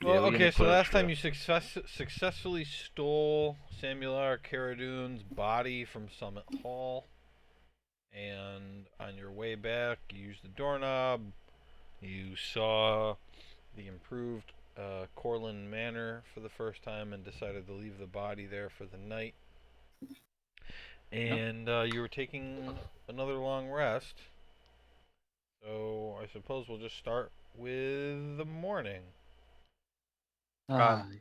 Well, we gotta okay, so push. last time you successfully stole Samular Caradoon's body from Summit Hall, and on your way back, you used the doorknob. You saw the improved Corlin Manor for the first time and decided to leave the body there for the night. Yep. And you were taking another long rest. So I suppose we'll just start with the morning.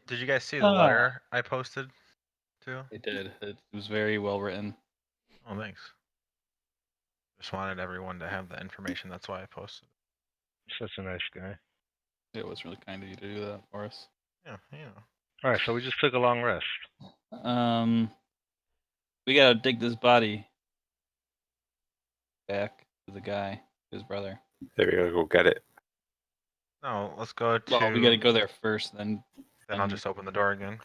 Did you guys see the letter I posted too? It did. It was very well written. Oh, thanks. Just wanted everyone to have the information. That's why I posted. Such a nice guy. It was really kind of you to do that for us. Yeah, All right, so we just took a long rest. We gotta dig this body back to the guy, his brother. There we go get it. No, let's go to. Well, we gotta go there first, then Then I'll just open the door again.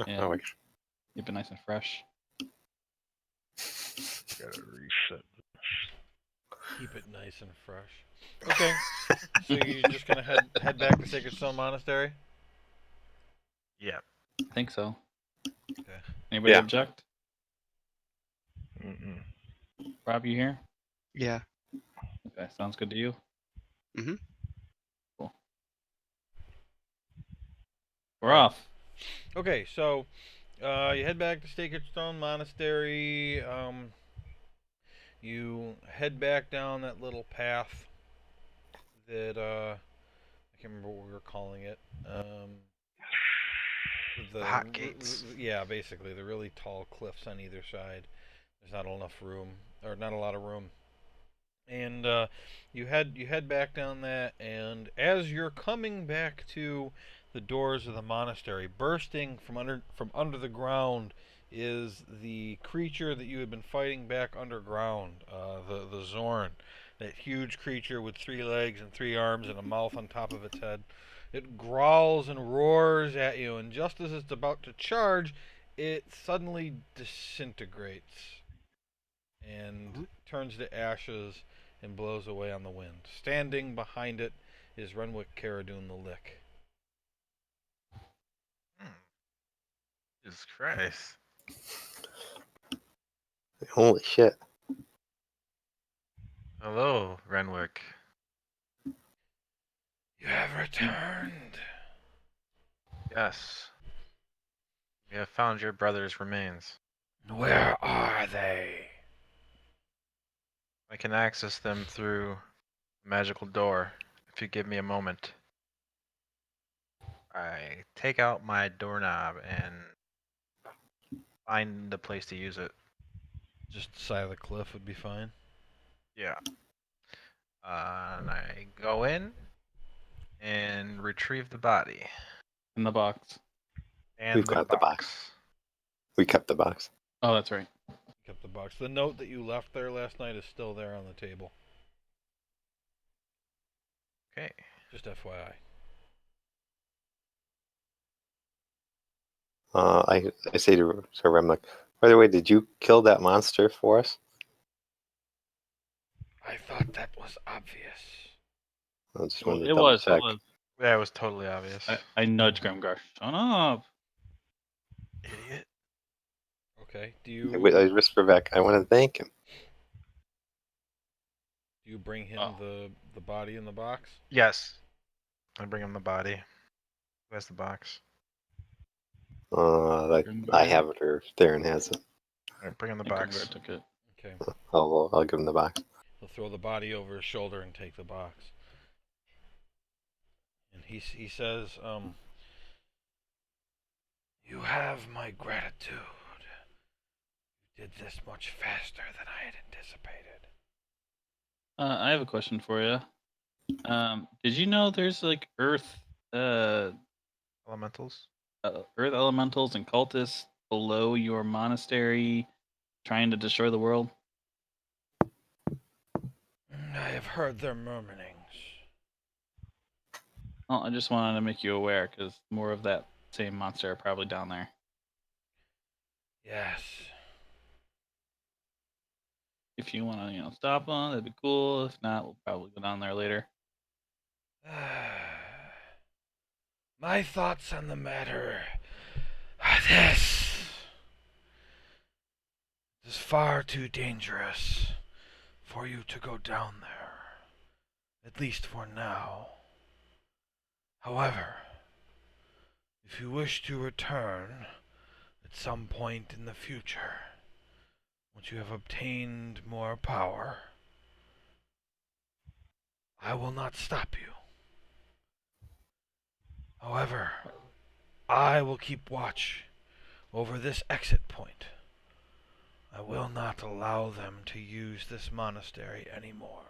Yeah. Oh, wait. keep it nice and fresh. Gotta reset. Keep it nice and fresh. Okay. So you're just gonna head back to Sacred Stone Monastery? Yeah. I think so. Okay. Anybody Yeah. object? Mm-mm. Rob, you here? Yeah. Okay, sounds good to you. Mhm. Cool. We're off. Okay, so you head back to Sacred Stone Monastery. You head back down that little path that I can't remember what we were calling it. The hot gates. Yeah, basically the really tall cliffs on either side. There's not enough room, or not a lot of room. And you head back down that, and as you're coming back to the doors of the monastery, bursting from under the ground is the creature that you had been fighting back underground, the Zorn, that huge creature with 3 legs and 3 arms and a mouth on top of its head. It growls and roars at you, and just as it's about to charge, it suddenly disintegrates and turns to ashes and blows away on the wind. Standing behind it is Renwick Caradoon the Lick. Jesus Christ. Holy shit. Hello, Renwick. You have returned. Yes. We have found your brother's remains. Where are they? I can access them through a magical door. If you give me a moment. I take out my doorknob and find the place to use it. Just the side of the cliff would be fine. Yeah. And I go in and retrieve the body. In the box. And We've got the box. We kept the box. Oh, that's right. Kept the box. The note that you left there last night is still there on the table. Okay. Just FYI. I say to Rem, like, by the way, did you kill that monster for us? I thought that was obvious. I just Well, wanted to it double was. check. It was. Yeah, it was totally obvious. I nudged Grimgar. Shut up. Idiot. Okay. I whisper back, I want to thank him. Do you bring him Oh. the body in the box? Yes. I bring him the body. Who has the box? I have it, or Theron has it. Alright, bring him the I think box. Grimgar took it. Okay. I'll give him the box. He'll throw the body over his shoulder and take the box. And he says, you have my gratitude. You did this much faster than I had anticipated. I have a question for you. Did you know there's like Earth Elementals? Earth elementals and cultists below your monastery trying to destroy the world? I have heard their murmurings. Well, I just wanted to make you aware because more of that same monster are probably down there. Yes. If you want to, stop them, that'd be cool. If not, we'll probably go down there later. My thoughts on the matter are this. It is far too dangerous for you to go down there. At least for now. However, if you wish to return at some point in the future, once you have obtained more power, I will not stop you. However, I will keep watch over this exit point. I will not allow them to use this monastery anymore.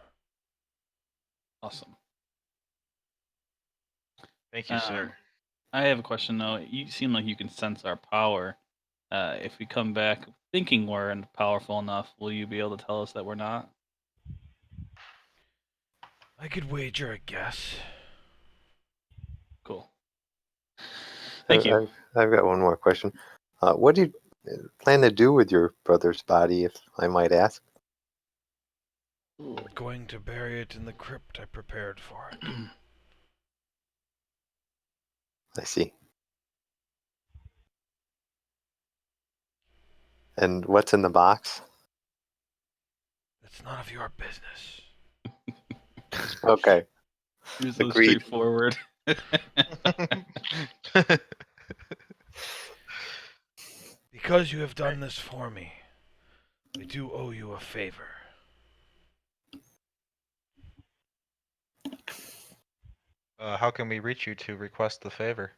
Awesome. Thank you, sir. I have a question though. You seem like you can sense our power. If we come back thinking we're powerful enough, will you be able to tell us that we're not? I could wager a guess. Cool. Thank you. I've got one more question. What do you plan to do with your brother's body, if I might ask? I'm going to bury it in the crypt I prepared for it. I see. And what's in the box? It's none of your business. Okay. You're so Agreed. straightforward. Because you have done this for me, I do owe you a favor. How can we reach you to request the favor?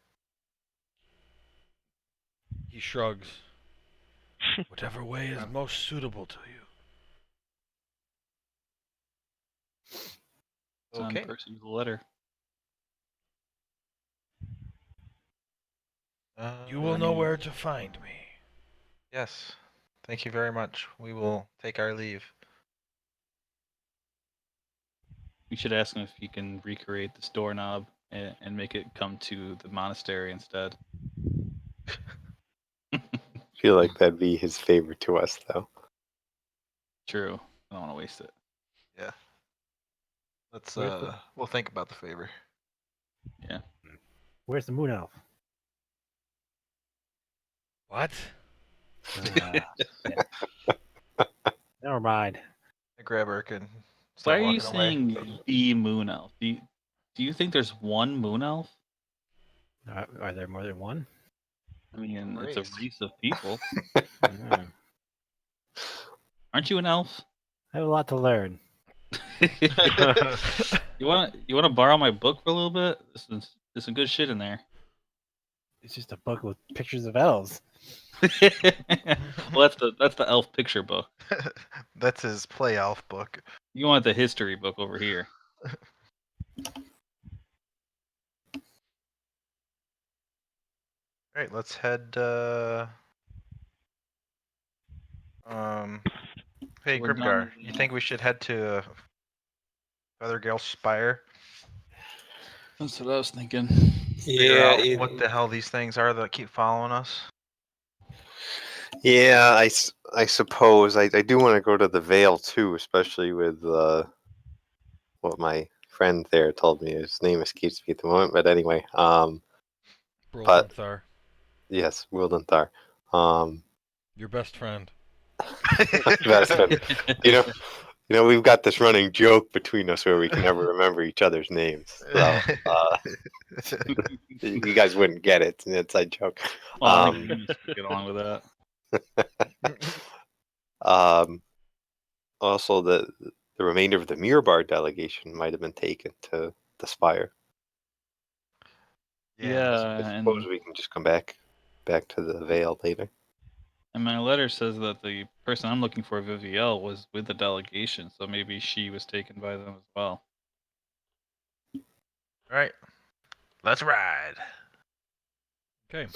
He shrugs. Whatever way is most suitable to you. Send Okay. person with a letter. You will know where to find me. Yes. Thank you very much. We will take our leave. We should ask him if he can recreate this doorknob and make it come to the monastery instead. Feel like that'd be his favor to us, though. True. I don't want to waste it. Yeah. Let's Where's the- we'll think about the favor. Yeah. Where's the moon elf? What? Shit. Never mind. I grab Urk and Why start are you walking away. saying the moon elf? Do you think there's one moon elf? Are there more than one? I mean, it's a Race. race of people. Hmm. Aren't you an elf? I have a lot to learn. You wanna borrow my book for a little bit? There's some good shit in there. It's just a book with pictures of elves. Well, that's the elf picture book. That's his play elf book. You want the history book over here. Alright, let's head hey We're Grimgar, done. you think we should head to Feathergale Spire? That's what I was thinking. Figure out what the hell these things are that keep following us? Yeah, I suppose. I do want to go to the Vale, too, especially with what my friend there told me. His name escapes me at the moment, but anyway. But- Broldenthar, Yes, Wildenthar. your best friend. That's good. You know, we've got this running joke between us where we can never remember each other's names. So, you guys wouldn't get it. It's an inside joke. Well, I think you just get along with that. Also, the remainder of the Mirror delegation might have been taken to the Spire. Yeah, I suppose we can just come back to the Vale later. And my letter says that the person I'm looking for, Vivielle, was with the delegation, so maybe she was taken by them as well. Alright. Let's ride. Okay.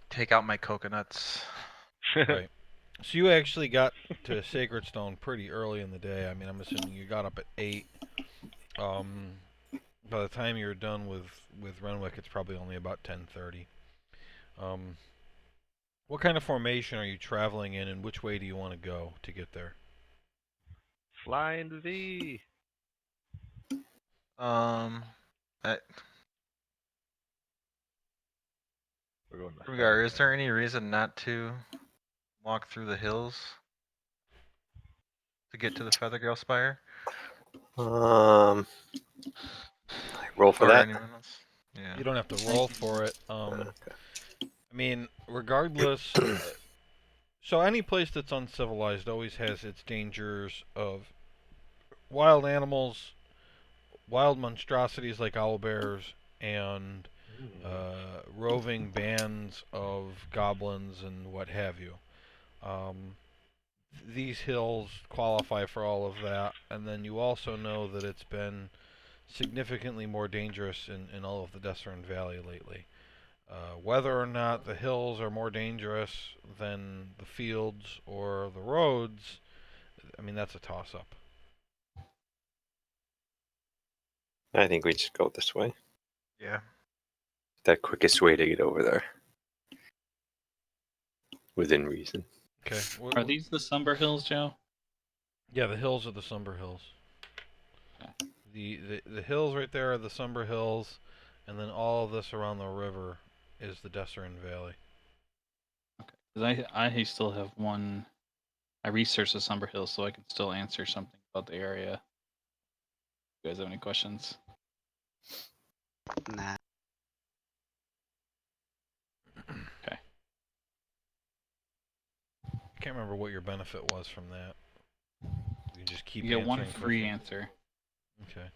Take out my coconuts. Right. So you actually got to Sacred Stone pretty early in the day. I mean, I'm assuming you got up at 8. By the time you're done with Renwick, it's probably only about 10:30. What kind of formation are you traveling in, and which way do you want to go to get there? Flying V. I go in the Rugar, is feather there any reason not to walk through the hills to get to the Feathergale Spire? I roll for Or that. anyone else? Yeah. You don't have to roll for it. Okay. I mean, regardless. So any place that's uncivilized always has its dangers of wild animals, wild monstrosities like owlbears, and roving bands of goblins and what have you. These hills qualify for all of that, and then you also know that it's been significantly more dangerous in all of the Desert Valley lately. Whether or not the hills are more dangerous than the fields or the roads, I mean, that's a toss-up. I think we just go this way. Yeah. That quickest way to get over there. Within reason. Okay. Are these the Sumber Hills, Joe? Yeah, the hills are the Sumber Hills. Okay. The hills right there are the Sumber Hills, and then all of this around the river is the Desserin Valley. Okay. Because I still have one. I researched the Sumber Hills, so I can still answer something about the area. You guys have any questions? Nah. Okay. I can't remember what your benefit was from that. You can just keep You get one answering free questions. answer. Okay.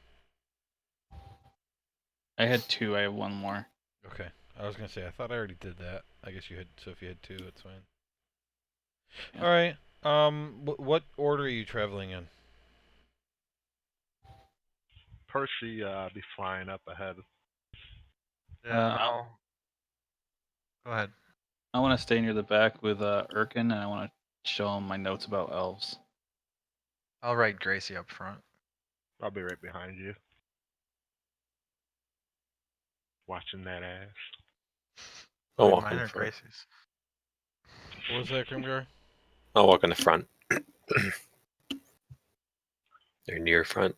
I had two. I have one more. Okay. I was gonna say I thought I already did that. I guess you had. So if you had two, it's fine. Yeah. All right. What order are you traveling in? Percy be flying up ahead. Yeah, I'll... Go ahead. I want to stay near the back with Erkin, and I want to show him my notes about elves. I'll write Gracie up front. I'll be right behind you. Watching that ass. I'll Wait, walk mine in or front. Gracie's? What was that, Grimgar? I'll walk in the front. Or near front,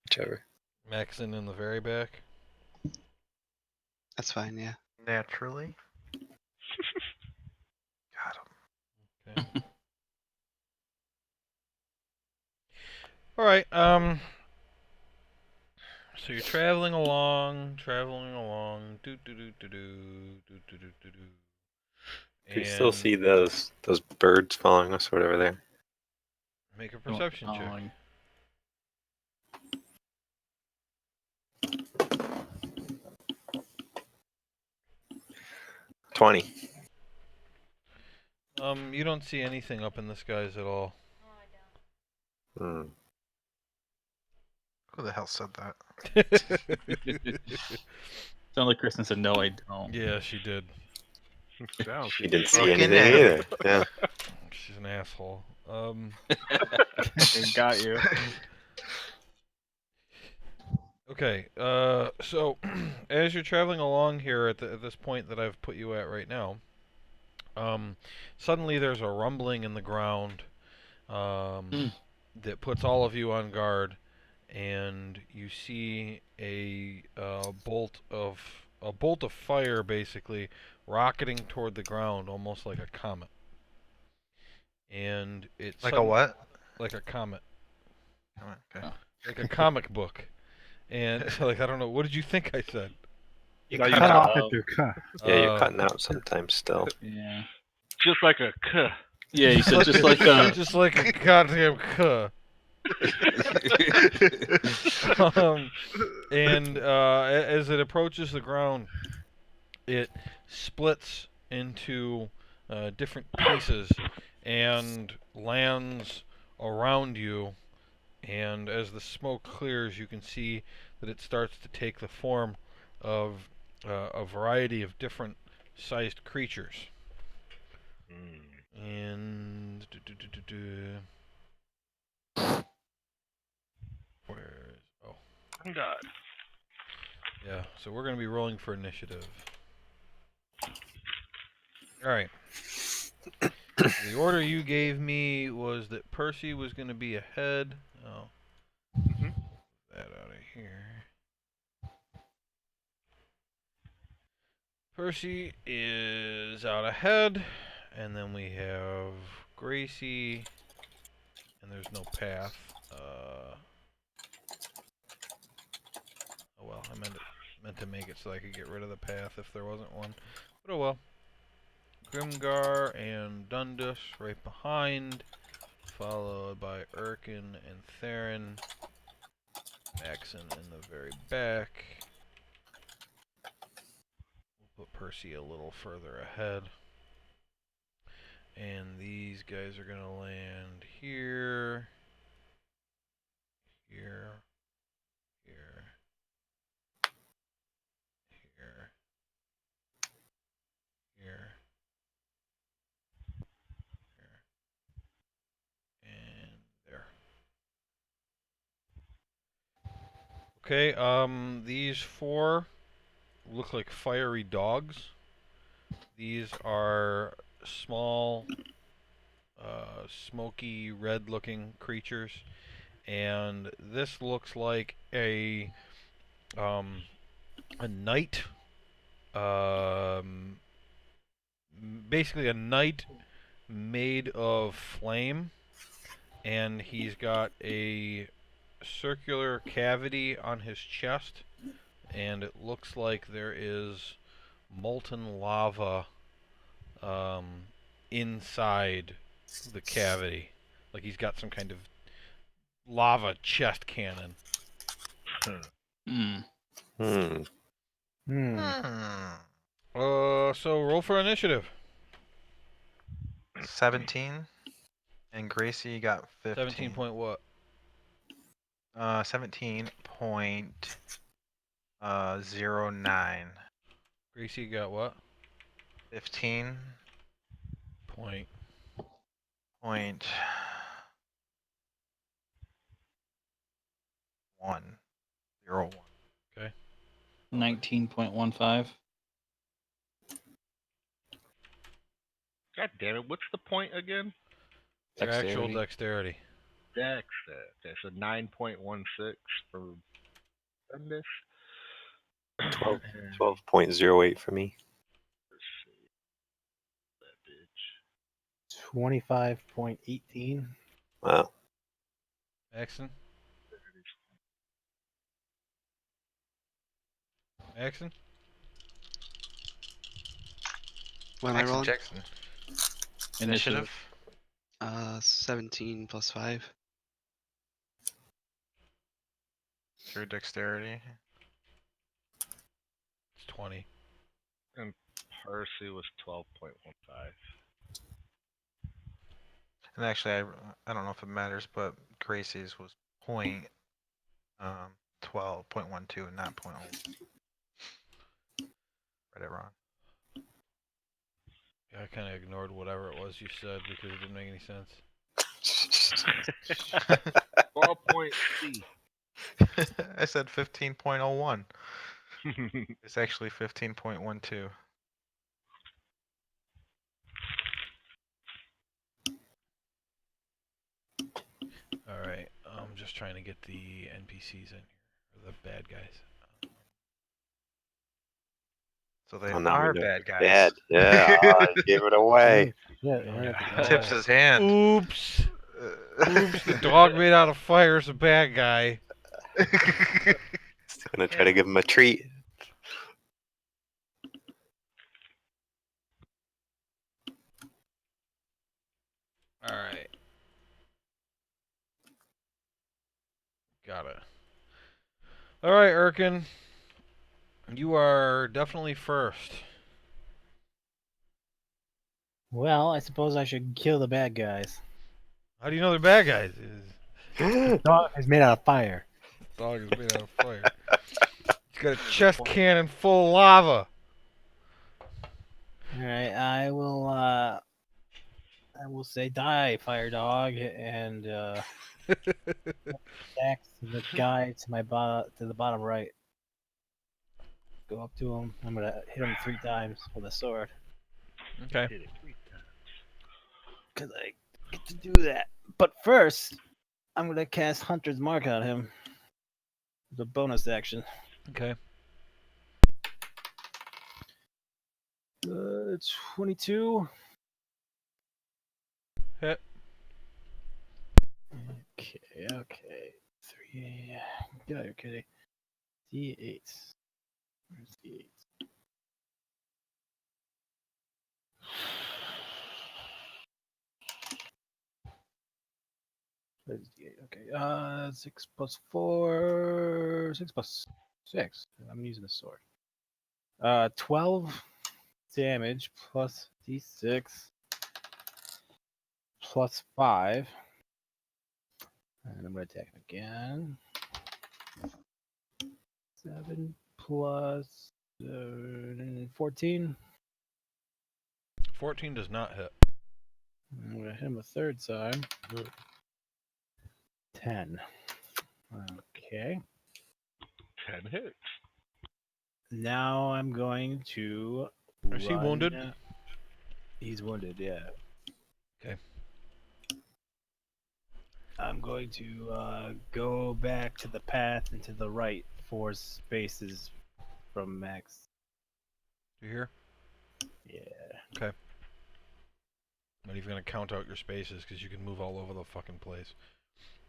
whichever. Maxon in the very back. That's fine, yeah. Naturally. Got him. Okay. All right. So you're traveling along. Do do do do do do do do do do. Do we still see those birds following us or whatever there? Make a perception check. Following. 20. You don't see anything up in the skies at all. Hmm. Who the hell said that? Sound like Kristen said, "No, I don't." Yeah, she did. Sounds She like didn't see Fucking anything hell. either. Yeah. She's an asshole. It got you. Okay. So as you're traveling along here at this point that I've put you at right now, suddenly there's a rumbling in the ground, that puts all of you on guard, and you see a bolt of fire basically rocketing toward the ground, almost like a comet. And it's Like a what? like a comet, Come on, okay. like a comic book. And so, like, I don't know. What did you think I said? You No, you cut Cut got off out. at your cut. Yeah, you're cutting out sometimes still. Yeah. just like a kuh. Yeah, you said just like just like a goddamn cuh. And as it approaches the ground, it splits into different pieces and lands around you. And as the smoke clears, you can see that it starts to take the form of a variety of different sized creatures. And where is God. yeah, so we're gonna be rolling for initiative. Alright. The order you gave me was that Percy was gonna be ahead. Oh. That out of here. Percy is out ahead, and then we have Gracie, and there's no path. Oh well, I meant to make it so I could get rid of the path if there wasn't one. But oh well. Grimgar and Dundus right behind, followed by Erkin and Theron. Maxon in the very back. We'll put Percy a little further ahead. And these guys are gonna land here, here, here, here, here, here, and there. Okay, these four look like fiery dogs. These are small, smoky, red-looking creatures, and this looks like a knight, basically a knight made of flame, and he's got a circular cavity on his chest, and it looks like there is molten lava inside the cavity. Like he's got some kind of lava chest cannon. Hmm. Hmm. So roll for initiative. 17. And Gracie got 15. 17 point what? 17.09. Gracie got what? 15. Point. Point 101. 19.15. God damn it! What's the point again? Your actual Dexterity. dexterity. Dex. Okay, so 9.16 for this. 12, And 12.08 for me. let's see. That bitch. 25.18. Wow. Maxon? Maxon? What am I Jackson rolling? Jackson. Initiative. 17 plus 5. Through dexterity. It's 20. Percy was 12.15. And actually, I don't know if it matters, but Gracie's was point 12.12 and not point 0. Read it wrong. Yeah, I kind of ignored whatever it was you said because it didn't make any sense. 12.C. I said 15.01. It's actually 15.12. Alright, I'm just trying to get the NPCs in here. Or the bad guys. So they Oh, now we are know bad guys. Bad. Yeah, I gave it away. Yeah, Oh, right at the yeah. top. Tips his hand. Oops! Oops, the dog made out of fire is a bad guy. Gonna try to give him a treat. Alright. Got it. Alright, Erkin. You are definitely first. Well, I suppose I should kill the bad guys. How do you know they're bad guys? Dog is made out of fire. Dog is made out of fire. He's got a chest cannon full of lava. All right, I will say die, fire dog, and axe the guy to the bottom right. Go up to him. I'm gonna hit him 3 times with a sword Okay. Hit it 3 times. because I get to do that. But first, I'm gonna cast Hunter's Mark on him. The bonus action. Okay. 22. Hit. Okay. 3. Get out of here, kitty. D8. Where's D8? Where's D8? Okay. 6 plus 4. 6 plus 6. I'm using a sword. 12 damage plus D6 plus 5. And I'm going to attack him again. 7 plus 14. 14 does not hit. I'm going to hit him a third time. 10. Okay. 10 hits. Now I'm going to. Is he wounded? He's wounded, yeah. Okay. I'm going to go back to the path and to the right 4 spaces from Max. You hear? Yeah. Not even gonna count out your spaces because you can move all over the fucking place.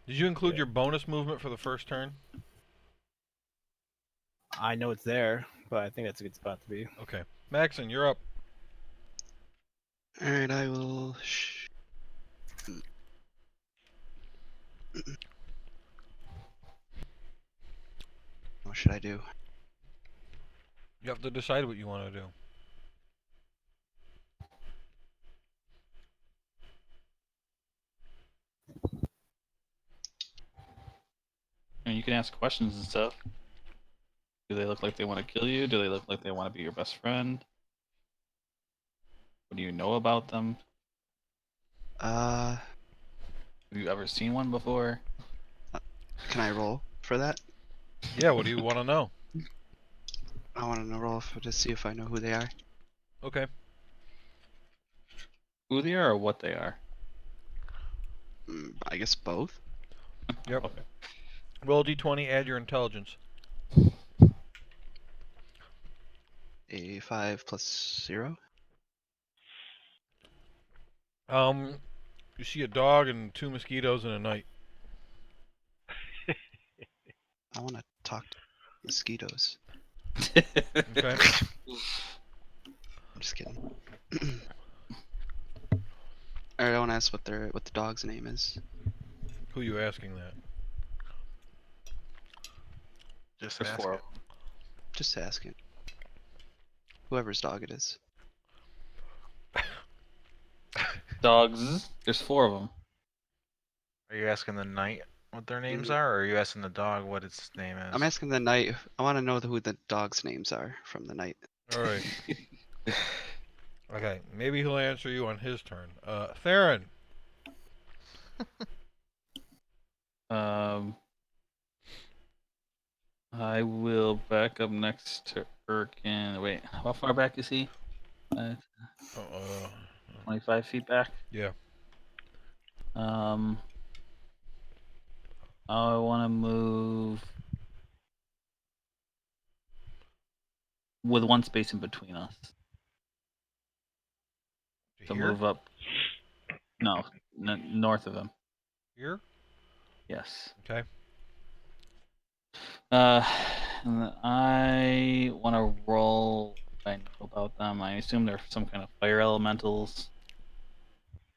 Did you include Yeah. your bonus movement for the first turn? I know it's there, but I think that's a good spot to be. Okay. Maxon, you're up. Alright, I will. What should I do? You have to decide what you want to do. I mean, you can ask questions and stuff. Do they look like they want to kill you? Do they look like they want to be your best friend? What do you know about them? Uh, Have you ever seen one before? can I roll for that? Yeah, what do you want to know? I want to roll to see if I know who they are. Okay. Who they are or what they are? I guess both. Yep. Okay. Roll a d20, add your intelligence. A 5 plus 0. You see a dog and 2 mosquitoes and a knight. I want to talk to mosquitoes. Okay. I'm just kidding. Alright, I want to ask what the dog's name is. Who you asking that? Just There's ask 4 it. of them. Just asking. Whoever's dog it is. Dogs. There's 4 of them. Are you asking the knight what their names Mhm. are, or are you asking the dog what its name is? I'm asking the knight. I want to know who the dog's names are from the knight. Alright. Okay, maybe he'll answer you on his turn. Theron. I will back up next to Erkin. Wait, how far back is he? 25 feet back. Yeah. I want to move with 1 space in between us. So Here? move up. No, north of him. Here? Yes. Okay. And I want to roll what I know about them. I assume they're some kind of fire elementals.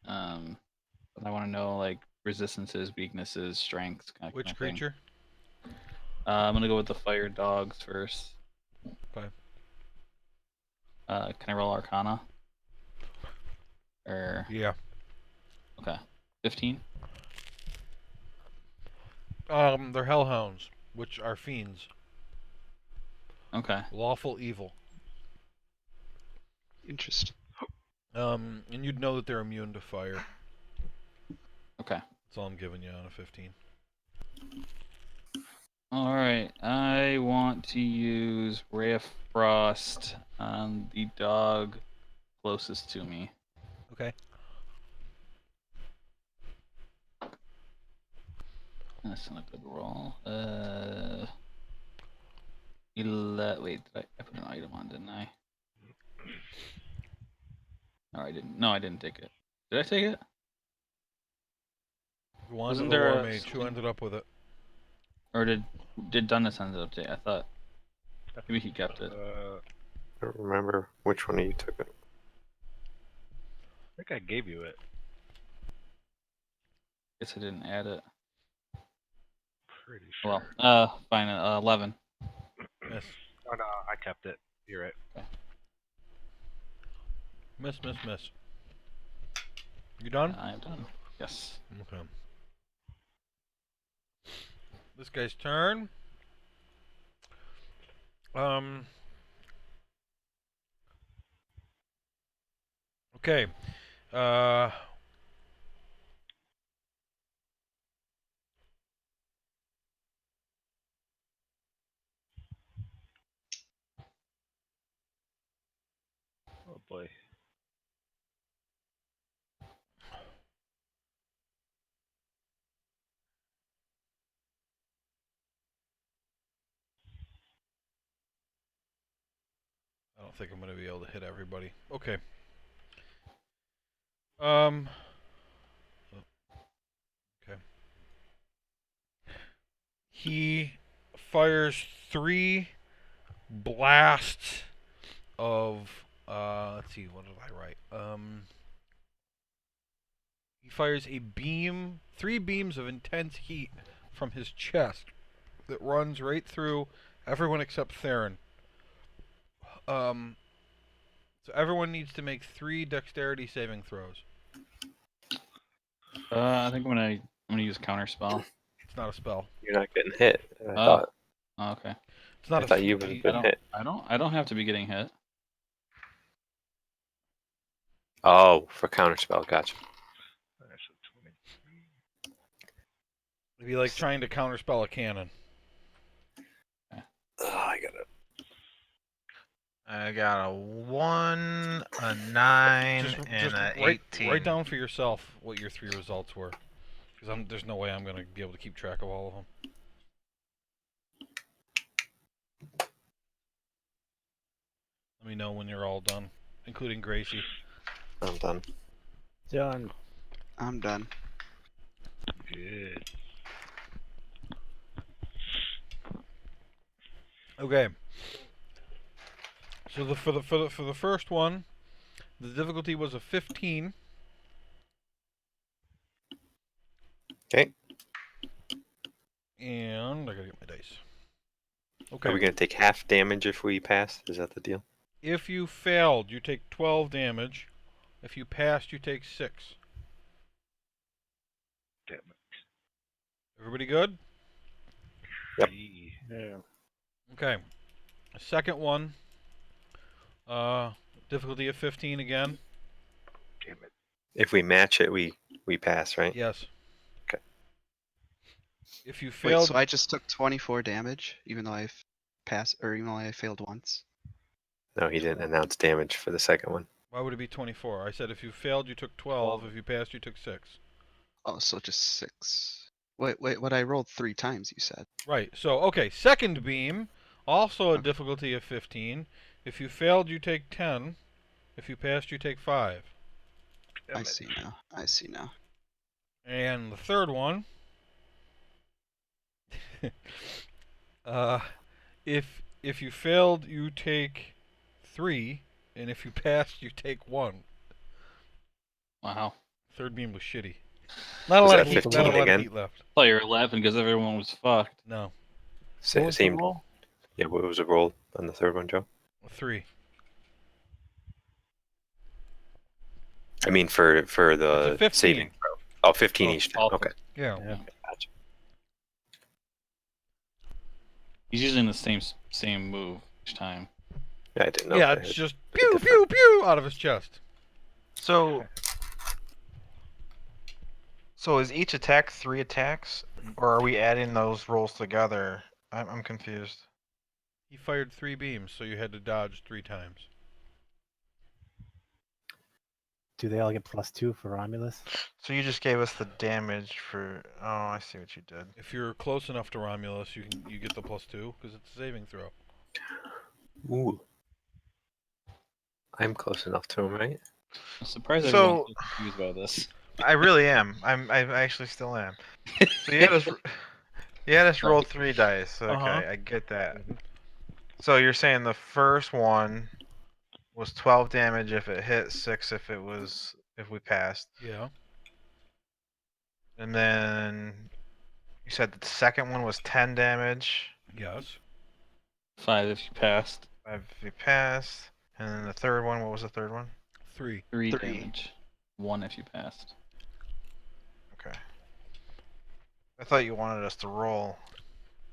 But I want to know like resistances, weaknesses, strengths, kind Which of thing. creature? I'm gonna go with the fire dogs first. Okay. Can I roll Arcana? Or Yeah. okay, 15. They're hellhounds, which are fiends. Okay. Lawful evil. Interesting. And you'd know that they're immune to fire. Okay. That's all I'm giving you on a 15. All right. I want to use Ray of Frost on the dog closest to me. Okay. That's not a good roll. Wait, I put an item on, didn't I? No, I didn't. No, I didn't take it. Did I take it? You wanted Wasn't the there War a Mage. Who something- ended up with it? Or did Dundas end up taking? I thought maybe he kept it. I don't remember which one of you took it. I think I gave you it. Guess I didn't add it. Pretty sure. Well, fine. 11. Miss. Oh no, I kept it. You're right. Miss, miss, miss. You done? I am done. Yes. Okay. This guy's turn. Okay. Oh boy. I don't think I'm going to be able to hit everybody. Okay. Okay. He fires 3 blasts of let's see, what did I write? He fires a beam, 3 beams of intense heat from his chest that runs right through everyone except Theron. So everyone needs to make 3 dexterity saving throws. I think I'm gonna use counter spell. It's not a spell. You're not getting hit. I Oh. thought. Oh, okay. It's not I a thought you spell. would have I been don't. hit. I don't have to be getting hit. Oh, for counterspell. Gotcha. That's a 23. It'd be like trying to counterspell a cannon. I got it. I got a 1, a 9, and a 18. Write down for yourself what your 3 results were, because there's no way I'm gonna be able to keep track of all of them. Let me know when you're all done, including Gracie. I'm done. Done. I'm done. Good. Okay. So for the first one, the difficulty was a 15. Okay. And I gotta get my dice. Are we Okay. gonna take half damage if we pass? Is that the deal? If you failed, you take 12 damage. If you passed, you take 6. Damn it. Everybody good? Yep. Gee. Yeah. Okay. The second one, difficulty of 15 again. Damn it. If we match it, we pass, right? Yes. Okay. If you Wait, failed, so I just took 24 damage, even though I've passed, or even though I failed once. No, he didn't announce damage for the second one. why would it be 24? I said if you failed, you took 12. If you passed, you took 6. Oh, so just 6. Wait, what? I rolled 3 times, you said. Right. So, okay, second beam, also a Okay. difficulty of 15. If you failed, you take 10. If you passed, you take 5. Damn I it. see now. I see now. And the third one, if you failed, you take 3, and if you passed, you take 1. Wow. Third beam was shitty. Not a Was lot that of heat. 15 Not a lot again? of heat left. Player 11 because everyone was fucked. No, What was the Same. roll? Yeah, what was the roll on the third one, Joe? a 3. I mean, for It's the a 15. saving throw. Oh, 15 Oh, each time. all- Okay. Yeah. Yeah. Gotcha. He's using the same move each time. Yeah, I didn't know. Yeah, if it's it just was pew different. pew pew out of his chest. So is each attack 3 attacks, or are we adding those rolls together? I'm confused. He fired 3 beams, so you had to dodge 3 times. Do they all get +2 for Romulus? So you just gave us the damage for. Oh, I see what you did. If you're close enough to Romulus, you get the +2 because it's a saving throw. Ooh. I'm close enough to him, right? I'm surprised So- everyone's so confused by this. I really am. I actually still am. So you had us roll 3 dice. Okay, Uh-huh. I get that. Mhm. So you're saying the first one was 12 damage if it hit, 6 if we passed, Yeah. and then you said the second one was 10 damage, Yes. 5 if you passed. 5 if we passed, and then the third one. What was the third one? 3. 3 3. damage. 1 if you passed. Okay. I thought you wanted us to roll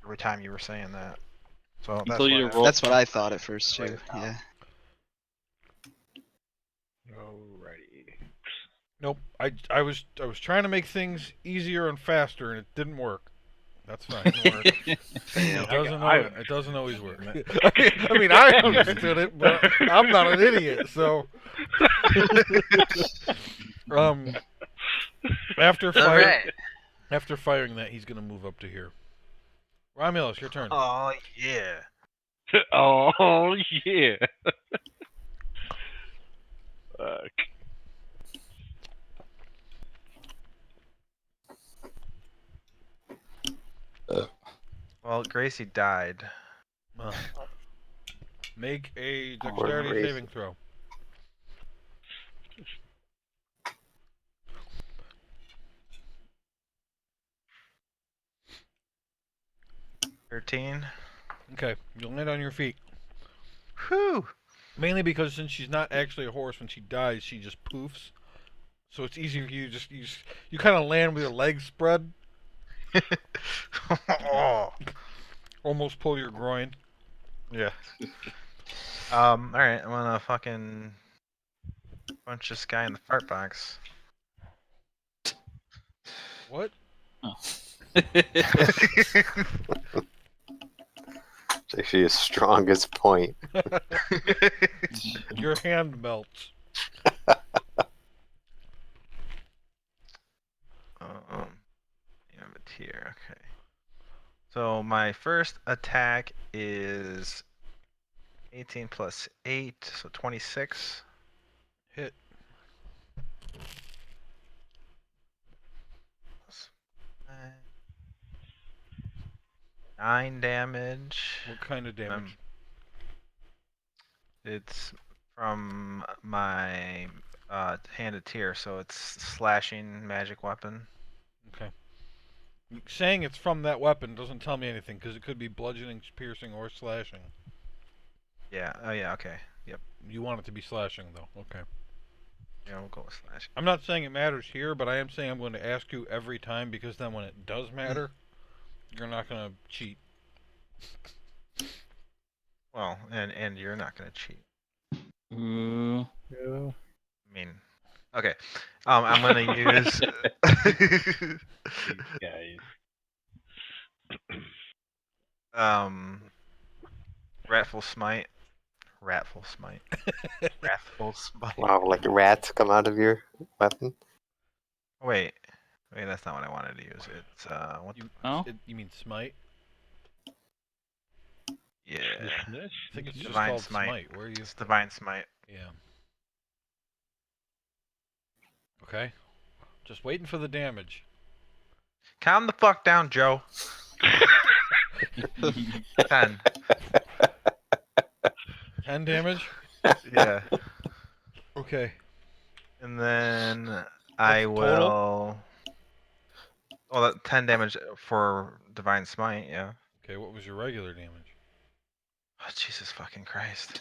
every time you were saying that. So He that's told you why to I- roll. That's what I thought at first Write too. it down. Yeah. Alrighty. Nope. I was trying to make things easier and faster, and it didn't work. That's fine. It doesn't always work. I mean, I understood it, but I'm not an idiot. So, after firing that, he's gonna move up to here. Romulus, your turn. Oh yeah. Oh yeah. Fuck. Well, Gracie died. Make a Poor dexterity Gracie. saving throw. $13. Okay, you'll land on your feet. Whew. Mainly because since she's not actually a horse, when she dies, she just poofs. So it's easy for you. You kind of land with your legs spread, Oh. almost pull your groin. Yeah. All right. I'm gonna fucking punch this guy in the fart box. What? It's actually his strongest point. Your hand melts. You have it here. Okay. So my first attack is 18 plus 8, so 26. Hit. Plus 9 damage. What kind of damage? It's from my handed tier, so it's slashing magic weapon. Okay. Saying it's from that weapon doesn't tell me anything because it could be bludgeoning, piercing, or slashing. Yeah. Oh yeah. Okay. Yep. You want it to be slashing though. Okay. Yeah, we'll go with slashing. I'm not saying it matters here, but I am saying I'm going to ask you every time because then when it does matter, you're not going to cheat. Well, and you're not gonna cheat. Ooh. I mean, okay. I'm gonna use. Guys. Wrathful Smite. Wrathful Smite. Wrathful Smite. Wow, like rats come out of your weapon. Wait, that's not what I wanted to use. It's what? You, Oh? you mean smite? Yeah, This? I think it's just Divine called Smite. smite. Where are you? it's Divine Smite. Yeah. Okay. Just waiting for the damage. Calm the fuck down, Joe. 10. 10 damage? Yeah, Okay. and then I What's the total? will. Well, that 10 damage for Divine Smite. Yeah. Okay, what was your regular damage? Oh, Jesus fucking Christ.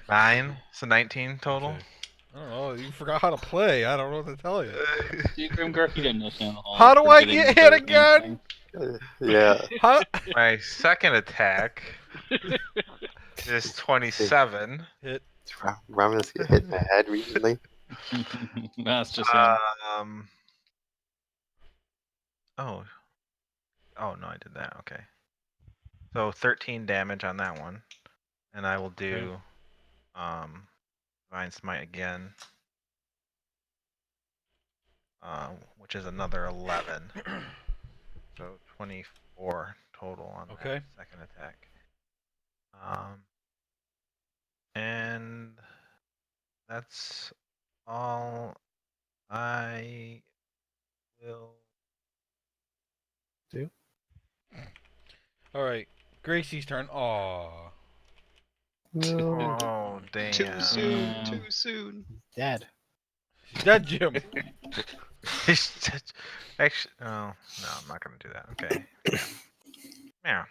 9, so 19 total. Okay. I don't know. You forgot how to play. I don't know what to tell you. See, Grimgar, you didn't know Santa Hall. How do I forgetting get the hit third again? thing. Yeah. How? My second attack is 27. Hit. Romulus get hit in the head recently. That's just him. Oh. Oh no, I did that. Okay. So 13 damage on that one, and I will do Divine Smite again, which is another 11. So 24 total on Okay. that second attack. And That's all I will Do? All right, Gracie's turn. Aw. No. Oh, Too damn. soon. Damn. Too soon. Dad. She's dead, Jim. Actually, oh, no, I'm not going to do that. Okay. Yeah.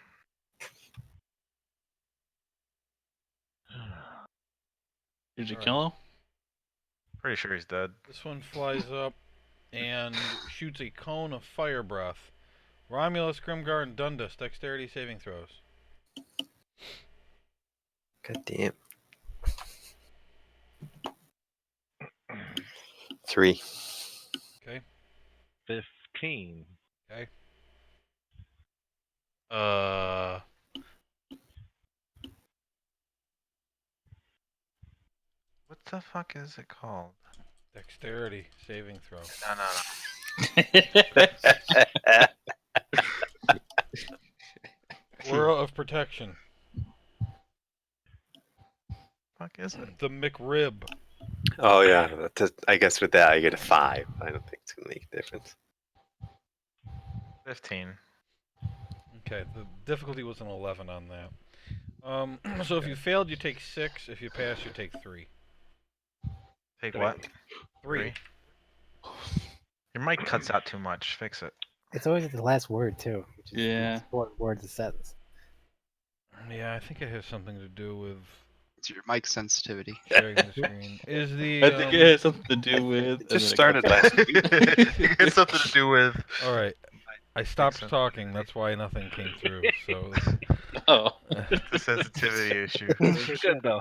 Did you Alright. kill him? Pretty sure he's dead. This one flies up and shoots a cone of fire breath. Romulus, Grimgar, and Dundas, dexterity saving throws. God damn. 3. 15. Okay. What the fuck is it called? Dexterity saving throw. No. Aura of protection. Fuck is it? The McRib. Oh yeah, I guess with that I get a 5. I don't think it's gonna make a difference. 15. Okay, the difficulty was an 11 on that. So if you failed, you take 6. If you pass, you take 3. Take what? 3. Your mic cuts out too much. Fix it. It's always at the last word too, which is Yeah. the most important word of the sentence. Yeah, I think it has something to do with It's your mic sensitivity. sharing the screen. Is the I think it has something to do with. It just started last week. It has something to do with. all right? I stopped sensitivity. talking. That's why nothing came through. So, Oh. The sensitivity issue. It's good though.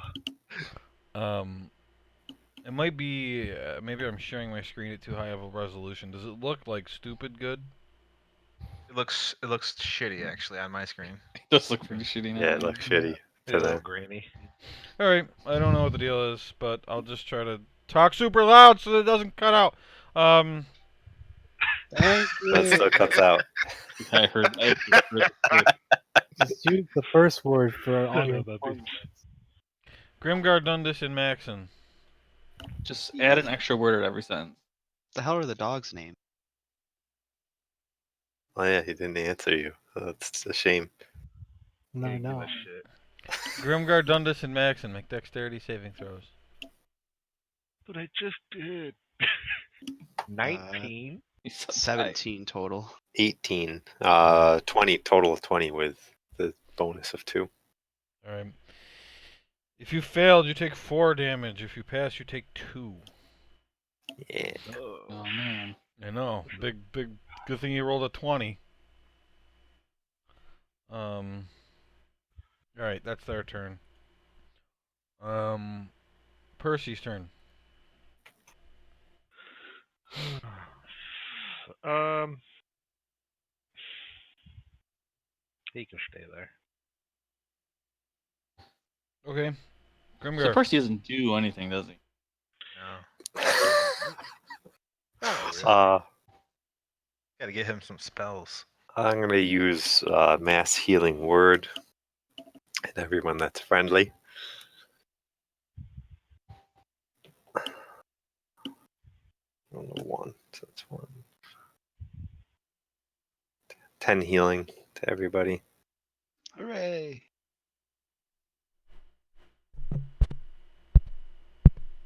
it might be maybe I'm sharing my screen at too high of a resolution. Does it look like stupid good? It looks shitty actually on my screen. It does look pretty shitty now. Yeah, it looks shitty It's a to little them. grainy. All right, I don't know what the deal is, but I'll just try to talk super loud so that it doesn't cut out. Thank That you. still cuts out. I heard it. Just use the first word for all your Son of a important words. Grimgar, Dundas, and Maxon. Just add an extra word at every sentence. The hell are the dog's name? Oh yeah, he didn't answer you. That's a shame. No, Can't give no. a shit. Grimgar, Dundas, and Maxon make dexterity saving throws. But I just did. 19. He's so tight. 17 total. 18. 20 total of 20 with the bonus of 2. All right. If you failed, you take 4 damage. If you pass, you take 2. Yeah. Oh man. I know. Big. Good thing you rolled a 20. All right, that's their turn. Percy's turn. He can stay there. Okay. So Grimgar. Percy doesn't do anything, does he? No. Oh, really? Gotta get him some spells. I'm gonna use mass healing word, and everyone that's friendly. On the 1, so that's 1. 10 healing to everybody. Hooray!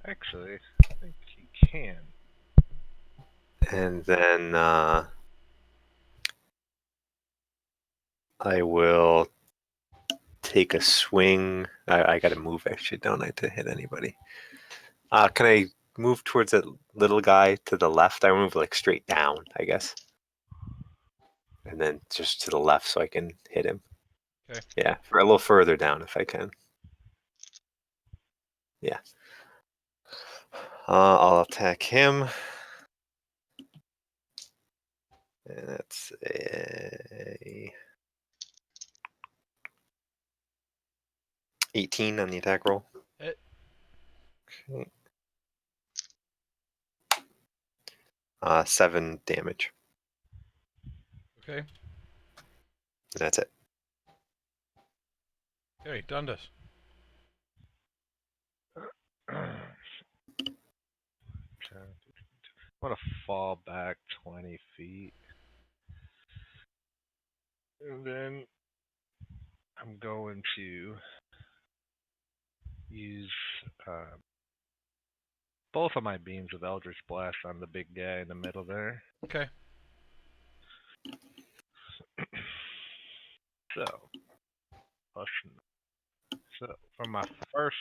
Actually, I think he can. And then I will take a swing. I gotta move actually, don't I, to hit anybody? Can I move towards that little guy to the left? I move like straight down, I guess. And then just to the left so I can hit him. Okay. Yeah, for a little further down if I can. Yeah. I'll attack him. And that's a 18 on the attack roll. Hit. Okay. 7 damage. Okay. And that's it. Okay, Dundas. I'm gonna fall back 20 feet. And then I'm going to use both of my beams of Eldritch Blast on the big guy in the middle there. Okay. So, plus, so for my first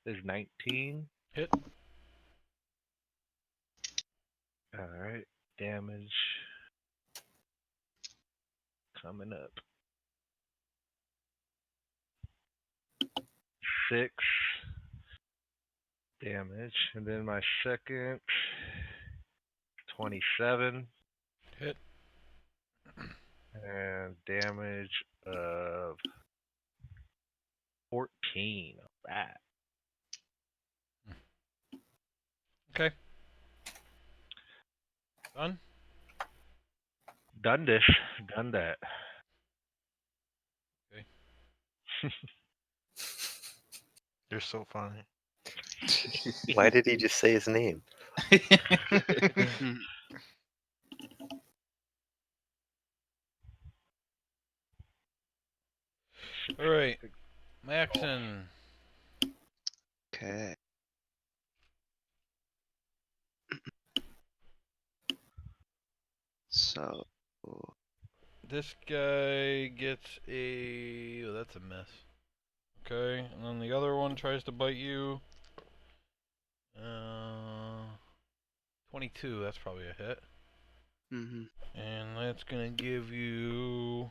is 19. Hit. Alright, damage coming up. 6 damage, and then my second 27 Hit. and damage of 14 of that. Okay. Done. Done this, done that. You're so funny. Why did he just say his name? Mhm. All right. Maxon. Okay. So, This guy gets a. Oh, that's a miss. Okay, and then the other one tries to bite you. 22. That's probably a hit. mhm. And that's gonna give you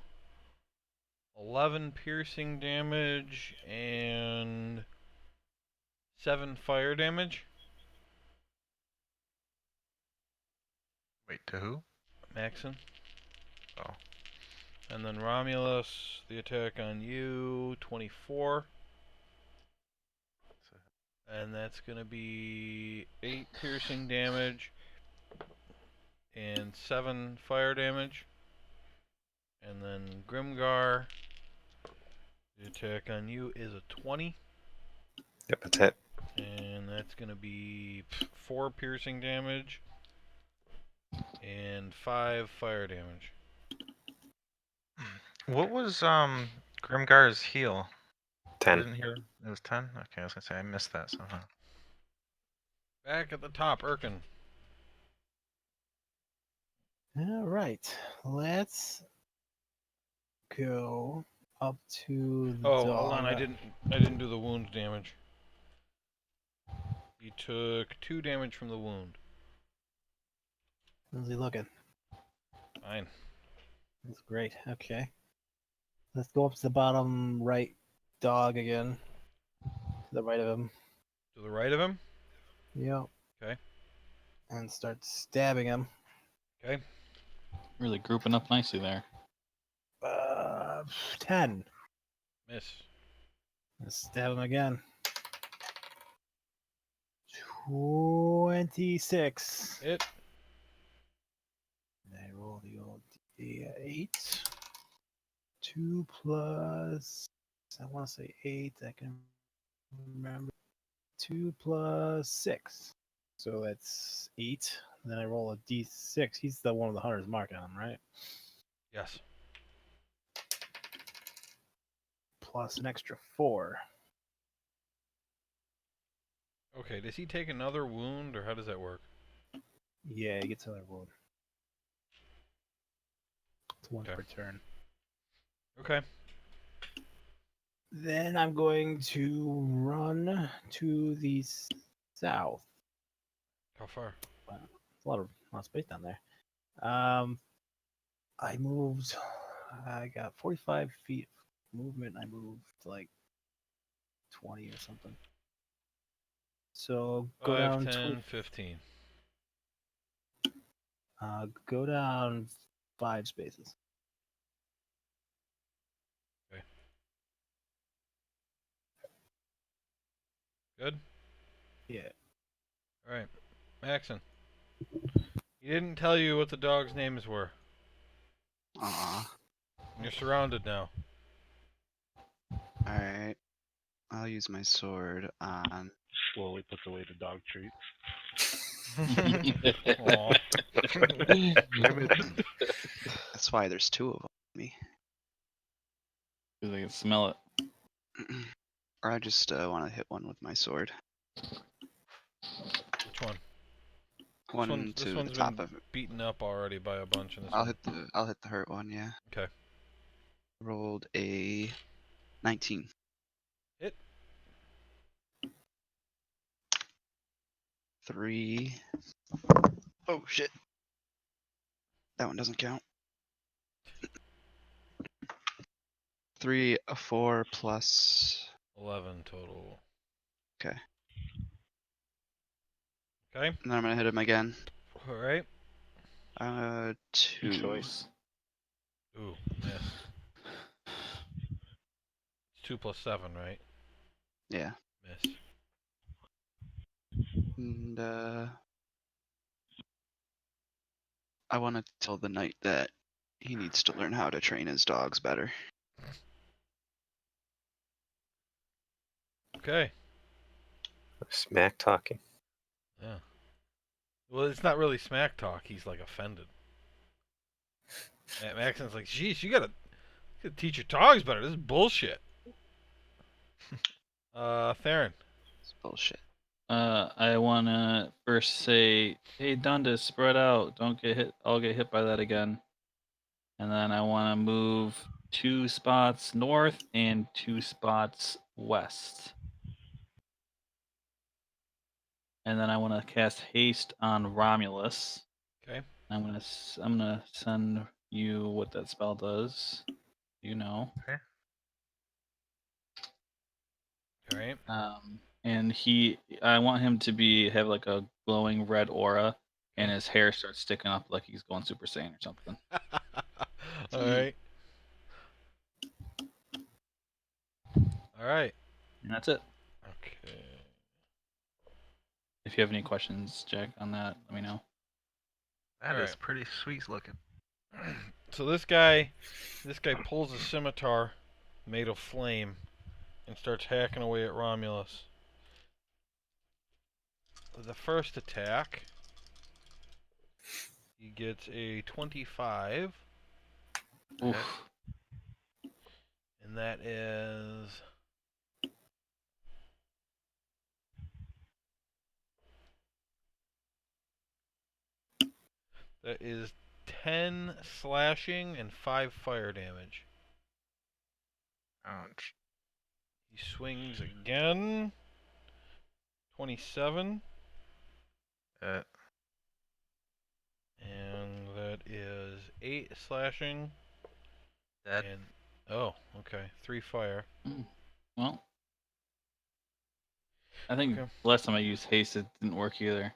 11 piercing damage and 7 fire damage. Wait, to who? Maxon. Oh. And then Romulus, the attack on you, 24. And that's gonna be 8 piercing damage and 7 fire damage. And then Grimgar, the attack on you is a 20. Yep, that's it. And that's gonna be 4 piercing damage and 5 fire damage. What was Grimgar's heal? I 10. didn't hear. It was 10? Okay, I was gonna say I missed that somehow. Back at the top, Erkin. All right, let's go up to the Oh, dog. hold on, I didn't do the wound damage. He took 2 damage from the wound. How's he looking? Fine. That's great. Okay. Let's go up to the bottom right dog again. To the right of him. To the right of him? Yep. Okay. And start stabbing him. Okay. Really grouping up nicely there. 10. Miss. Let's stab him again. 26. Hit. And I roll the old D8. 2 plus. I want to say 8. I can remember. 2 plus 6. So that's 8. Then I roll a D6. He's the one with the hunter's mark on him, right? Yes. Plus an extra 4. Okay, does he take another wound, or how does that work? Yeah, he gets another wound. It's one Okay. per turn. Okay. Then I'm going to run to the south. How far? Wow, a lot of space down there. I moved. I got 45 feet movement. I moved like 20 or something. So go 5, down 10, 15. go down 5 spaces. Good? Yeah. Alright. Maxon. He didn't tell you what the dog's names were. Aw. You're surrounded now. Alright. I'll use my sword on. Slowly puts away the dog treats. Aw. That's why there's two of me. Because I can smell it. Or I just want to hit one with my sword. Which one? One This to the one's top been of it. beaten up already by a bunch in this I'll one. hit the hurt one. Yeah. Okay. Rolled a 19. Hit. 3. Oh shit. That one doesn't count. 3, a 4 plus. 11 total. Okay. Okay. And then I'm gonna hit him again. All right. 2. Good choice. Ooh, miss. It's 2 plus 7, right? Yeah. Miss. And I want to tell the knight that he needs to learn how to train his dogs better. Okay. Smack talking. Yeah. Well, it's not really smack talk. He's like offended. Maxon's like, "Geez, you gotta teach your dogs better. This is bullshit." Theron. It's bullshit. I wanna first say, hey Dundas, spread out. Don't get hit. I'll get hit by that again. And then I wanna move 2 spots north and 2 spots west. And then I want to cast haste on Romulus. Okay. I'm gonna send you what that spell does. You know. All right. And I want him to have like a glowing red aura, and his hair starts sticking up like he's going Super Saiyan or something. All right. All right. And that's it. Okay. If you have any questions, Jack, on that, let me know. That All is right. pretty sweet looking. So this guy pulls a scimitar made of flame and starts hacking away at Romulus. The first attack, he gets a 25, Oof. and that is that is 10 slashing and 5 fire damage. Ouch. He swings again. 27. Uh, And that is 8 slashing. Dead. And oh, okay. 3 fire. Well, I think Okay. last time I used haste, it didn't work either.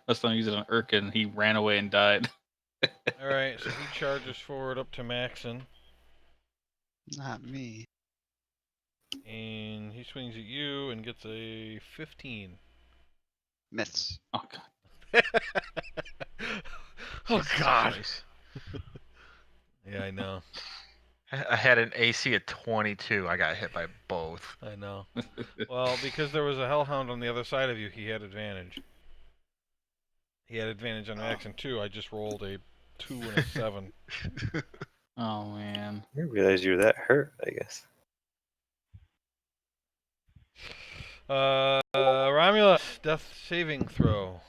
Last time I used it on Urkin, he ran away and died. Alright, so he charges forward up to Maxon. Not me. And he swings at you and gets a 15. Miss. Oh god. Oh Jesus god. Christ. Yeah, I know. I had an AC at 22. I got hit by both. I know. Well, because there was a hellhound on the other side of you, he had advantage. He had advantage on Maxon too. I just rolled a 2 and a 7. Oh man. I didn't realize you were that hurt, I guess. Romulus, death saving throw.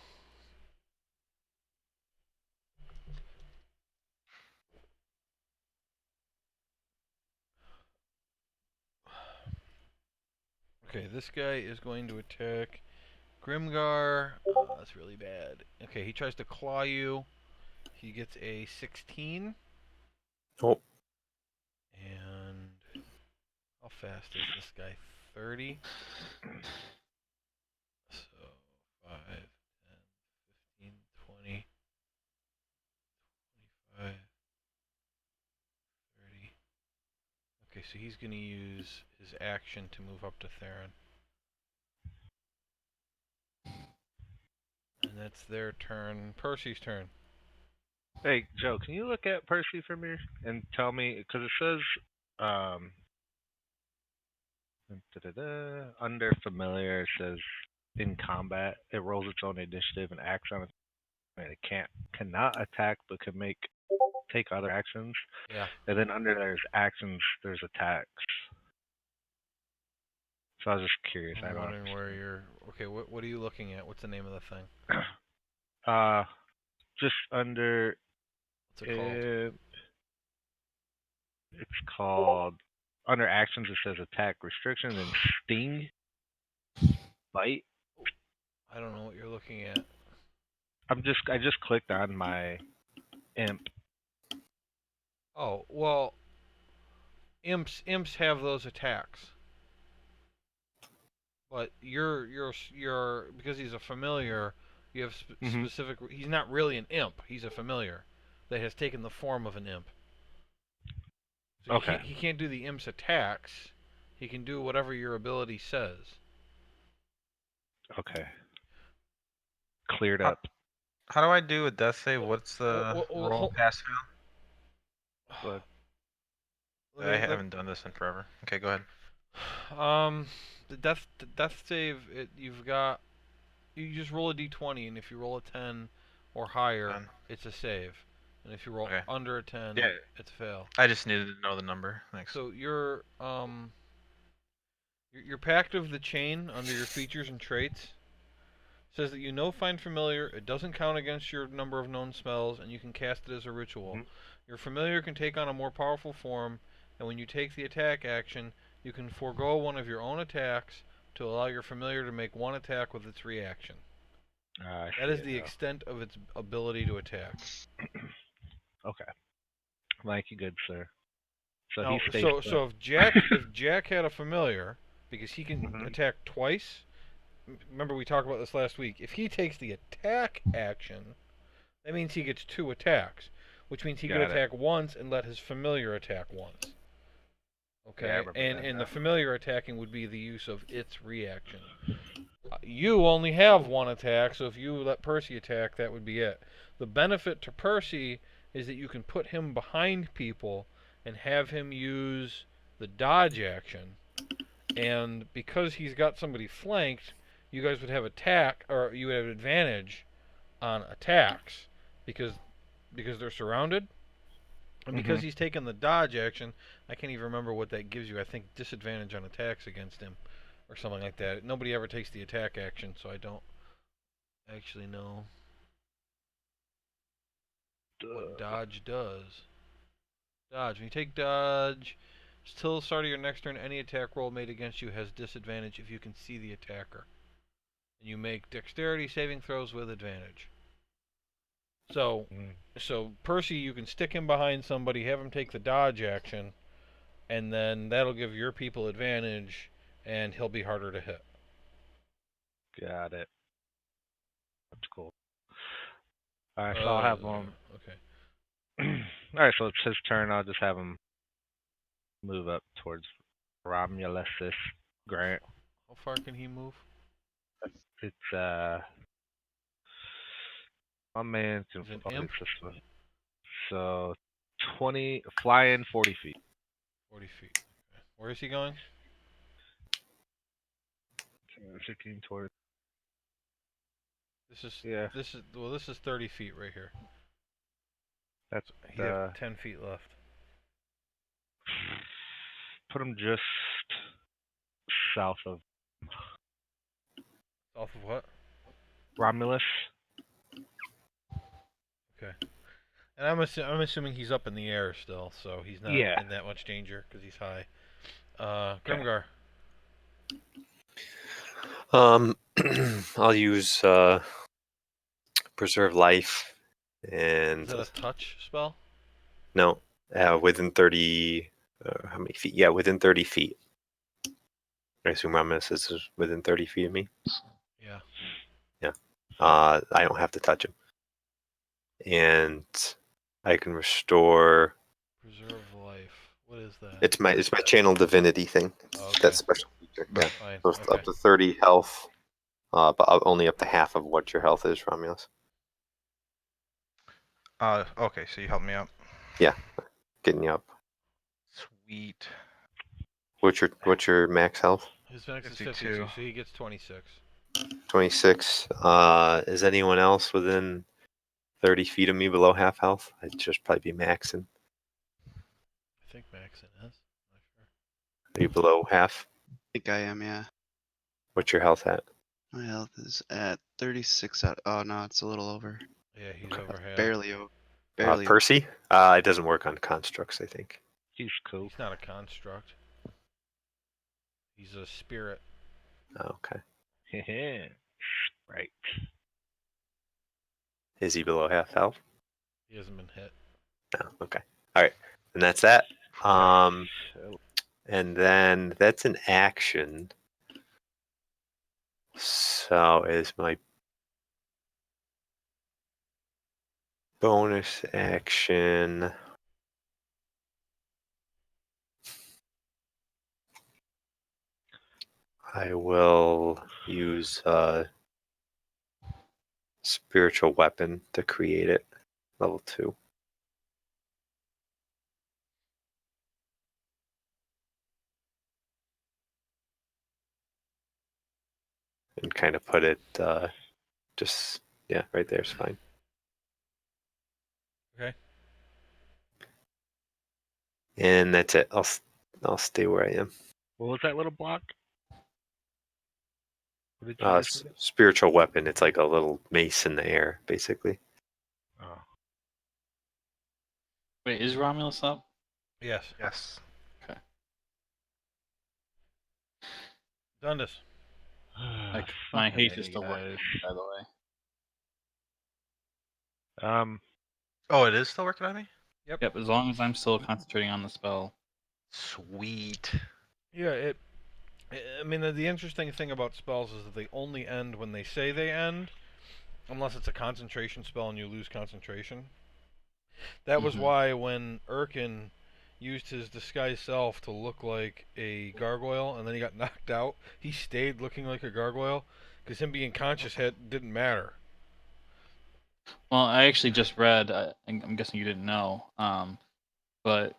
Okay, this guy is going to attack Grimgar. That's really bad. Okay, he tries to claw you. He gets a 16. Oh. And how fast is this guy? 30. So 5, 10, 15, 20, 25, 30. Okay, so he's going to use his action to move up to Theron. And that's their turn. Percy's turn. Hey, Joe, can you look at Percy for me and tell me, because it says under familiar, it says in combat, it rolls its own initiative and acts on it. And it cannot attack, but can take other actions. Yeah. And then under there's actions, there's attacks. So I was just curious. I I'm don't wondering where you're. Okay, what are you looking at? What's the name of the thing? Just under What's it called? It's called under actions. It says attack, restriction, and sting, bite. I don't know what you're looking at. I just clicked on my imp. Oh well, imps have those attacks. But you're because he's a familiar. You have specific. He's not really an imp. He's a familiar that has taken the form of an imp. So Okay. he can't do the imp's attacks. He can do whatever your ability says. Okay. Cleared up. How do I do a death save? What's the roll pass fail? But I haven't done this in forever. Okay, go ahead. The death save. You've got. You just roll a d20, and if you roll a 10 or higher, it's a save. And if you roll under a 10, it's a fail. I just needed to know the number. Thanks. So your Pact of the Chain under your features and traits says that you know Find Familiar. It doesn't count against your number of known spells, and you can cast it as a ritual. Your familiar can take on a more powerful form, and when you take the attack action, you can forego one of your own attacks to allow your familiar to make one attack with its reaction. That is the extent of its ability to attack. Okay. Thank you, good sir. So now, he stays. So if Jack had a familiar, because he can attack twice. Remember we talked about this last week. If he takes the attack action, that means he gets 2 attacks, which means he could attack once and let his familiar attack once. Okay, and the familiar attacking would be the use of its reaction. You only have 1 attack, so if you let Percy attack, that would be it. The benefit to Percy is that you can put him behind people and have him use the dodge action. And because he's got somebody flanked, you guys would have you would have advantage on attacks because they're surrounded. And because he's taken the dodge action, I can't even remember what that gives you. I think disadvantage on attacks against him or something like that. Nobody ever takes the attack action, so I don't actually know what dodge does. Dodge. When you take dodge, till the start of your next turn, any attack roll made against you has disadvantage if you can see the attacker. And you make dexterity saving throws with advantage. So Percy, you can stick him behind somebody, have him take the dodge action, and then that'll give your people advantage, and he'll be harder to hit. Got it. That's cool. Alright, so I'll have him. Okay. Alright, so it's his turn. I'll just have him move up towards Romulus Grant. How far can he move? It's my man can imp? this one. So 20 flying 40 feet. 40 feet. Okay. Where is he going? 15 towards. This is 30 feet right here. That's he has 10 feet left. Put him just south of. South of what? Romulus. Okay. And I'm assuming he's up in the air still, so he's not in that much danger because he's high. Grimgar. I'll use Preserve Life and. Is that a touch spell? No, within 30. How many feet? Yeah, within 30 feet. I assume Romulus is within 30 feet of me. Yeah. Yeah. I don't have to touch him. And I can restore. Preserve Life. What is that? It's my channel divinity thing. Okay. That's special feature. Yeah. Fine. So up to 30 health, but only up to half of what your health is, Romulus. Okay, so you helped me out. Yeah, getting you up. Sweet. What's your max health? His max is 52. 52, so he gets 26. 26. Is anyone else within 30 feet of me below half health? I'd just probably be maxing. I think Maxon is. Not sure. Are you below half? I think I am, yeah. What's your health at? My health is at 36 out. Oh no, it's a little over. Yeah, he's over half. Barely over. Barely. Percy? It doesn't work on constructs, I think. He's cool. He's not a construct. He's a spirit. Oh, okay. Right. Is he below half health? He hasn't been hit. No. Okay. All right. And that's that. And then that's an action. So is my bonus action. I will use spiritual weapon to create it. Level 2. And kind of put it just, yeah, right there is fine. Okay. And that's it. I'll stay where I am. What was that little block? What did you just say? Spiritual weapon. It's like a little mace in the air, basically. Oh. Wait, is Romulus up? Yes. Yes. Dundas. Like, my Fucking haste is A, still working, guys. by the way. Oh, it is still working on me? Yep, as long as I'm still concentrating on the spell. Sweet. Yeah, I mean, the interesting thing about spells is that they only end when they say they end, unless it's a concentration spell and you lose concentration. That was why when Erkin used his disguised self to look like a gargoyle and then he got knocked out, he stayed looking like a gargoyle because him being conscious didn't matter. Well, I actually just read, I'm guessing you didn't know, but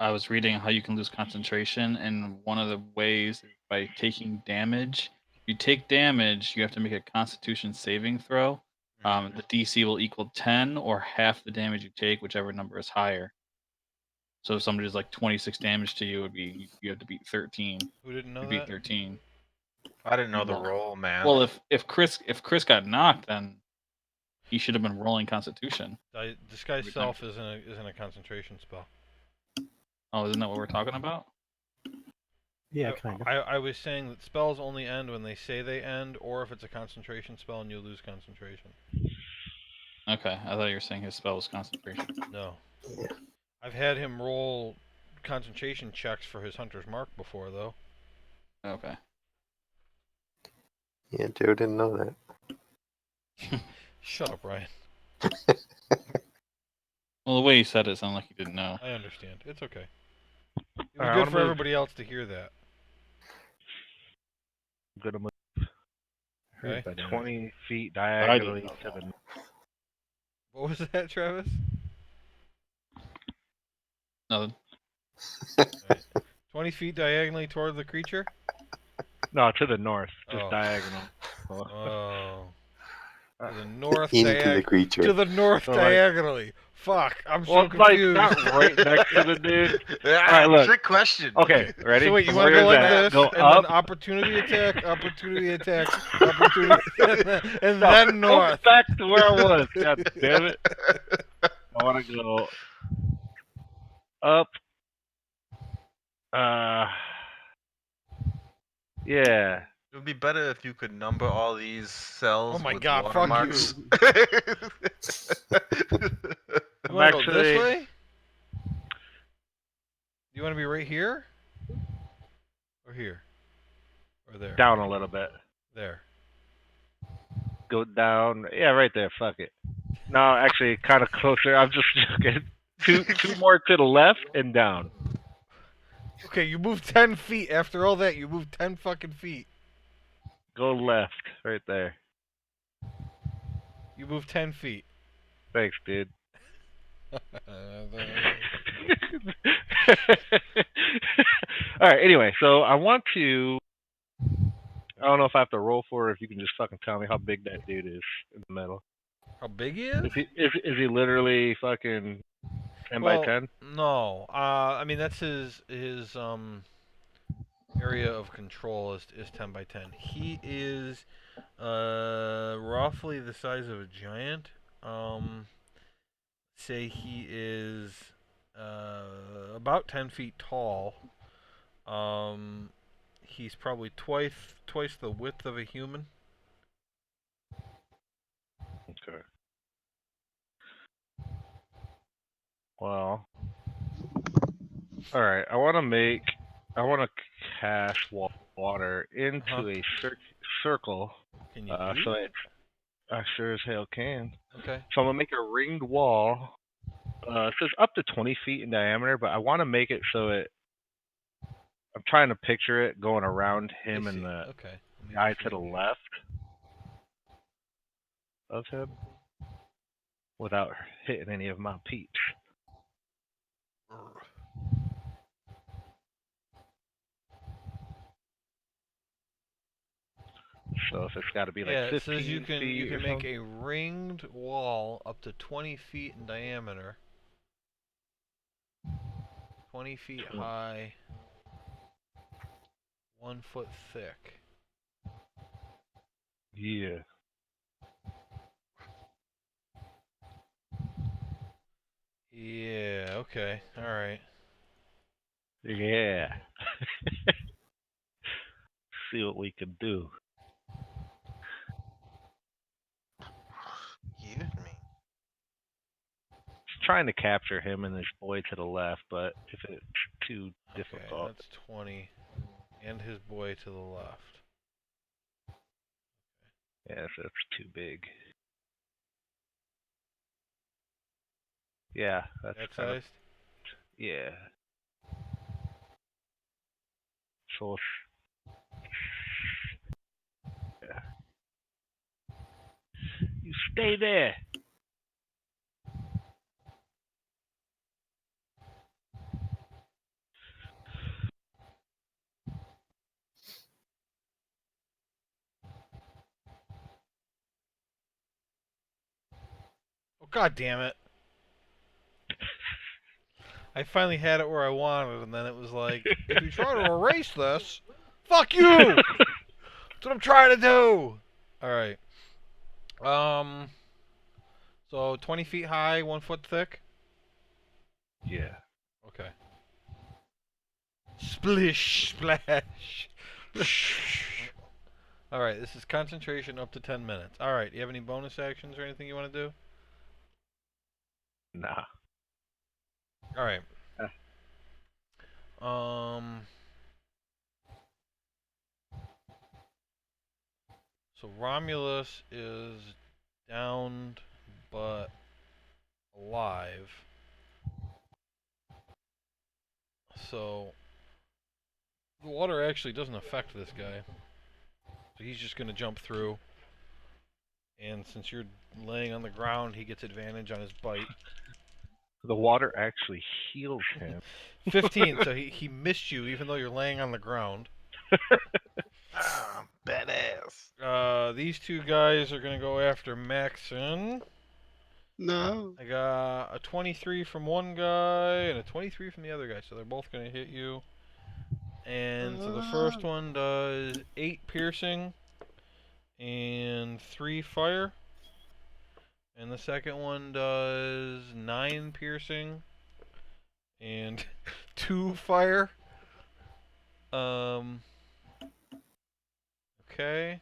I was reading how you can lose concentration, and one of the ways is by taking damage. If you take damage, you have to make a Constitution saving throw. The DC will equal 10 or half the damage you take, whichever number is higher. So if somebody does like 26 damage to you, would be you have to beat 13. Who didn't know You beat that? 13. I didn't know the Well- roll, man. Well, if Chris got knocked, then he should have been rolling Constitution. Disguise Every time. self isn't a concentration spell. Oh, isn't that what we're talking about? Yeah, kind of. I was saying that spells only end when they say they end, or if it's a concentration spell and you lose concentration. Okay, I thought you were saying his spell was concentration. No. I've had him roll concentration checks for his Hunter's Mark before, though. Okay. Yeah, Joe didn't know that. Shut up, Ryan. Well, the way he said it sounded like he didn't know. I understand. It's okay. It was Alright, I good wanna for move. everybody else to hear that. I'm gonna move Okay. Heard by now. 20 feet I didn't diagonally know to the. What was that, Travis? Nothing. 20 feet diagonally toward the creature? No, to the north, just Oh. diagonal. Oh. To the north Into the creature. To the north So, like- diagonally. Fuck, I'm Well, so it's like confused. not right next to the dude. Alright, look. trick question. Okay, ready? So wait, you From want to where go is like that? this, Go and up. then opportunity attack, opportunity, and No, then go north. back to where I was. God damn it! I want to go up. Yeah. It would be better if you could number all these cells Oh my with God, fuck watermarks. You want to go actually- this way? You want to be right here? Or here? Or there? Down a little bit. There. Go down. Yeah, right there. Fuck it. No, actually, kind of closer. I'm just joking. Two more to the left and down. Okay, you moved 10 feet. After all that, you moved 10 fucking feet. Go left, right there. You moved 10 feet. Thanks, dude. All right. Anyway, so I want to I don't know if I have to roll for it, or if you can just fucking tell me how big that dude is in the middle. How big he is? Is he literally fucking 10 by Well, 10? no. I mean that's his area of control is 10 by 10. He is roughly the size of a giant. Say he is about 10 feet tall. He's probably twice the width of a human. Okay. Well, all right. I want to cast water into a circle. Can you So do? I sure as hell can. Okay. So I'm gonna make a ringed wall. It says up to 20 feet in diameter, but I want to make it so I'm trying to picture it going around him I and see. the Okay. Let me guy just to the read. left of him without hitting any of my peeps. So if it's got to be like Yeah, it says 15 you feet or can make something. a ringed wall up to 20 feet in diameter, 20 feet high, 1 foot thick. Yeah. Yeah. Okay. All right. Yeah. See what we can do. Excuse me. Just trying to capture him and this boy to the left, but if it's too Okay. difficult. That's 20, and his boy to the left. Yeah, so it's too big. Yeah, that's That kind of, sized? yeah. So, yeah. You stay there. Oh God damn it! I finally had it where I wanted, and then it was like, if you try to erase this, fuck you! That's what I'm trying to do. All right. So 20 feet high, 1 foot thick. Yeah. Okay. Splish splash. All right. This is concentration up to 10 minutes. All right. You have any bonus actions or anything you want to do? Nah. All right. Um. So Romulus is downed but alive. So the water actually doesn't affect this guy. So he's just gonna jump through. And since you're laying on the ground, he gets advantage on his bite. The water actually heals him. 15, so he missed you even though you're laying on the ground. Ah, badass. These two guys are gonna go after Maxon. No. I got a 23 from one guy and a 23 from the other guy, so they're both gonna hit you. And so the first one does 8 piercing and 3 fire. And the second one does 9 piercing and 2 fire. Okay.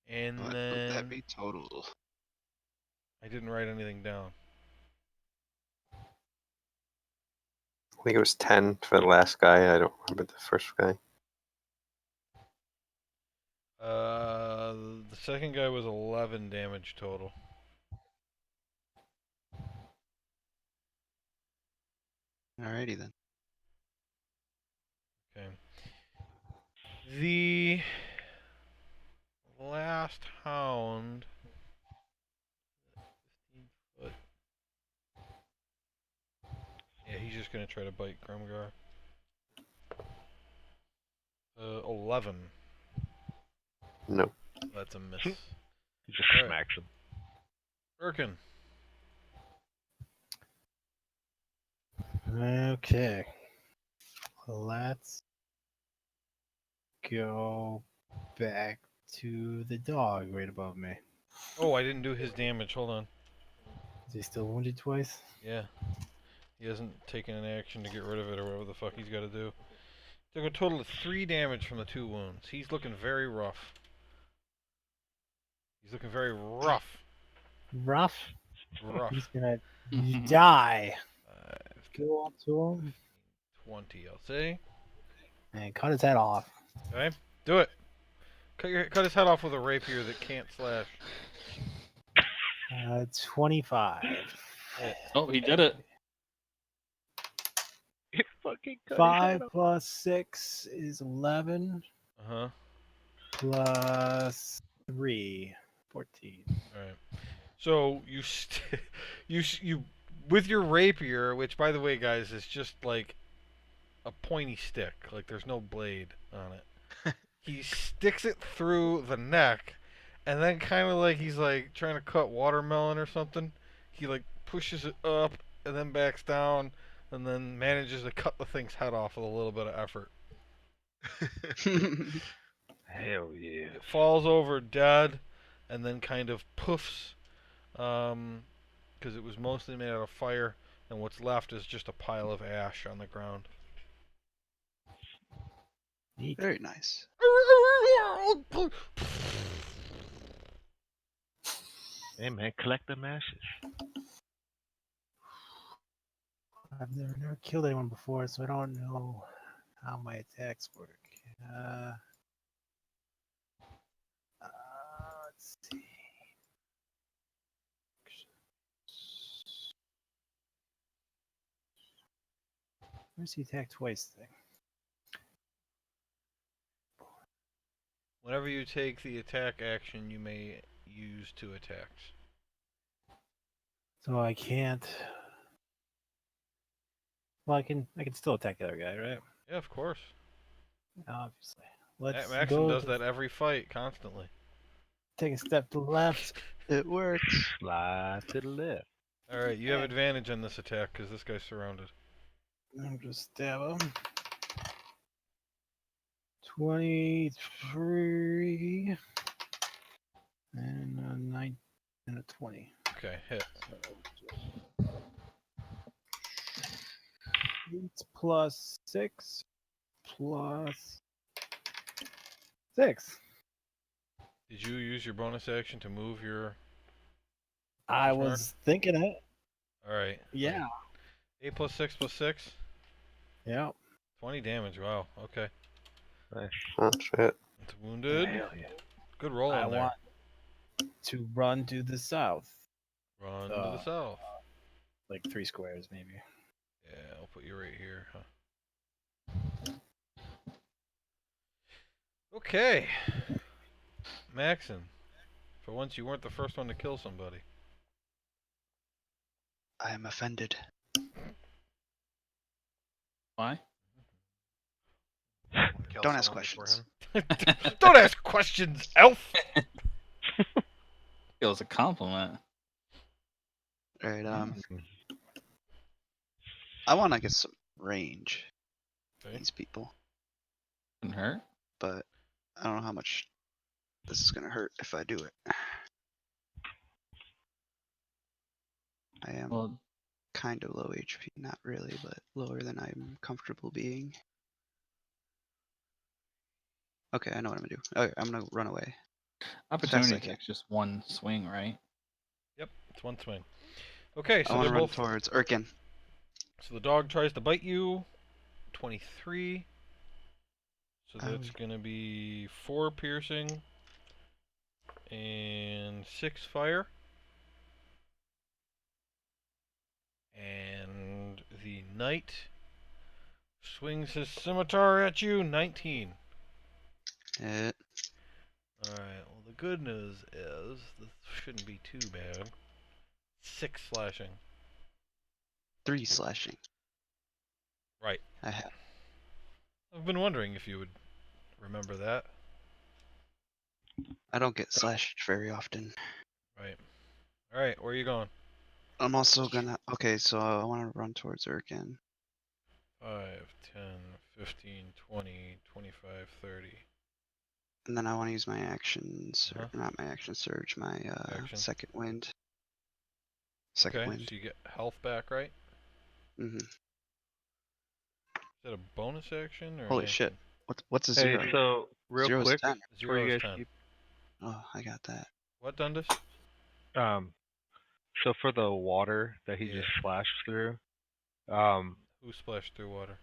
And What would then that be total? I didn't write anything down. I think it was 10 for the last guy. I don't remember the first guy. The second guy was 11 damage total. Alrighty then. Okay. The last hound. 15 foot. Yeah, he's just gonna try to bite Grimgar. 11. No. That's a miss. He just All right. smacks him. Birkin. Okay. Let's go back to the dog right above me. Oh, I didn't do his damage. Hold on. Is he still wounded twice? Yeah. He hasn't taken an action to get rid of it or whatever the fuck he's got to do. Took a total of 3 damage from the 2 wounds. He's looking very rough. He's looking very rough. Rough. Rough. He's gonna die. 5, Go up to him 20, I'll say. and cut his head off. Okay, do it. Cut his head off with a rapier that can't slash. 25. Oh, he did it. He fucking cut his 5 head off. plus 6 is 11. Uh huh. Plus 3, 14. All right. So you with your rapier, which by the way, guys, is just like a pointy stick. Like there's no blade on it. He sticks it through the neck, and then kind of like he's like trying to cut watermelon or something. He like pushes it up and then backs down, and then manages to cut the thing's head off with a little bit of effort. Hell yeah. It falls over dead, and then kind of poofs, because it was mostly made out of fire, and what's left is just a pile of ash on the ground. Neat. Very nice. Hey man, collect them ashes. I've never killed anyone before, so I don't know how my attacks work. Let's see. Where's the attack twice thing? Whenever you take the attack action, you may use 2 attacks. So I can't. Well, I can still attack the other guy, right? Yeah, of course. Obviously. Let's Maxim go does to- that every fight, constantly. Take a step to the left. It works. Slide to the left. Alright, you have advantage on this attack, because this guy's surrounded. I'm just stab him. 23 and a 9 and a 20. Okay, hit. 8 plus 6 plus 6. Did you use your bonus action to move your... I Smart. was thinking it. Alright. Yeah. 8 plus 6 plus 6? Yeah. 20 damage, wow, okay. Nice. Oh shit. It's wounded. Hell yeah. Good roll I on there. want to run to the south. Run to the south. Like 3 squares, maybe. Yeah, I'll put you right here, huh? Okay. Maxon. For once you weren't the first one to kill somebody. I am offended. Why? Kill Don't ask someone before questions. him. Don't ask questions, elf! It was a compliment. Alright, I want to get some range. Okay. These people. Couldn't hurt. But I don't know how much this is gonna hurt if I do it. I am Well, kind of low HP, not really, but lower than I'm comfortable being. Okay, I know what I'm gonna do. Okay, I'm gonna run away. opportunity I can. attack's just one swing, right? Yep, it's one swing. Okay, I so want they're to run both... towards Erkin. So the dog tries to bite you. 23. So Oh. that's going to be 4 piercing and 6 fire. And the knight swings his scimitar at you. 19. Hit. Alright, well the good news is this shouldn't be too bad. 6 slashing. 3 slashing. Right. I have. I've been wondering if you would remember that. I don't get slashed very often. Right. All right. Where are you going? I'm also gonna. Okay, so I want to run towards her again. 5, 10, 15, 20, 25, 30. And then I want to use my action, Uh-huh. not my action surge, my Action. second wind. Second Okay, wind. so you get health back, right? Hmm. Is that a bonus action or an Holy shit! action? What's a Hey, zero? so real Zero is quick 10. before 0 you is guys 10. keep, Oh, I got that. What, Dundas? so for the water that he Yeah. just splashed through, um, Who splashed through water?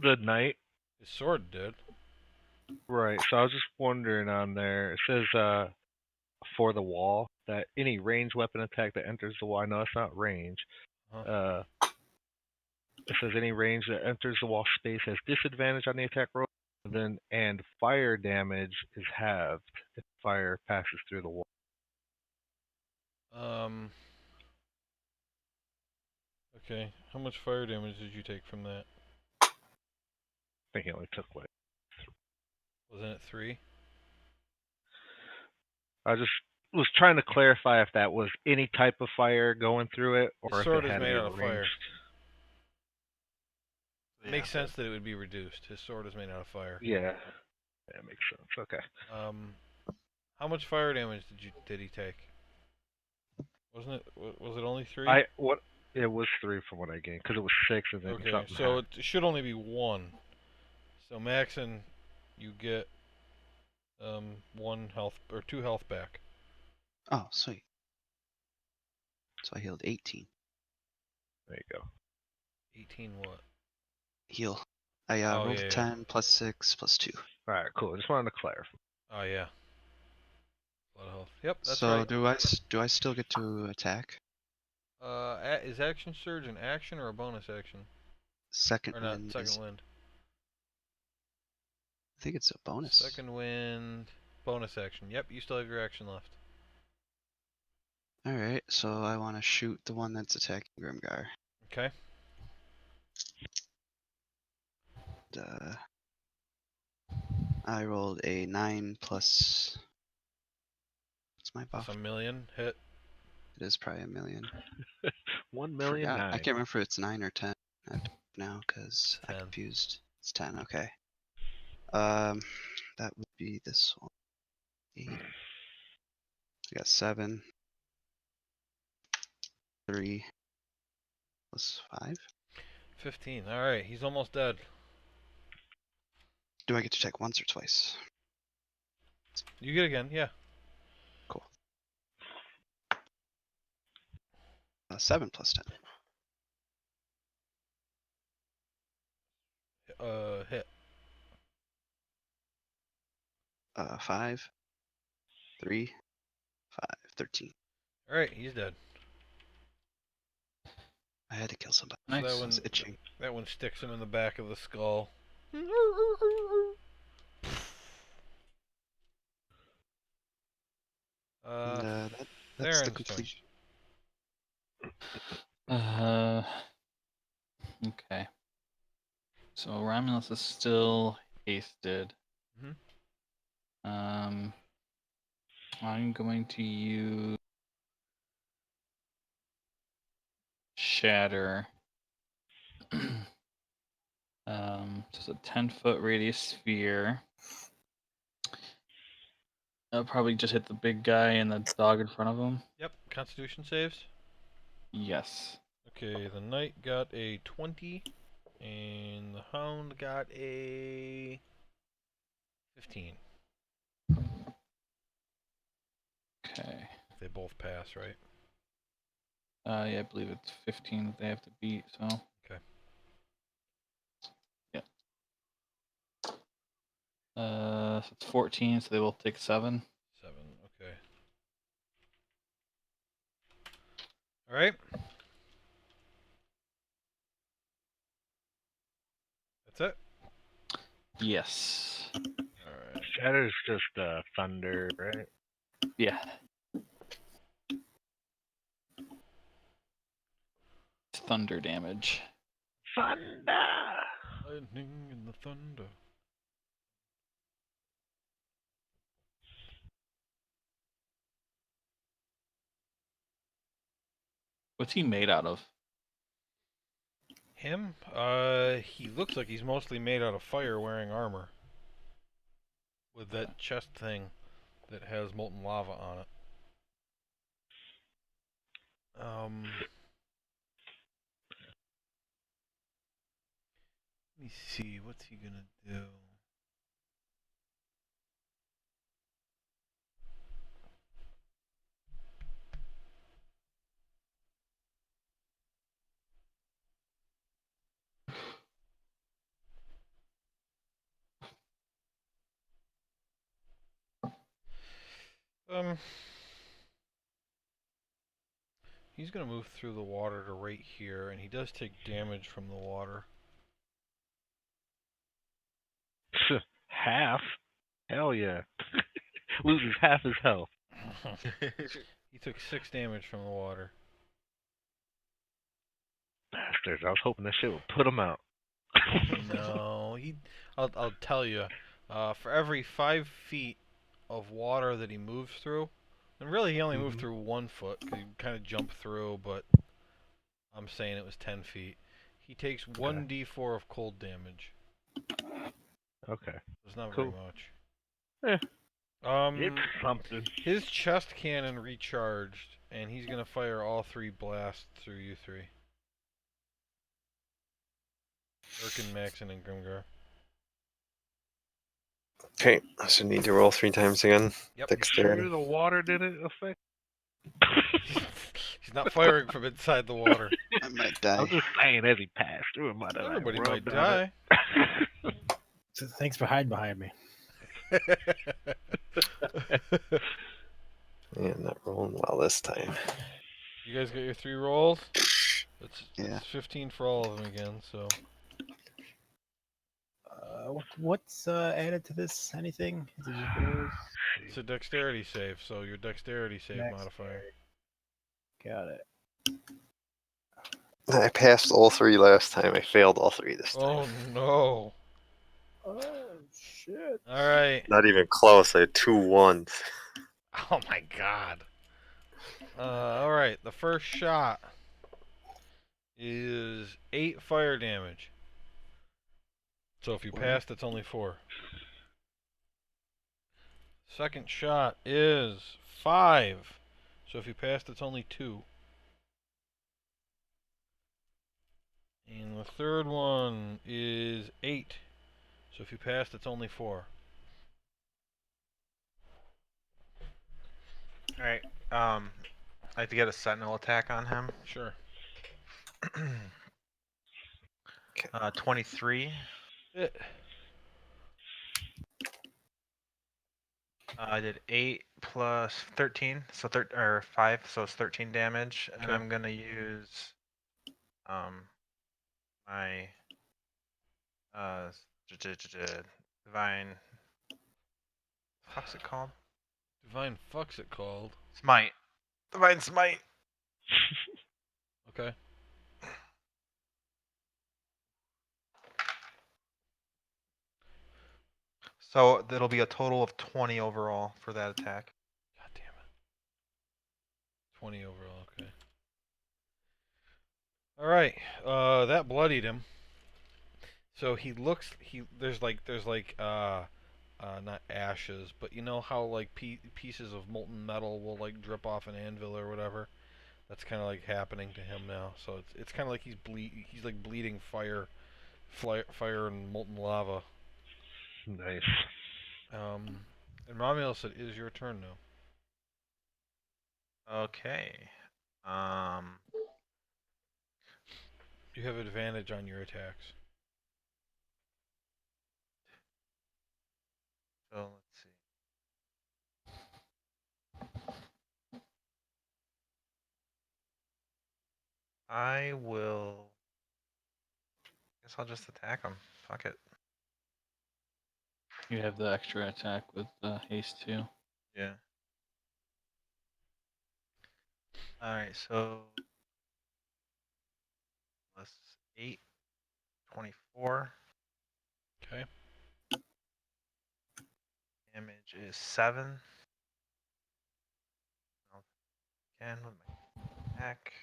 the knight, His sword did. right? So I was just wondering on there. It says for the wall that any ranged weapon attack that enters the wall. I know it's not range. Huh. It says any range that enters the wall space has disadvantage on the attack roll. And fire damage is halved if fire passes through the wall. Okay. How much fire damage did you take from that? I think he only took like. Wasn't it 3? I just was trying to clarify if that was any type of fire going through it, His or if it sword is had to made be out of ranged. fire. Yeah. Makes sense that it would be reduced. His sword is made out of fire. Yeah, that makes sense. Okay. How much fire damage did he take? Wasn't it? Was it only 3? It was 3 from what I gained because it was 6 and then Okay, something so happened. it should only be 1. So Maxon, you get 1 health or 2 health back. Oh, sweet. So I healed 18. There you go. 18 what? Heal. I Oh, rolled yeah, a yeah. 10 plus 6 plus 2. All right, cool. Just wanted to clarify. Oh yeah. A lot of health. Yep, that's So right. do I still get to attack? Is action surge an action or a bonus action? Second Or not? wind Second is. wind. I think it's a bonus. Second wind, bonus action. Yep, you still have your action left. Alright, so I want to shoot the one that's attacking Grimgar. Okay. I rolled a 9 plus. What's my buff? That's a million hit. It is probably a million. 1,000,009. Forgot. I can't remember if it's 9 or 10 now because I 10. confused. It's 10. Okay. That would be this one. 8. I got 7. 3 plus 5. 15. All right, he's almost dead. Do I get to check once or twice? You get again, yeah. Cool. 7 plus 10. Hit. 5. 3. 5. 13. All right, he's dead. I had to kill somebody. So Nice. that I one, was itching. that one sticks him in the back of the skull. And, that's the Theron's turn. completion. Okay. So Romulus is still hasted. Mhm. I'm going to use Shatter. Just a 10-foot radius sphere. I'll probably just hit the big guy and the dog in front of him. Yep, Constitution saves. Yes. Okay, the knight got a 20, and the hound got a 15. Okay. They both pass, right? Yeah, I believe it's 15 that they have to beat, so. Okay. Yeah. So it's 14, so they will take 7. 7, okay. Alright. That's it? Yes. Alright. Shatter's just thunder, right? Yeah. It's thunder damage. Thunder! Lightning and the thunder. What's he made out of? Him? He looks like he's mostly made out of fire wearing armor. With that chest thing that has molten lava on it. Let me see, what's he gonna do? He's gonna move through the water to right here, and he does take damage from the water. Half? Hell yeah. Loses half his health. He took 6 damage from the water. Bastards. I was hoping that shit would put him out. No, I'll tell you. For every 5 feet of water that he moves through, and really he only moved through 1 foot, 'cause he kind of jumped through, but I'm saying it was 10 feet. He takes 1d4 of cold damage. Okay. It's not Cool. very much. It's something. His chest cannon recharged, and he's gonna fire all 3 blasts through you 3. Erkin, Maxon, and Grimgar. Okay, so need to roll 3 times again. Yep. Dexterity. Sure the water didn't affect. He's not firing from inside the water. I might I'm die. just saying, as he passed through, it might have Everybody like, might rubbed on die. it. So thanks for hiding behind me. And not rolling well this time. You guys got your 3 rolls? That's Yeah. 15 for all of them again, so. What's added to this? Anything? Is it just rolls? It's a dexterity save, so your dexterity save modifier. Got it. I passed all 3 last time. I failed all 3 this time. Oh no. Oh shit! Alright. Not even close. I had 2 1s. Oh my god. Alright, the first shot is 8 fire damage. So if you passed, it's only 4. Second shot is 5. So if you passed, it's only 2. And the third one is 8. So if you passed, it's only 4. Alright, I have to get a sentinel attack on him. Sure. 23. I did 8 plus 13, so 5, so it's 13 damage, and Okay. I'm gonna use my divine. What's it called? Divine fuck's it called. Smite. Divine smite. Okay. So that'll be a total of 20 overall for that attack. God damn it. 20 overall, okay. Alright, that bloodied him. So he looks, there's like, not ashes, but you know how like pieces of molten metal will like drip off an anvil or whatever? That's kind of like happening to him now. So it's kind of like he's like bleeding fire and molten lava. Nice. And Ramiel said, "It is your turn now." Okay. You have advantage on your attacks. So let's see. I will. Guess I'll just attack him. Fuck it. You have the extra attack with haste too. Yeah. Alright, so plus 8, 24. Okay. Damage is 7. Again with my attack.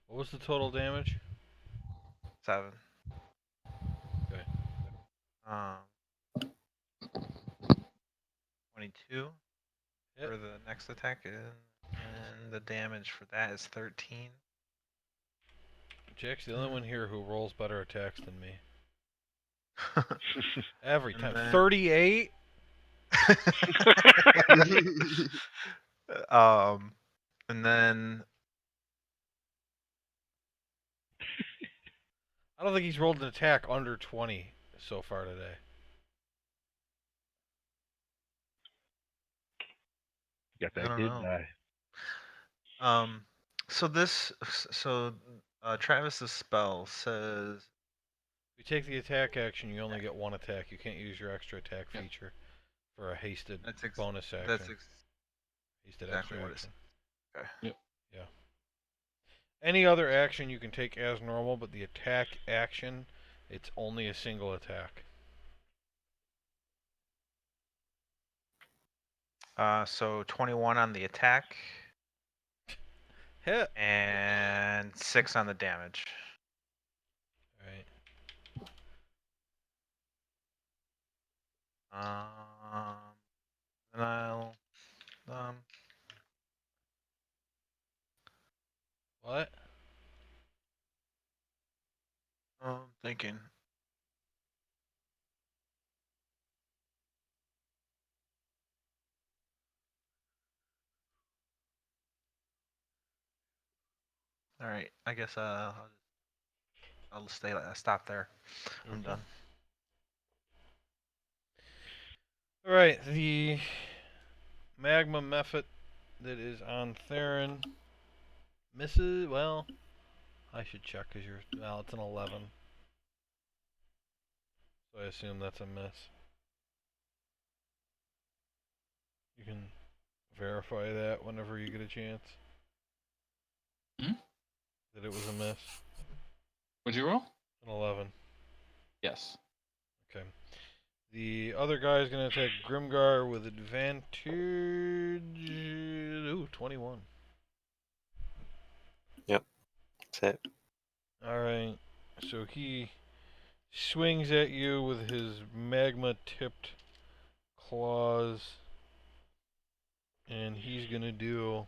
What was the total damage? 7. Okay. 22 Hit. for the next attack, and the damage for that is 13. Jack's the only one here who rolls better attacks than me. And Every time. then- 38? And then I don't think he's rolled an attack under 20 so far today. Got I that don't good know. die. So Travis's spell says If you take the attack action, you only get one attack. You can't use your extra attack feature for a hasted bonus action. that's Hasted exactly extra what it action. says. Okay. Yep. Yeah. Any other action you can take as normal, but the attack action, it's only a single attack. So 21 on the attack Hit. and 6 on the damage. Alright. And I'll What? thinking. All right, I guess I'll stop there. I'm done. Alright, the magma method that is on Theron misses. Well, I should check because well, it's an 11. So I assume that's a miss. You can verify that whenever you get a chance. Hmm? That it was a miss. What'd you roll? An 11. Yes. Okay. The other guy is going to attack Grimgar with advantage. Ooh, 21. That's it. Alright. So he swings at you with his magma tipped claws. And he's going to do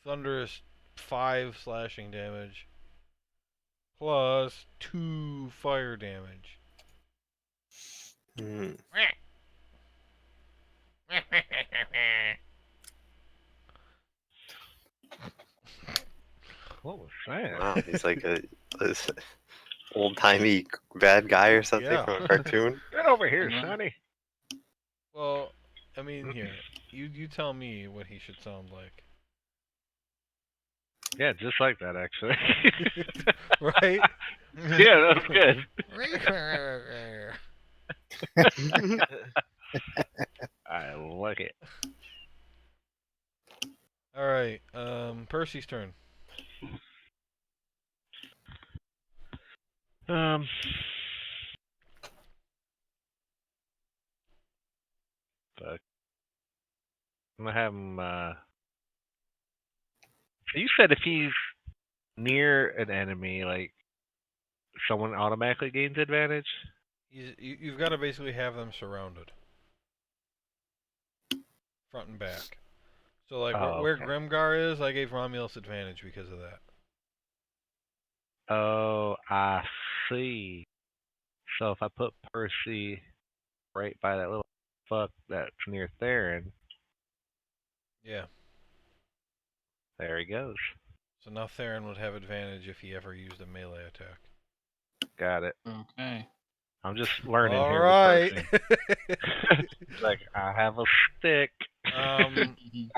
thunderous 5 slashing damage. Plus 2 fire damage. Hmm. What was that? Wow, he's like a old timey bad guy or something Yeah. from a cartoon. Get over here, Mhm. Sonny. Well, I mean, here, you tell me what he should sound like. Yeah, just like that, actually. Right? Yeah, that's good. I like it. Alright, Percy's turn. Fuck. I'm gonna have him. So you said if he's near an enemy, like someone automatically gains advantage. You've got to basically have them surrounded. Front and back. So, like, Oh, where okay. Grimgar is, I gave Romulus advantage because of that. Oh, I see. So if I put Percy right by that little fuck that's near Theron, Yeah. there he goes. So now Theron would have advantage if he ever used a melee attack. Got it. Okay. I'm just learning here. Alright. With Percy. Like, I have a stick.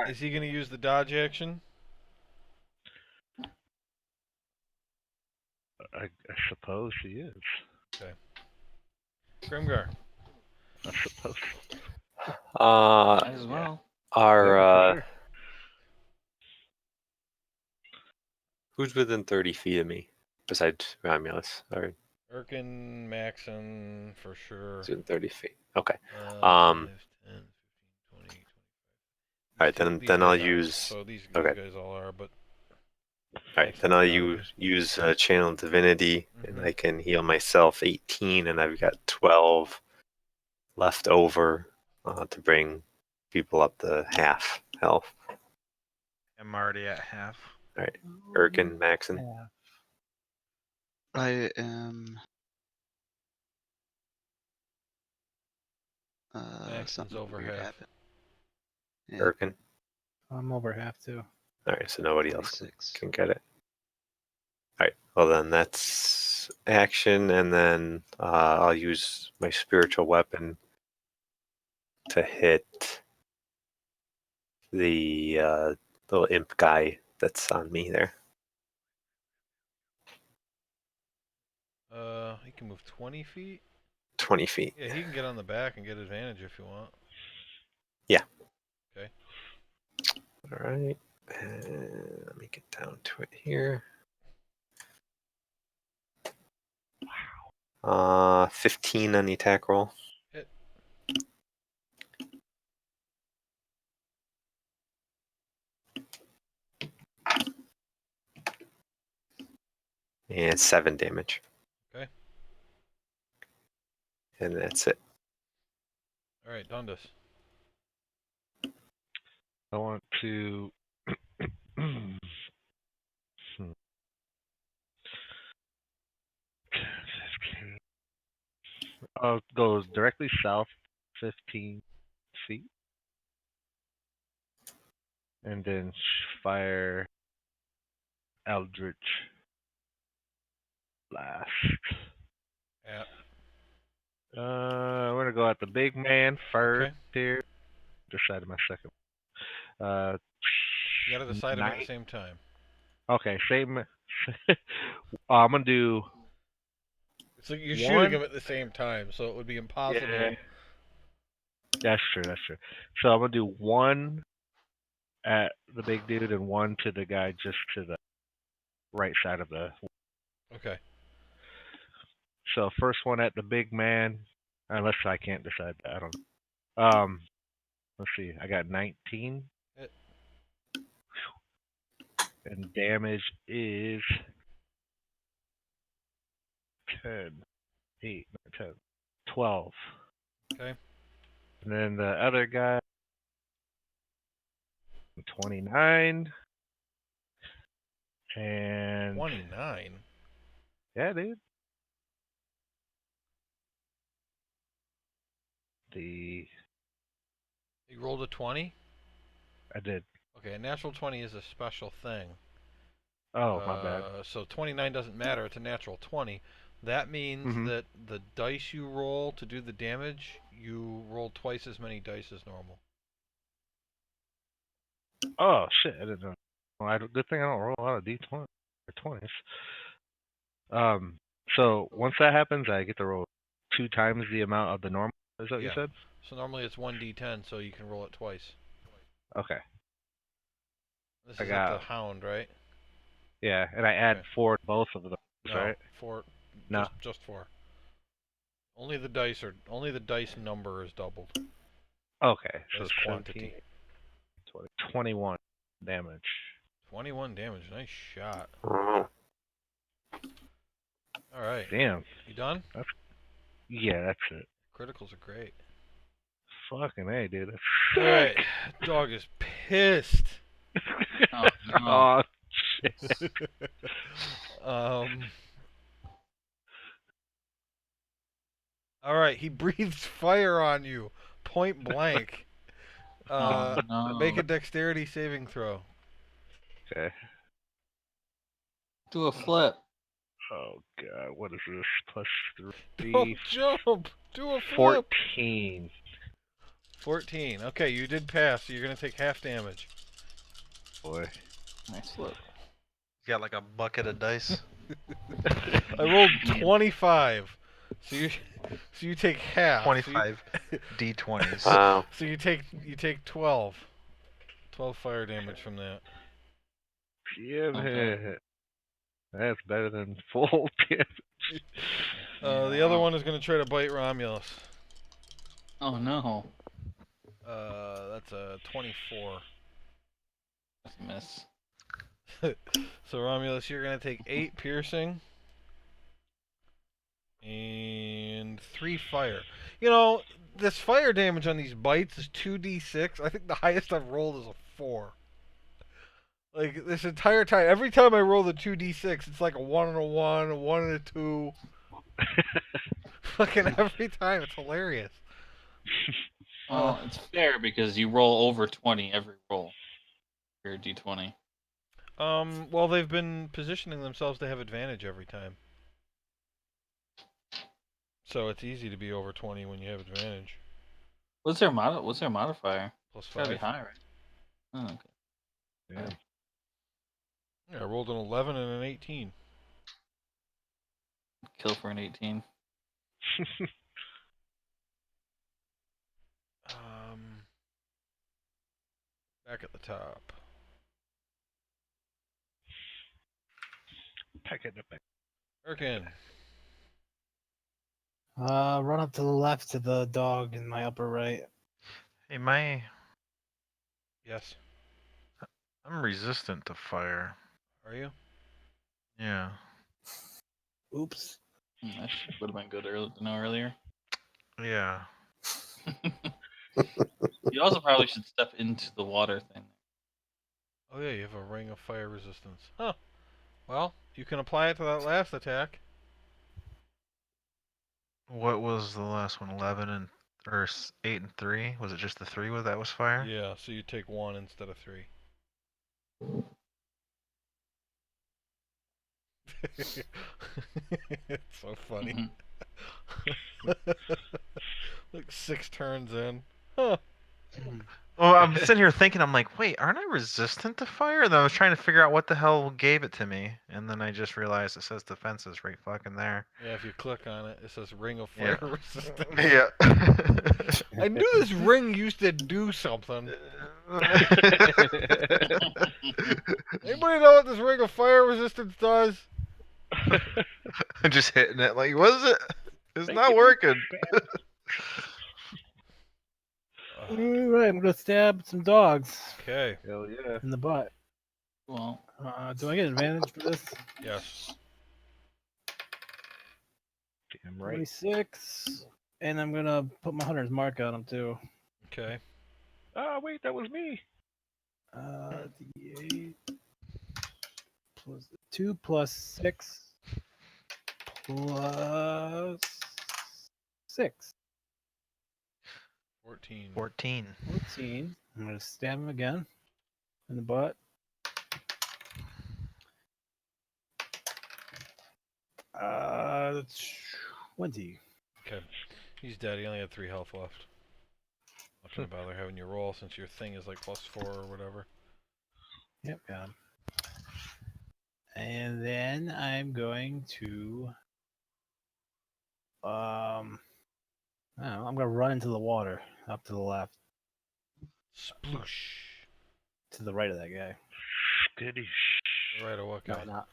Is he going to use the dodge action? I suppose he is. Grimgar. I suppose. Might as well. Yeah, for sure. Who's within 30 feet of me besides Romulus? Or Erkin, Maxon, for sure. who's within 30 feet? Okay. 5, 10, 15, 20, 25. All right, These then I'll guys aren't, use. So these Okay. guys all are, but Alright, then I'll Excellent. use Channel Divinity, and Mhm. I can heal myself 18, and I've got 12 left over to bring people up to half health. I'm already at half. Alright, Erkin, Maxon. Yeah. I am. Maxon's Something over weird half. happened. Yeah, Erkin. I'm over half too. Alright, so nobody else 26. can get it. Alright, well then that's action, and then I'll use my spiritual weapon to hit the little imp guy that's on me there. He can move 20 feet. 20 feet. Yeah, he can get on the back and get advantage if you want. Yeah. Okay. Alright. Let me get down to it here. 15 on the attack roll. Hit. And 7 damage. Okay. And that's it. All right, Dundas. I want to. Goes directly south 15 feet. And then fire Eldritch Blast. Yeah. We're gonna go at the big man first Okay. here. Decided my second. You gotta decide them at the nine- same time. Okay, same. I'm gonna do It's like you're one. shooting them at the same time, so it would be impossible. Yeah, that's true. That's true. So I'm gonna do one at the big dude and one to the guy just to the right side of the. Okay. So first one at the big man, unless I can't decide that. I don't know. Let's see. I got 19. Hit. And damage is 10, 8, 9, 10, 12. Okay. And then the other guy, 29. And 29. yeah, dude. The You rolled a 20. I did. Okay, a natural 20 is a special thing. Oh, my bad. So 29 doesn't matter. It's a natural 20. That means Mhm. that the dice you roll to do the damage, you roll twice as many dice as normal. Oh shit! I didn't know. Well, good thing I don't roll a lot of d20 or 20s. So once that happens, I get to roll 2 times the amount of the normal. Is that what you Yeah. said? So normally it's 1d10, so you can roll it twice. Okay. This I is at the got hound, right? yeah, and I add Okay. 4 to both of those, No, right? four. No. Just 4. Only the dice number is doubled Okay, so as quantity. 17, 20, 21 damage. 21 damage. Nice shot. Oh. All right. Damn. You done? Yeah, that's it. Criticals are great. Fucking A, dude. That's All right. sick. Dog is pissed. Oh, no. Oh, shit. All right. He breathes fire on you, point blank. Oh, no. Make a dexterity saving throw. Okay. Do a flip. Oh, God. What is this? Plus 3. Don't jump. Do a flip. 14. 14. Okay, you did pass, so you're gonna take half damage. Boy. Nice flip. You got like a bucket of dice. I rolled 25, so you take half. 25 d20s. Wow. So you take 12. 12 fire damage from that. Damn Okay. it. That's better than full damage. The other one is gonna try to bite Romulus. Oh, no. That's a 24. That's a miss. So Romulus, you're gonna take 8 piercing and 3 fire. You know, this fire damage on these bites is 2d6. I think the highest I've rolled is a 4. Like this entire time, every time I roll the 2d6, it's like a 1 and a 1, a 1 and a 2. Fucking every time, it's hilarious. Well, it's fair because you roll over 20 every roll. Your d20. Well, they've been positioning themselves to have advantage every time. So it's easy to be over 20 when you have advantage. What's their modifier? Plus It's gotta be 5. high, right? Oh, okay. Yeah. Yeah, I rolled an 11 and an 18. Kill for an 18. Back at the top. Peck it back. Erkin. Run up to the left to the dog in my upper right. Hey, Yes. I'm resistant to fire. Are you? Yeah. Oops. That would have been good to know earlier. Yeah. You also probably should step into the water thing. Oh yeah, you have a ring of fire resistance. Huh. Well, you can apply it to that last attack. What was the last one? 11 and or 8 and 3? Was it just the 3 that was fire? Yeah, so you take 1 instead of 3. It's so funny. Like 6 turns in. Huh. Well, I'm sitting here thinking, I'm like, wait, aren't I resistant to fire? And I was trying to figure out what the hell gave it to me, and then I just realized it says defenses right fucking there. Yeah, if you click on it, it says ring of Yeah. fire resistance. Yeah. I knew this ring used to do something. Anybody know what this ring of fire resistance does? I'm just hitting it like, what is it? It's Make not it working. Alright, I'm gonna stab some dogs Okay. Hell yeah. in the butt. Well, Do I get advantage for this? Yes. Damn right. 26. And I'm gonna put my hunter's mark on him too. Okay. Ah, wait, that was me. D8 plus 2 plus 6 plus 6. 14. 14. 14. I'm gonna stab him again in the butt. That's 20. Okay. He's dead. He only had 3 health left. Not gonna bother having you roll since your thing is like +4 or whatever. Yep, got him. And then I'm going to I don't know, I'm gonna run into the water up to the left, Sploosh. to the right of that guy. Goody. Right of what No, guy? not.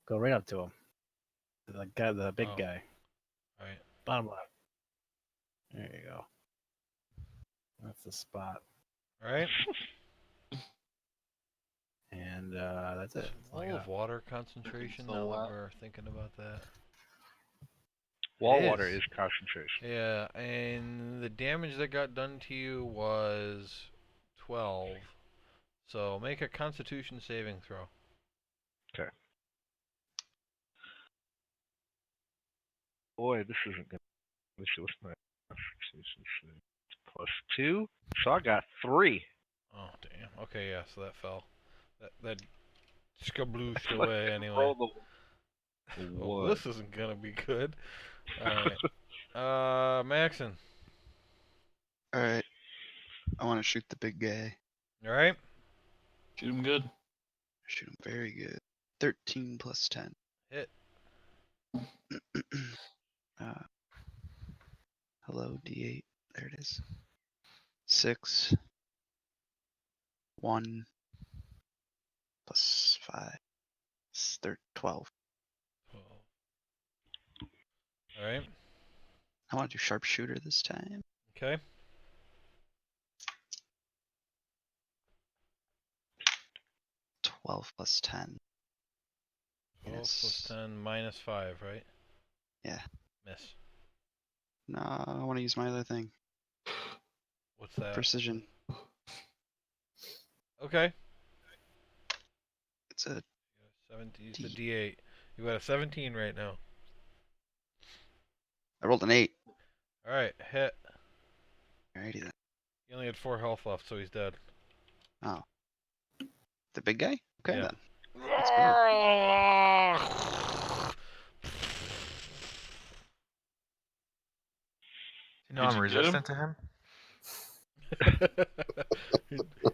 Go right up to him. The guy, the big Oh. guy, Right. bottom left. There you go. That's the spot. Alright. And that's it. That's all I All of got. water concentration So now that what? we're thinking about that. Wall It water is. is concentration. Yeah, and the damage that got done to you was 12. So make a constitution saving throw. Boy, this isn't gonna. Let's see, what's my +2? So I got 3. Oh, damn. Okay, yeah, so that fell. That skablooshed away anyway. Roll the Oh, one. this isn't gonna be good. Alright. Maxon. Alright. I want to shoot the big guy. Alright? shoot him good. Shoot him very good. 13 plus 10. Hit. Hello, D8. There it is. 6. 1 plus 5. 12. Alright. I want to do sharpshooter this time. Okay. 12 plus 10. 12 plus Yes. 10 minus 5, right? Yeah. Miss. No, I want to use my other thing. What's that? Precision. Okay. It's a 17. Use the D. D8. You got a 17 right now. I rolled an 8. All right, hit. Alrighty then. He only had 4 health left, so he's dead. Oh. The big guy? Okay Yeah. then. Let's go. You know Did I'm you get him? resistant to him.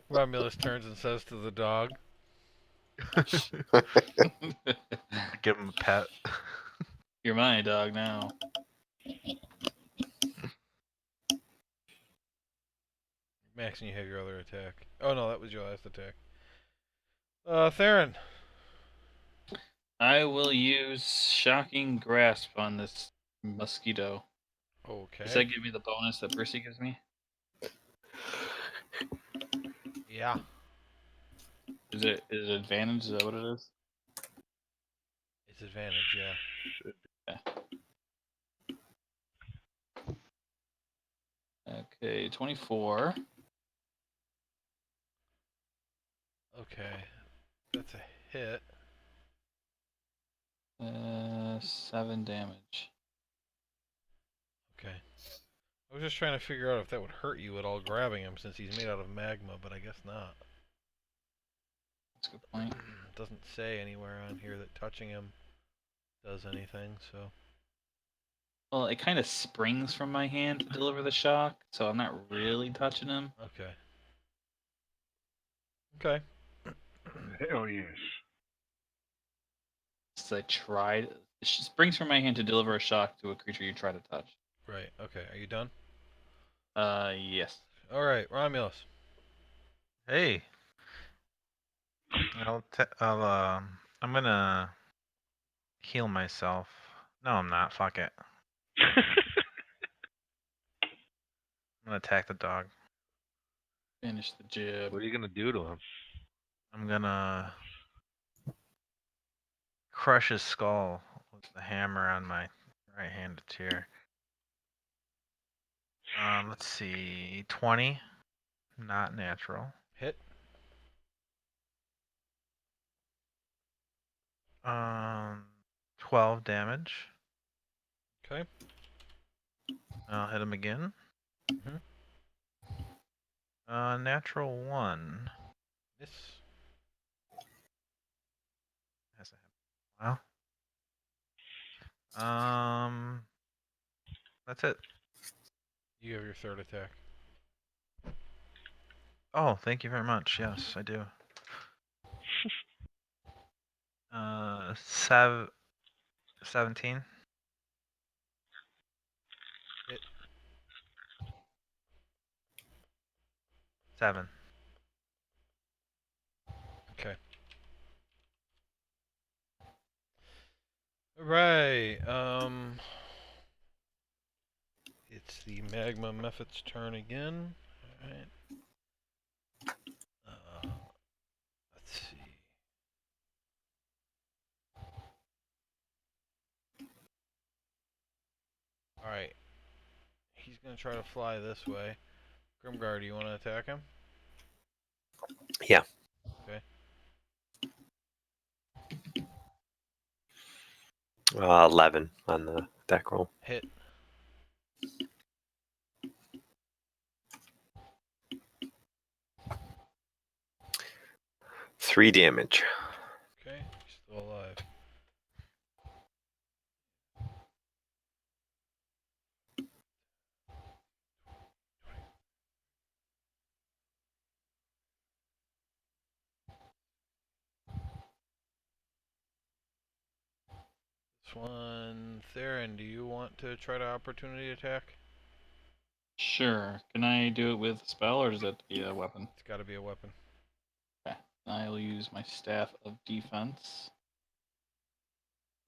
Romulus turns and says to the dog, Give him a pet. You're my dog now. Max, and you have your other attack. Oh no, that was your last attack. Theron. I will use Shocking Grasp on this mosquito. Does that Okay. give me the bonus that Percy gives me? Yeah. Is it advantage? Is that what it is? It's advantage, yeah. Okay, 24. Okay. That's a hit. 7 damage. Okay. I was just trying to figure out if that would hurt you at all grabbing him since he's made out of magma, but I guess not. That's a good point. Doesn't say anywhere on here that touching him does anything, so. Well, it kind of springs from my hand to deliver the shock, so I'm not really touching him. Okay. Okay. Hell yes. So I tried. It springs from my hand to deliver a shock to a creature you try to touch. Right. Okay. Are you done? Yes. All right, Romulus. Hey. I'm gonna heal myself. No, I'm not. Fuck it. I'm gonna attack the dog. Finish the jib. What are you gonna do to him? I'm gonna crush his skull with the hammer on my right-handed here. Let's see. 20. Not natural. Hit. 12 damage. Okay. I'll hit him again. Mhm. Natural 1. Miss. Has a wow. That's it. You have your third attack. Oh, thank you very much. Yes, I do. 17. Hit. 7. Okay. All right. It's the Magma Mephit's turn again. All right. Let's see. All right. He's gonna try to fly this way. Grimgar, do you want to attack him? Yeah. Okay. 11 on the deck roll. Hit. Three damage. Okay. He's still alive. This one, Theron, do you want to try to opportunity attack? Sure. Can I do it with a spell, or does that be a weapon? It's got to be a weapon. Okay. I will use my Staff of Defense.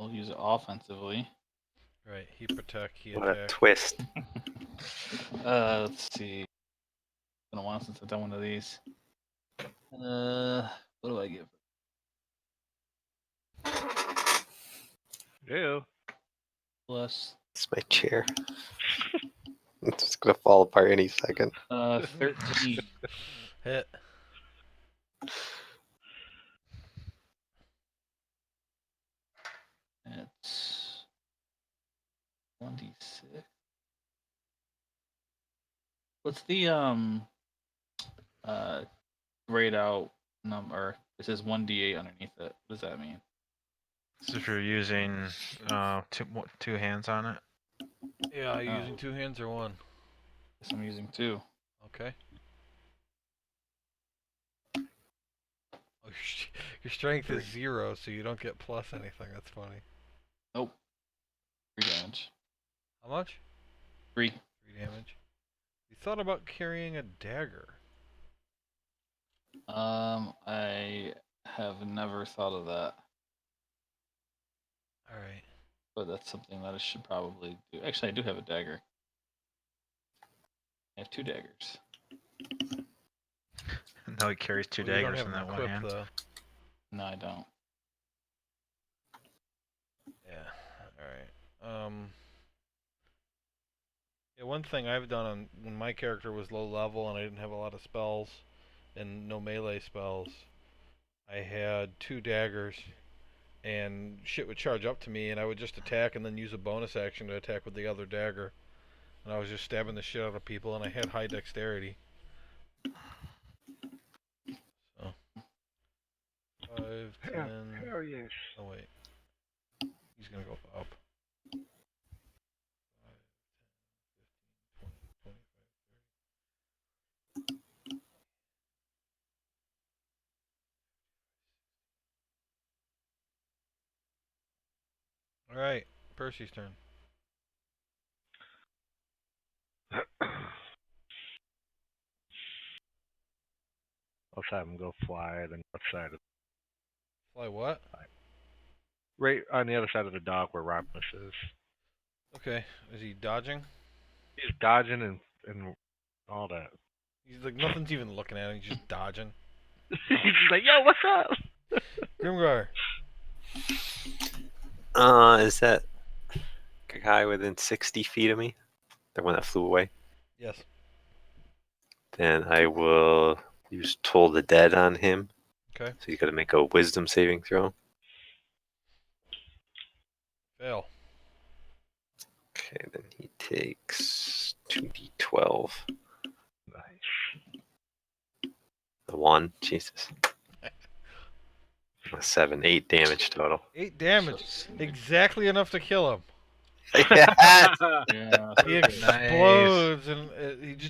I'll use it offensively. Right. He protect. He What a attack. twist. Let's see. It's been a while since I've done one of these. What do I give? Ew. Plus It's my chair. It's just gonna fall apart any second. 13. Hit. It's 26. What's the grayed out number? It says 1d8 underneath it. What does that mean? So if you're using two hands on it. Yeah, are you Oh. using 2 hands or 1? Guess I'm using 2. Okay. Oh, your strength is 0, so you don't get plus anything. That's funny. Nope. 3 damage. How much? 3. 3 damage. You thought about carrying a dagger. I have never thought of that, Alright. but that's something that I should probably do. Actually, I do have a dagger. I have 2 daggers. No, he carries two Well, you don't daggers have in them that one equipped, hand. though. No, I don't. Yeah. Alright. Yeah, one thing I've done when my character was low level and I didn't have a lot of spells and no melee spells, I had 2 daggers and shit would charge up to me and I would just attack and then use a bonus action to attack with the other dagger. And I was just stabbing the shit out of people and I had high dexterity. So 5, 10. Hell yes. Oh wait. He's gonna go up. 5, 10, 15, 20, 25, 30. Alright, Percy's turn. Let's have him go fly the north side of Fly what? right on the other side of the dock where Rompus is. Okay, is he dodging? He's dodging and all that. He's like, nothing's even looking at him, he's just dodging. He's just like, yo, what's up? Grimgar. Is that guy within 60 feet of me? The one that flew away? Yes. Then I will use Toll the Dead on him. Okay. So he's got to make a wisdom saving throw. Fail. Okay, then he takes 2d12. Nice. The 1, Jesus. A 7, 8 damage total. 8 damage. Exactly enough to kill him. Yes! Yeah. He explodes and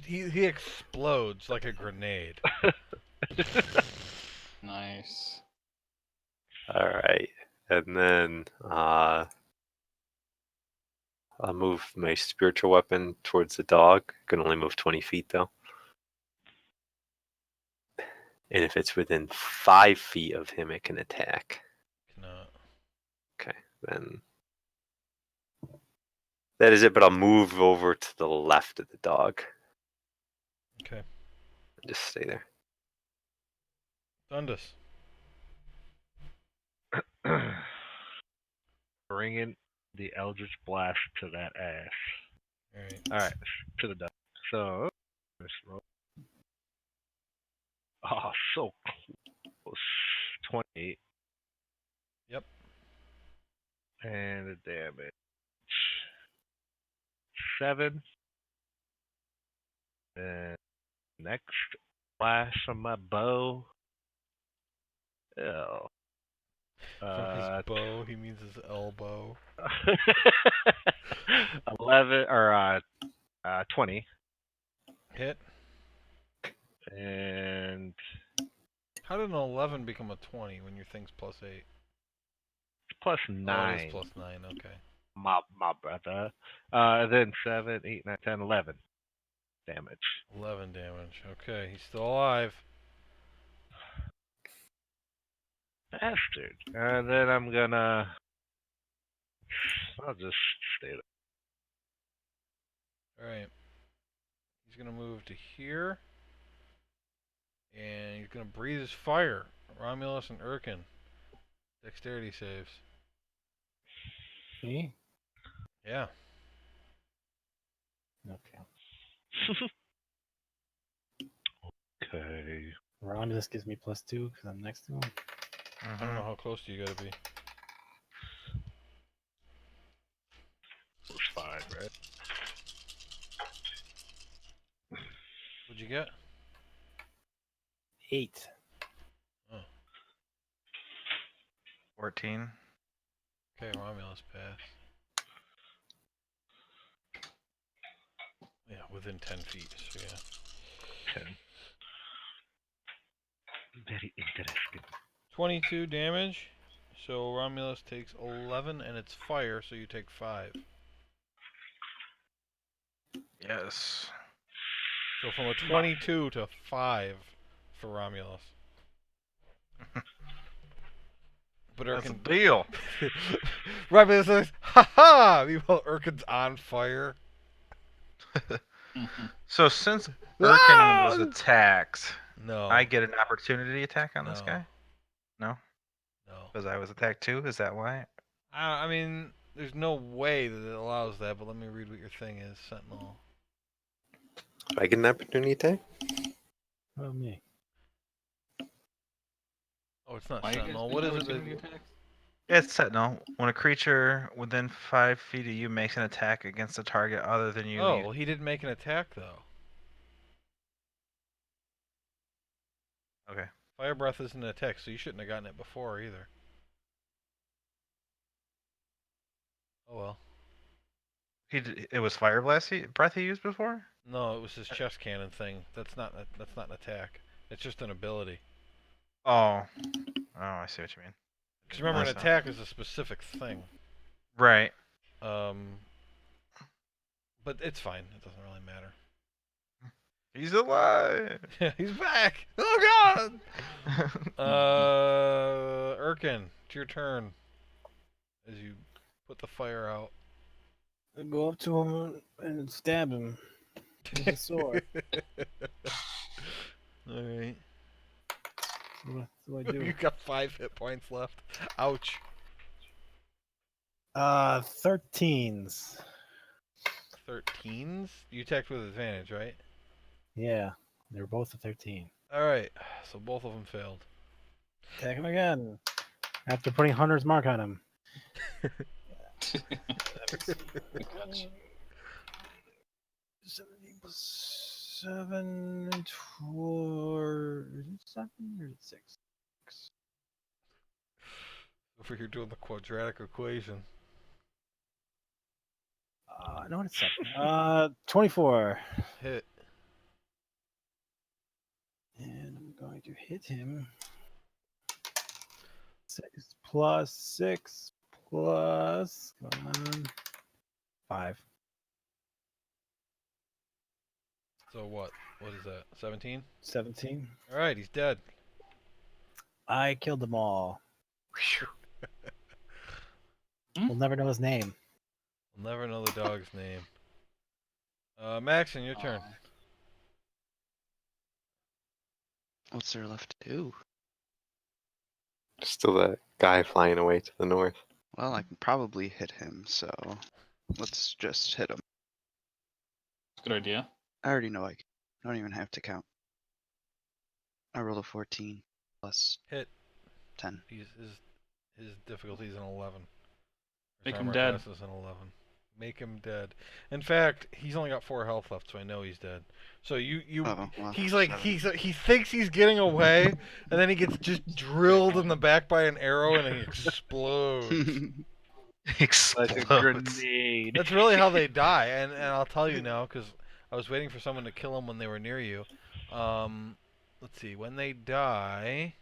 he explodes like a grenade. Nice. All right, and then I'll move my spiritual weapon towards the dog. Can only move 20 feet though. And if it's within 5 feet of him, it can attack. Cannot. Okay, then that is it. But I'll move over to the left of the dog. Okay. Just stay there. Dundus. Bringing the Eldritch Blast to that ass. Alright. Alright, to the duck. So, let's roll. Oh, so close. 28. Yep. And the damage. 7. And next blast from my bow. Oh. From his bow, he means his elbow. 11 or 20. Hit. And How did an 11 become a 20 when your thing's plus 8? plus Oh, 9. it is plus 9, okay. My brother. Then 7, 8, 9, 10, 11 damage. 11 damage. Okay, he's still alive. Bastard. And then I'm gonna. I'll just stay there. Alright. He's gonna move to here. And he's gonna breathe his fire. Romulus and Urkin. Dexterity saves. Me? Yeah. Okay. Okay. Romulus gives me +2 because I'm next to him. I don't know how close do you gotta be. Plus 5, right? What'd you get? 8. 14. Okay, Romulus pass. Yeah, within 10 feet. So yeah. 10. Very interesting. 22 damage. So Romulus takes 11, and it's fire, so you take 5. Yes. So from a 22 to 5 for Romulus. But That's a Urkin, deal. Romulus says, "Ha ha!" Meanwhile, Urkin's on fire. So since Birkin was Ah! attacked, No. I get an opportunity attack on this No. guy? No? No. Because I was attacked too? Is that why? I mean, there's no way that it allows that, but let me read what your thing is, Sentinel. Do I get an opportunity attack? Oh, me. Oh, it's not Why are you guys Sentinel. doing What is it? opportunity That, attacks? It's Sentinel. When a creature within 5 feet of you makes an attack against a target other than you, oh, well, he didn't make an attack, though. Okay. Fire Breath isn't an attack, so you shouldn't have gotten it before either. Oh well. It was Fire Breath he used before? No, it was his chest cannon thing. That's not an attack. It's just an ability. Oh. Oh, I see what you mean. Because remember, an That's not- attack is a specific thing. Right. But it's fine. It doesn't really matter. He's alive. He's back. Oh God. Urkin, it's your turn. As you put the fire out. I go up to him and stab him with a sword. All right. What do I do? You got 5 hit points left. Ouch. 13s. 13s? You attacked with advantage, right? Yeah, they're both a 13. All right. So both of them failed. Attack him again. After putting Hunter's Mark on him. 17 plus 7 and 4. Is it 7 or is it 6? Over here doing the quadratic equation. No, it's 7. 24. Hit. And I'm going to hit him. 6 plus 6 plus. Come on. 5. So what? What is that? 17? 17. All right, he's dead. I killed them all. We'll never know his name. We'll never know the dog's name. Maxon, your turn. What's there left to do? Still that guy flying away to the north. Well, I can probably hit him, so let's just hit him. Good idea. I already know I don't even have to count. I rolled a 14 plus Hit. 10. His difficulty is an 11. Make His him armor dead. class is an 11. Make him dead. In fact, he's only got 4 health left, so I know he's dead. So you Oh, well, he's like 7. he thinks he's getting away, and then he gets just drilled in the back by an arrow, and he explodes. Like a Explodes. grenade. That's really how they die, and I'll tell you now because I was waiting for someone to kill them when they were near you. Let's see, when they die,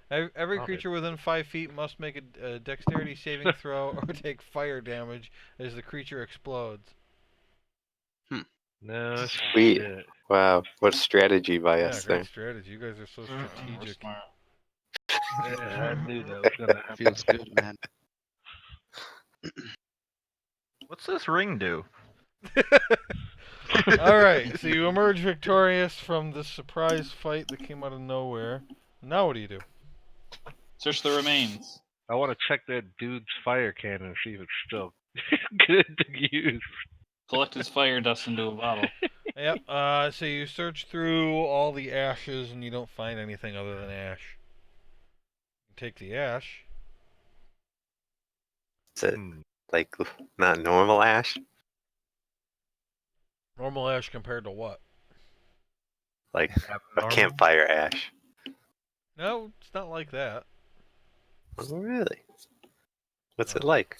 every creature within 5 feet must make a dexterity saving throw or take fire damage as the creature explodes. No Sweet. shit. Wow, what a strategy by Yeah, us great there. strategy. You guys are so We're strategic. smart. Yeah, I knew that was gonna happen. Feels good, man. What's this ring do? All right, so you emerge victorious from this surprise fight that came out of nowhere. Now what do you do? Search the remains. I want to check that dude's fire cannon and see if it's still good to use. Collect his fire dust into a bottle. Yep. So you search through all the ashes and you don't find anything other than ash. You take the ash. Is it like not normal ash? Normal ash compared to what? Like a Abnormal? campfire ash? No, it's not like that. Oh, really? What's it No. like?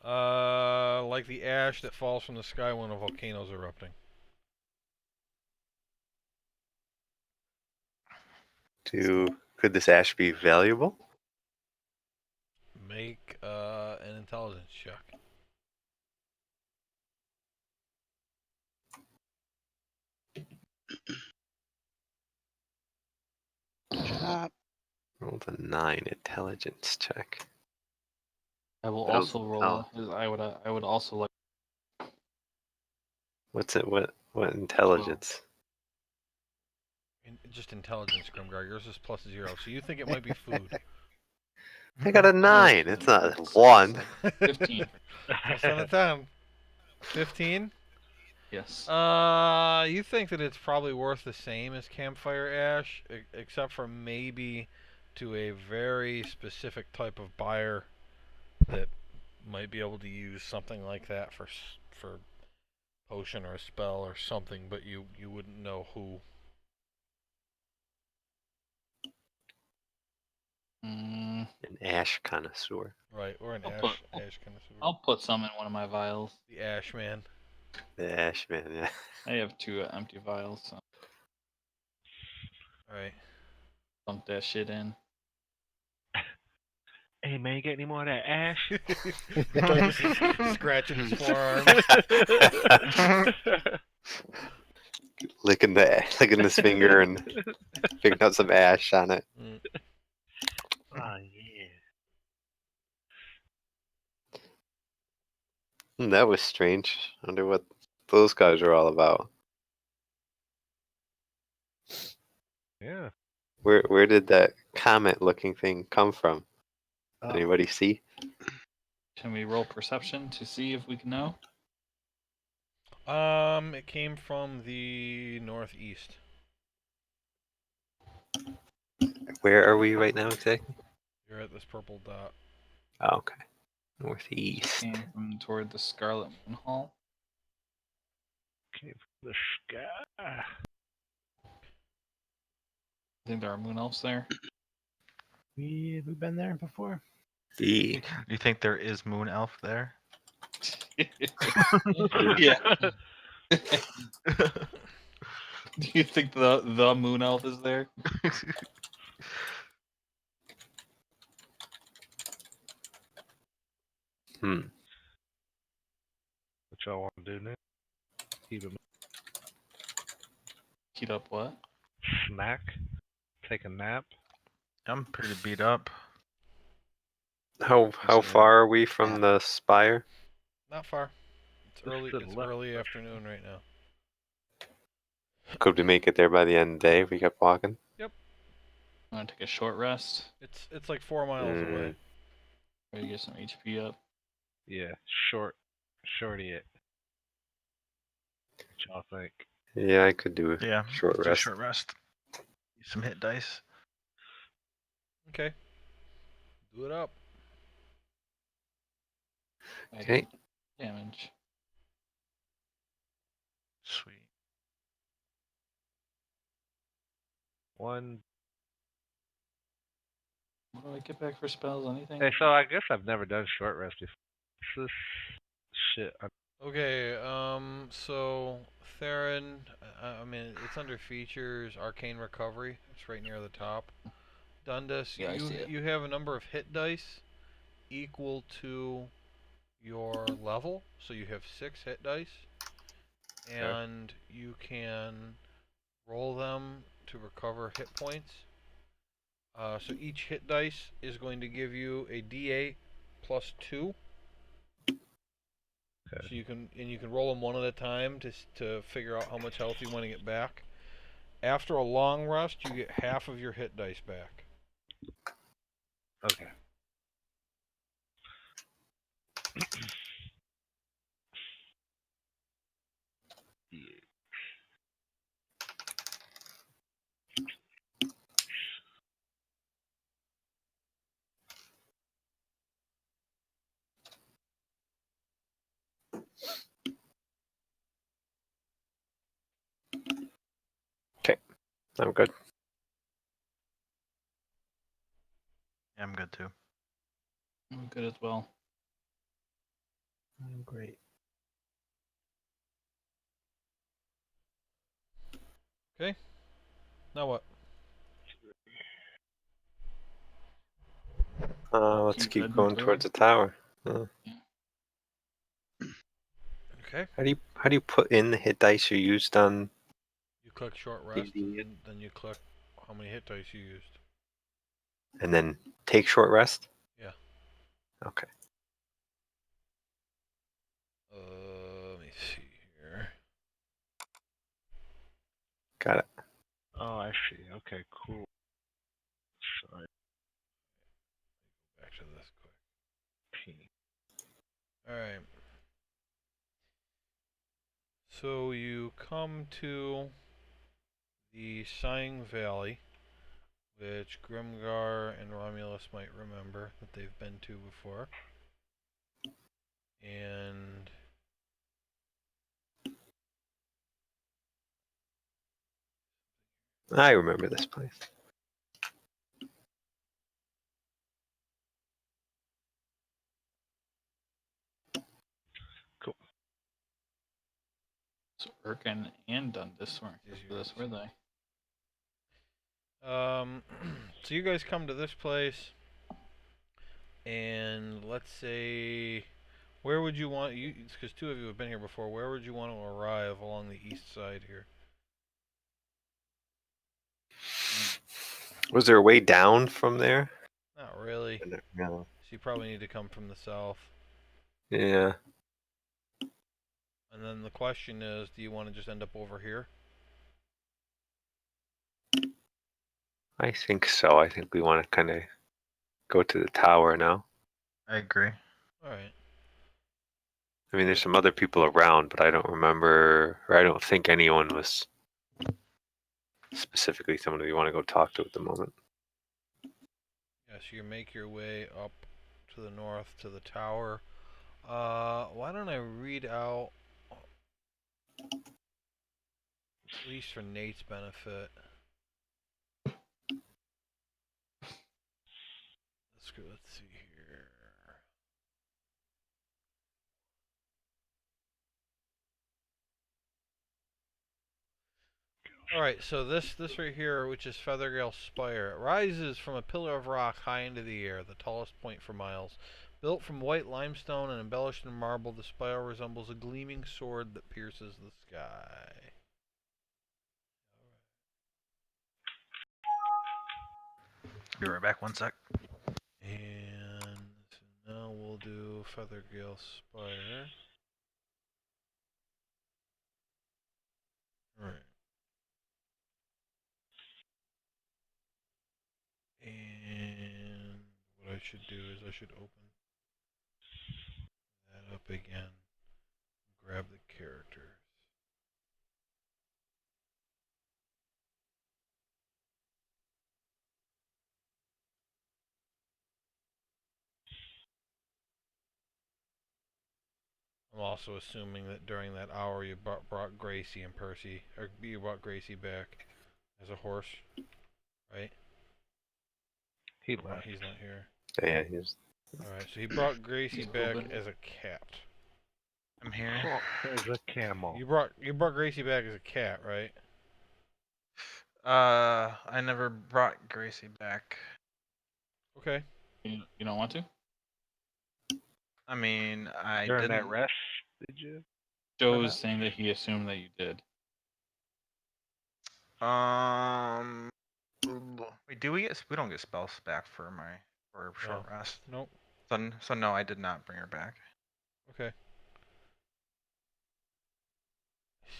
Like the ash that falls from the sky when a volcano's erupting. Could this ash be valuable? Make an intelligence check. Chop. Rolled a 9 intelligence check. I will That'll- also roll. I would also like. What's it? What intelligence? Just intelligence, Grimgar. Yours is +0, so you think it might be food. I got a 9. It's not 1. 15. Plus on a 10. 15? Yes. You think that it's probably worth the same as campfire ash, except for maybe to a very specific type of buyer that might be able to use something like that for potion or a spell or something, but you wouldn't know who. Mm, An ash connoisseur. Right, or an I'll ash put- ash connoisseur. I'll put some in one of my vials. The ash man. The ash man, yeah. I have 2 empty vials, so Right. dump that shit in. Hey man, you got any more of that ash? Douglas is scratching his forearm. licking his finger and picking up some ash on it. Mm. Oh yeah. That was strange. I wonder what those guys are all about. Yeah. Where did that comet looking thing come from? Oh. Anybody see? Can we roll perception to see if we can know? It came from the northeast. Where are we right now exactly? You're at this purple dot. Oh, okay. Northeast. Came from toward the Scarlet Moon Hall. Came from the sky. Think there are moon elves there? We've been there before. E. Do you think there is Moon Elf there? Yeah. Do you think the moon elf is there? Hmm. What y'all want to do now? Eat a Heat up what? snack? Take a nap? I'm pretty beat up. How So, far are we from the spire? Not far. It's Just early. to the It's left. early afternoon right now. Could we make it there by the end of the day if we kept walking? Want to take a short rest? It's like 4 miles away. Maybe get some HP up. Yeah, shorty it. What y'all think? Yeah, I could do a Yeah. short let's do a rest. short rest. Use some hit dice. Okay. Do it up. I Okay. did damage. Sweet. One. What do I get back for spells? Anything? Hey, so I guess I've never done short rest before. This shit. Okay. So Theron. I mean, it's under features. Arcane recovery. It's right near the top. Dundas. Yeah, I see it. You have a number of hit dice equal to your level. So you have 6 hit dice, and you can roll them to recover hit points. So each hit dice is going to give you a D8 plus 2. Okay. So you can roll them one at a time to figure out how much health you want to get back. After a long rest, you get half of your hit dice back. Okay. I'm good. Yeah, I'm good too. I'm good as well. I'm great. Now what? Let's Keep keep heading going towards the tower. Okay. How do you put in the hit dice you used on? You click short rest, D&D. and then you click how many hit dice you used. And then take short rest? Yeah. Okay. Let me see here. Got it. Oh, I see. Okay, cool. Sorry. Back to this quick. Alright. So you come to the Sighing Valley, which Grimgar and Romulus might remember that they've been to before. And I remember this place. So Urkin and Dundas weren't here for this, were they? so you guys come to this place, and let's say, where would you want you? Because two of you have been here before. Where would you want to arrive along the east side here? Was there a way down from there? Not really. No. So you probably need to come from the south. Yeah. And then the question is, do you want to just end up over here? I think so. I think we want to kind of go to the tower now. I agree. All right. I mean, there's some other people around, but I don't remember, or I don't think anyone was specifically someone we want to go talk to at the moment. Yes, you make your way up to the north to the tower. Why don't I read out, at least for Nate's benefit. Let's see here. Alright, so this right here, which is Feathergale Spire, it rises from a pillar of rock high into the air, the tallest point for miles. Built from white limestone and embellished in marble, the spire resembles a gleaming sword that pierces the sky. Be right back. 1 sec. And so now we'll do Feathergale Spire. Right. And what I should do is I should open that up again. Grab the characters. I'm also assuming that during that hour you brought Gracie and Percy, or you brought Gracie back as a horse, right? He Oh, left. he's not here. Yeah, he's. Alright, so he brought Gracie He's back moving. as a cat. I'm here. There's a camel. You brought Gracie back as a cat, right? I never brought Gracie back. Okay. You don't want to? I mean, I During didn't. that rest, did you? Joe's saying that he assumed that you did. Wait, we don't get spells back for short rest. Nope. So no, I did not bring her back. Okay.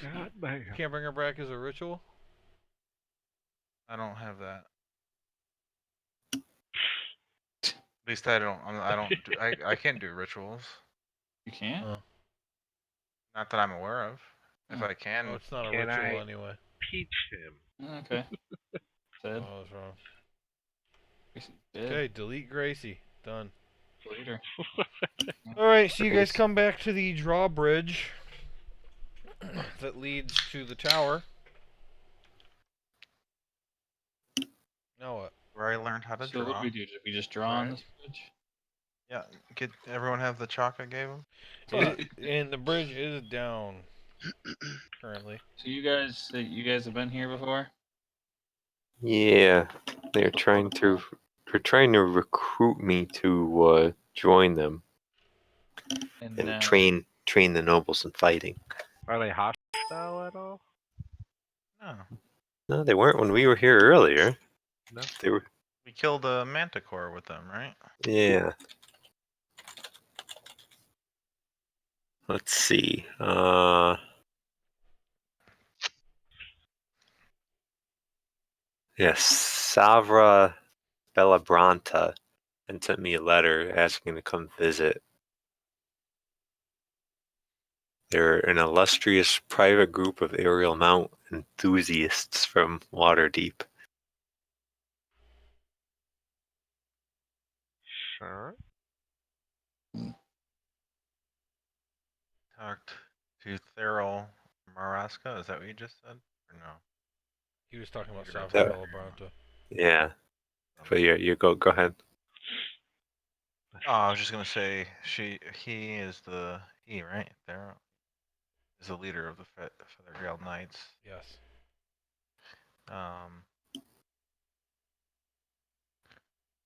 God You damn. can't bring her back as a ritual? I don't have that. At least I don't. I can't do rituals. You can't. Oh, Not that I'm aware of. If Oh. I can, oh, it's not a Can ritual I- anyway. Teach him. Okay. Oh, Said. I was wrong. Gracie's dead. Okay, delete Gracie. Done. Later. All right, so you guys Nice. come back to the drawbridge that leads to the tower. Now what? where I learned how to So what draw. did we do? Did we just draw on Right. this bridge? Yeah, get everyone have the chalk I gave them. And the bridge is down currently. So you guys have been here before? Yeah, they're trying to. They're trying to recruit me to join them And and then train the nobles in fighting. Are they hostile at all? No, No, they weren't when we were here earlier. No. They were. we killed a manticore with them, right? Yeah. Let's see. Yes, Savra Bellabranta and sent me a letter asking to come visit. They're an illustrious private group of aerial mount enthusiasts from Waterdeep. Sure. Talked to Thurl Maraska. Is that what you just said? Or no? He was talking about You're Savra right. Belabronta. Yeah, but yeah, you go ahead. Oh, I was just gonna say he is the right? Thurl is the leader of the Feathergale Knights. Yes.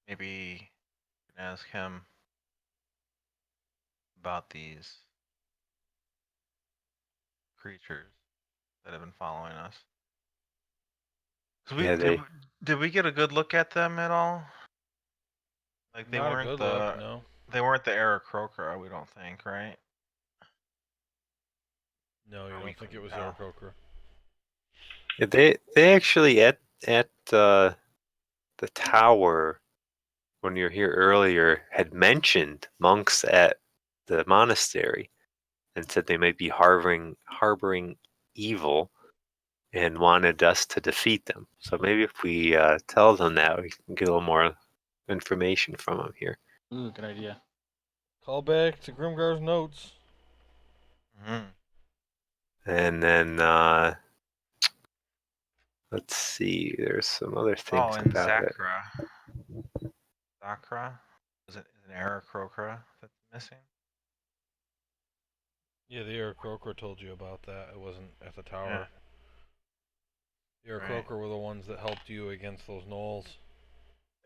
Maybe you can ask him about these creatures that have been following us. 'Cause Yeah, they. did we get a good look at them at all? Like they Not a weren't good the look, no. they weren't the Aarakocra, we don't think, right? No, you Or we don't think it couldn't was tell. Aarakocra. Yeah, they actually at the tower when you were here earlier had mentioned monks at the monastery and said they might be harboring evil and wanted us to defeat them. So maybe if we tell them that, we can get a little more information from them here. ooh, good idea. Call back to Grimgar's notes. Mm-hmm. And then let's see, there's some other things Oh, and about it. Zakra? Is it an Aarakocra that's missing? Yeah, the Aarakocra told you about that. It wasn't at the tower. The Right. Aarakocra were the ones that helped you against those gnolls.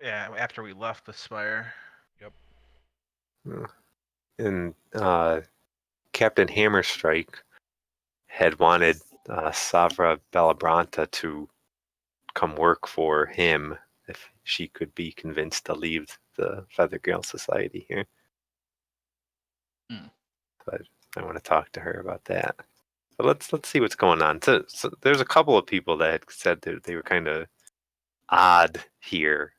Yeah, after we left the spire. And Captain Hammerstrike had wanted Savra Bellabranta to come work for him if she could be convinced to leave the Feathergale Society here. Hmm. But I want to talk to her about that. But let's see what's going on. So there's a couple of people that had said that they were kind of odd here,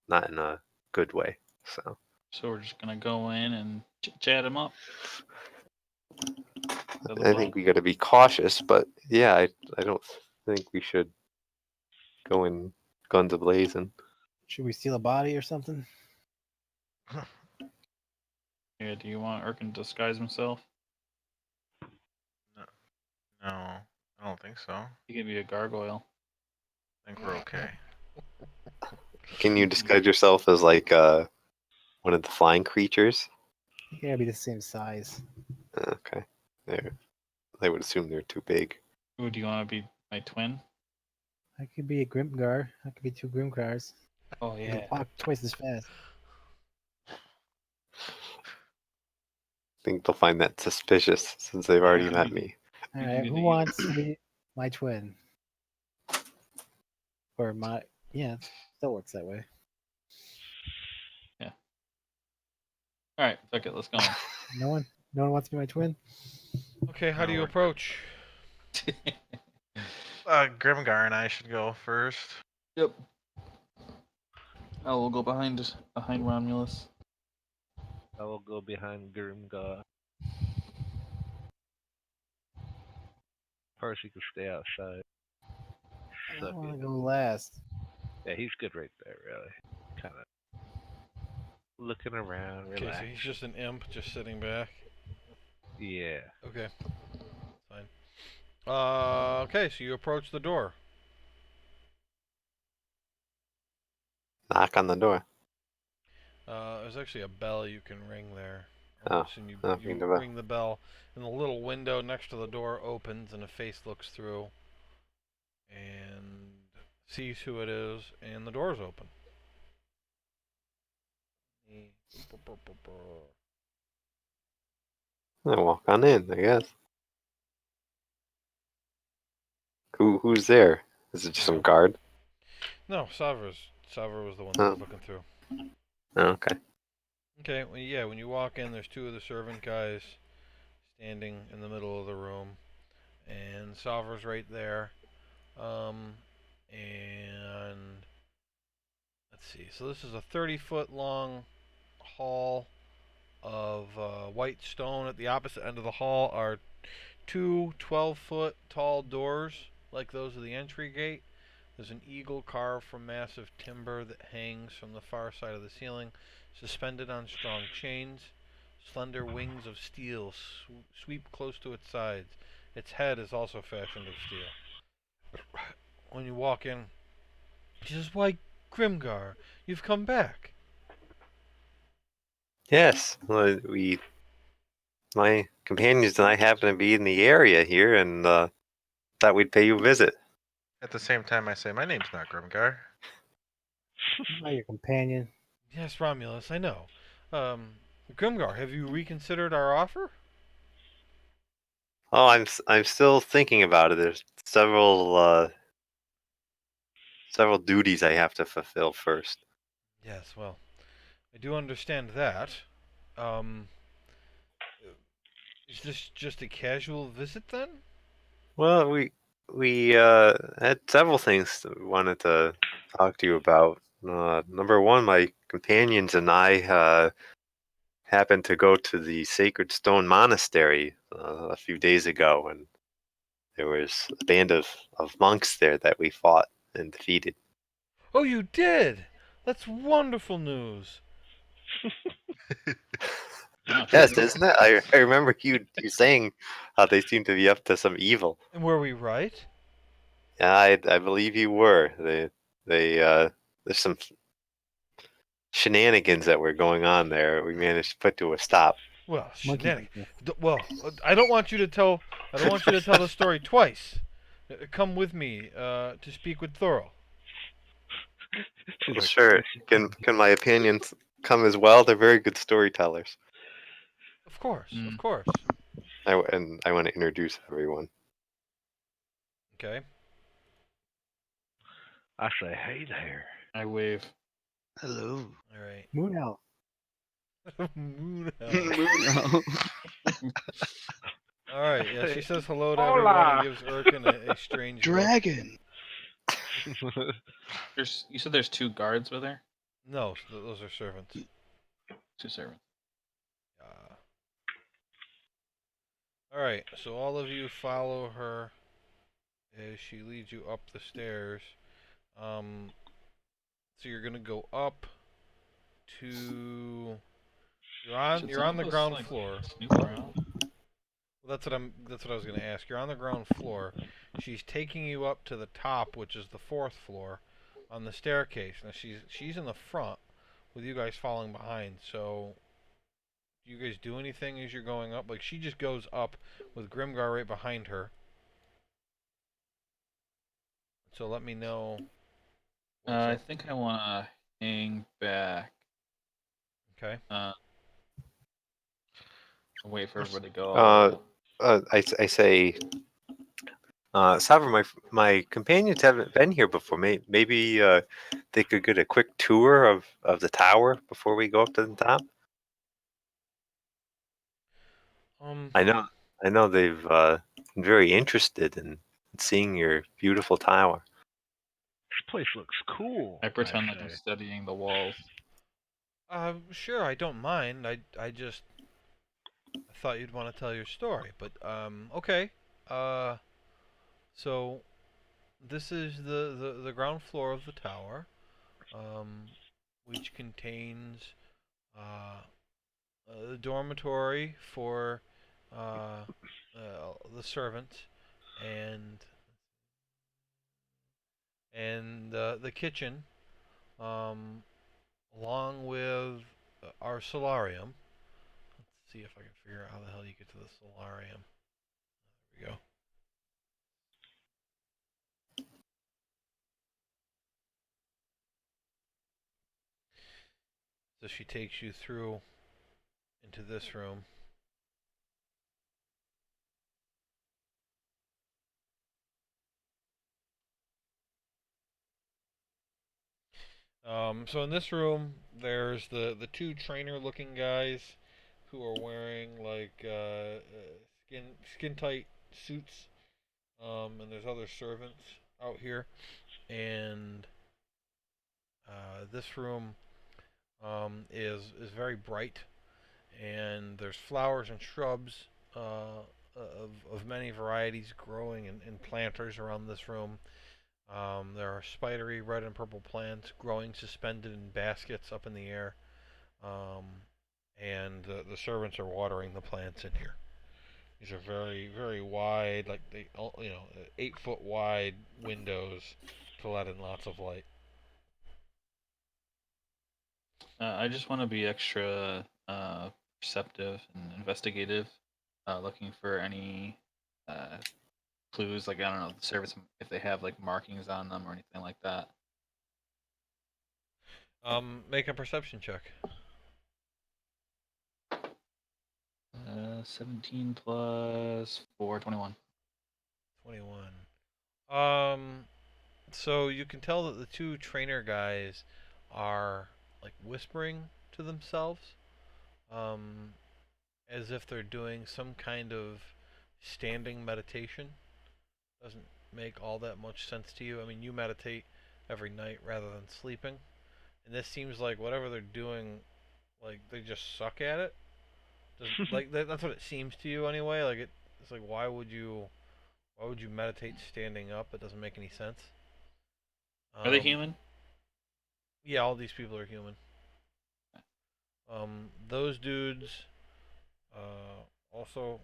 not in a good way. So So we're just gonna go in and chat him up. Is that the I plan? think we got to be cautious. But yeah, I don't think we should go in guns a-blazing. Should we steal a body or something? Yeah, do you want Erkin to disguise himself? No, I don't think so. I He can be a gargoyle. think we're okay. Can you disguise yourself as like one of the flying creatures? You gotta be the same size. Okay, I would assume they're too big. Ooh, do you want to be my twin? I could be a Grimgar. I could be two Grimgars. Oh I can yeah. walk twice as fast. I think they'll find that suspicious since they've already Yeah. met me. All You right, can be who the wants to be my twin? Or my yeah, still works that way. All right, fuck it, let's go. No one wants to be my twin. Okay, how do No, you we're good. approach? Grimgar and I should go first. Yep. I will go behind Romulus. I will go behind Grimgar. Percy can stay outside. I Suck want it. to go last. Yeah, he's good right there, really. Kind of looking around, Okay, so relax. he's just an imp, just sitting back. Yeah. Okay, fine. Okay, so you approach the door. Knock on the door. There's actually a bell you can ring there. Oh, So you ring the bell. ring the bell, and the little window next to the door opens, and a face looks through, and sees who it is, and the door's open. I'll walk on in, I guess. Who's there? Is it just some guard? No, Savra was the one that Oh. was looking through. Oh, okay. Okay, well, yeah, when you walk in, there's two of the servant guys standing in the middle of the room, and Savra's right there. And let's see. So this is a 30-foot long hall of white stone. At the opposite end of the hall are two 12-foot tall doors, like those of the entry gate. There's an eagle carved from massive timber that hangs from the far side of the ceiling, suspended on strong chains. Slender wings of steel sweep close to its sides. Its head is also fashioned of steel. When you walk in, she says, "Why, Grimgar, you've come back." Yes, well, my companions and I happen to be in the area here, and thought we'd pay you a visit. At the same time, I say, my name's not Grimgar. I'm not your companion. Yes, Romulus, I know. Grimgar, have you reconsidered our offer? Oh, I'm still thinking about it. There's several duties I have to fulfill first. Yes, well, I do understand that. Um, is this just a casual visit then? Well, we had several things that we wanted to talk to you about. Number one, my companions and I happened to go to the Sacred Stone Monastery a few days ago, and there was a band of monks there that we fought and defeated. Oh, you did! That's wonderful news. Oh, Yes, shit. isn't it? I remember you saying how they seem to be up to some evil. And were we right? Yeah, I believe you were. There's some shenanigans that were going on there. We managed to put to a stop. Well, Monkey shenanigans. business. Well, I don't want you to tell. I don't want you to tell the story twice. Come with me to speak with Thorol. She's Well, like, sure. Can my opinions come as well? They're very good storytellers. Of course, of Mm. course. I want to introduce everyone. Okay. I say, hey there. I wave. Hello. All right. Moon Elf. Moon elf. No. All right. I Yeah, she say, says hello to everyone and "Hola." gives Urkin a strange look. Dragon. You said there's two guards with her? No, those are servants. Two servants. All right. So all of you follow her as she leads you up the stairs. So you're gonna go up to. Should You're some on of the us, ground like, floor. snoop around? Well, that's what I was gonna ask. You're on the ground floor. She's taking you up to the top, which is the fourth floor, on the staircase. Now she's in the front, with you guys following behind. So, do you guys do anything as you're going up? Like she just goes up with Grimgar right behind her. So let me know. what's I up. think I want to hang back. Okay. Wait for everybody to go. I say, Savra, my companions haven't been here before. Maybe they could get a quick tour of the tower before we go up to the top. I know they've been very interested in seeing your beautiful tower. This place looks cool. I pretend like I'm say. studying the walls. Sure, I don't mind. I thought you'd want to tell your story, but okay. So this is the ground floor of the tower, which contains the dormitory for the servants and the kitchen, along with our solarium. Let's see if I can figure out how the hell you get to the solarium. There we go. So she takes you through into this room. So in this room, there's the two trainer-looking guys who are wearing like skin tight suits, and there's other servants out here, and this room is very bright, and there's flowers and shrubs of many varieties growing in planters around this room. There are spidery red and purple plants growing suspended in baskets up in the air, and the servants are watering the plants in here. These are very wide, like 8-foot wide windows to let in lots of light. I just want to be extra perceptive and investigative, looking for any clues, like, I don't know, the service, if they have like markings on them or anything like that. Make a perception check. 17 plus 4, 21. 21. So you can tell that the two trainer guys are like whispering to themselves, as if they're doing some kind of standing meditation. Doesn't make all that much sense to you. I mean, you meditate every night rather than sleeping, and this seems like whatever they're doing, like they just suck at it. Like that's what it seems to you anyway. Like it's like why would you meditate standing up? It doesn't make any sense. Are they human? Yeah, all these people are human. Those dudes, also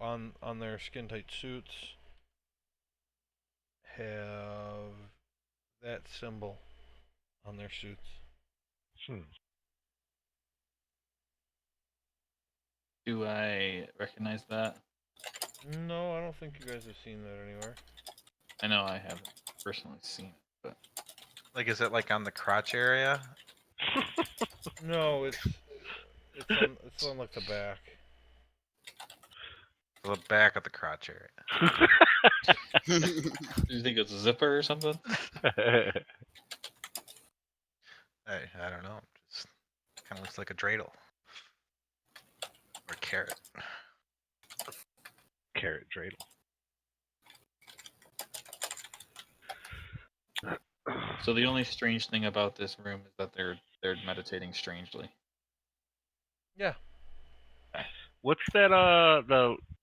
on their skin tight suits, have that symbol on their suits. Do I recognize that? No, I don't think you guys have seen that anywhere. I know I haven't personally seen it, but Like, is it like on the crotch area? No, it's on like the back. The back of the crotch area. do you think it's a zipper or something? Hey, I don't know. Just kind of looks like a dreidel. Or carrot. Carrot dreidel. So the only strange thing about this room is that they're meditating strangely. Yeah. What's that?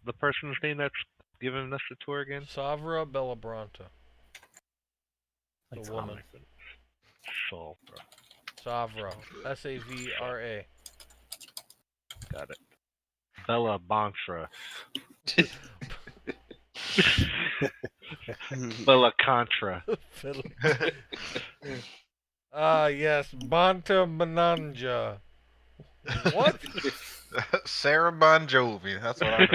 The person's name that's giving us the tour again? Savra Bellabranta. Like The woman. Soul. Savra. Savra. Got it. Bella Bontra. Bella Contra. Yes, Banta Bananja. What? Sarah Bon Jovi. That's what I'm.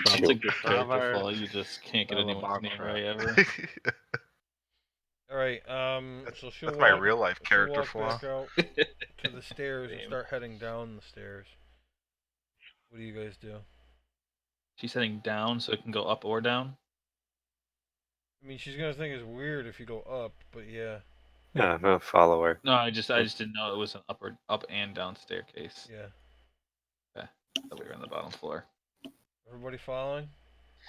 Sounds like a character Bella- flaw. You just can't get Bella anyone's name Bontra. right ever. All right. So she'll That's my walk, real life she'll character walk flaw. back out to the stairs and Same. start heading down the stairs. What do you guys do? She's heading down, so it can go up or down. I mean, she's gonna think it's weird if you go up, but yeah, Yeah, I'm gonna follow her. No, I just didn't know it was an up and down staircase. yeah. I thought we were on the bottom floor. Everybody following?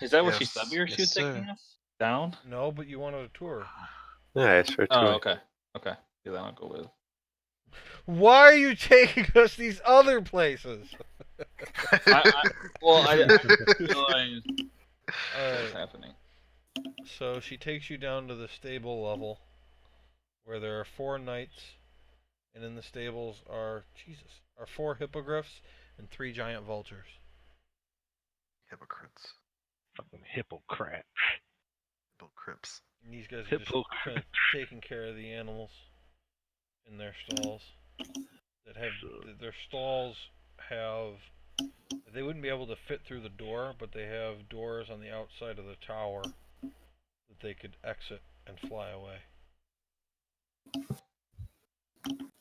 Is that where she Yes. said we were Yes, taking sir. us? Down? No, but you wanted a tour. Yeah, it's her Oh, tour. okay. Okay. Yeah, then I'll go with. Why are you taking us these other places? I realized What's Alright, happening? so she takes you down to the stable level where there are 4 knights, and in the stables are 4 hippogriffs and 3 giant vultures. Hypocrites. Fucking hippocrat. Hypocrites. And these guys are just Hypocrite. kind of taking care of the animals in their stalls. That have their stalls have, they wouldn't be able to fit through the door, but they have doors on the outside of the tower that they could exit and fly away.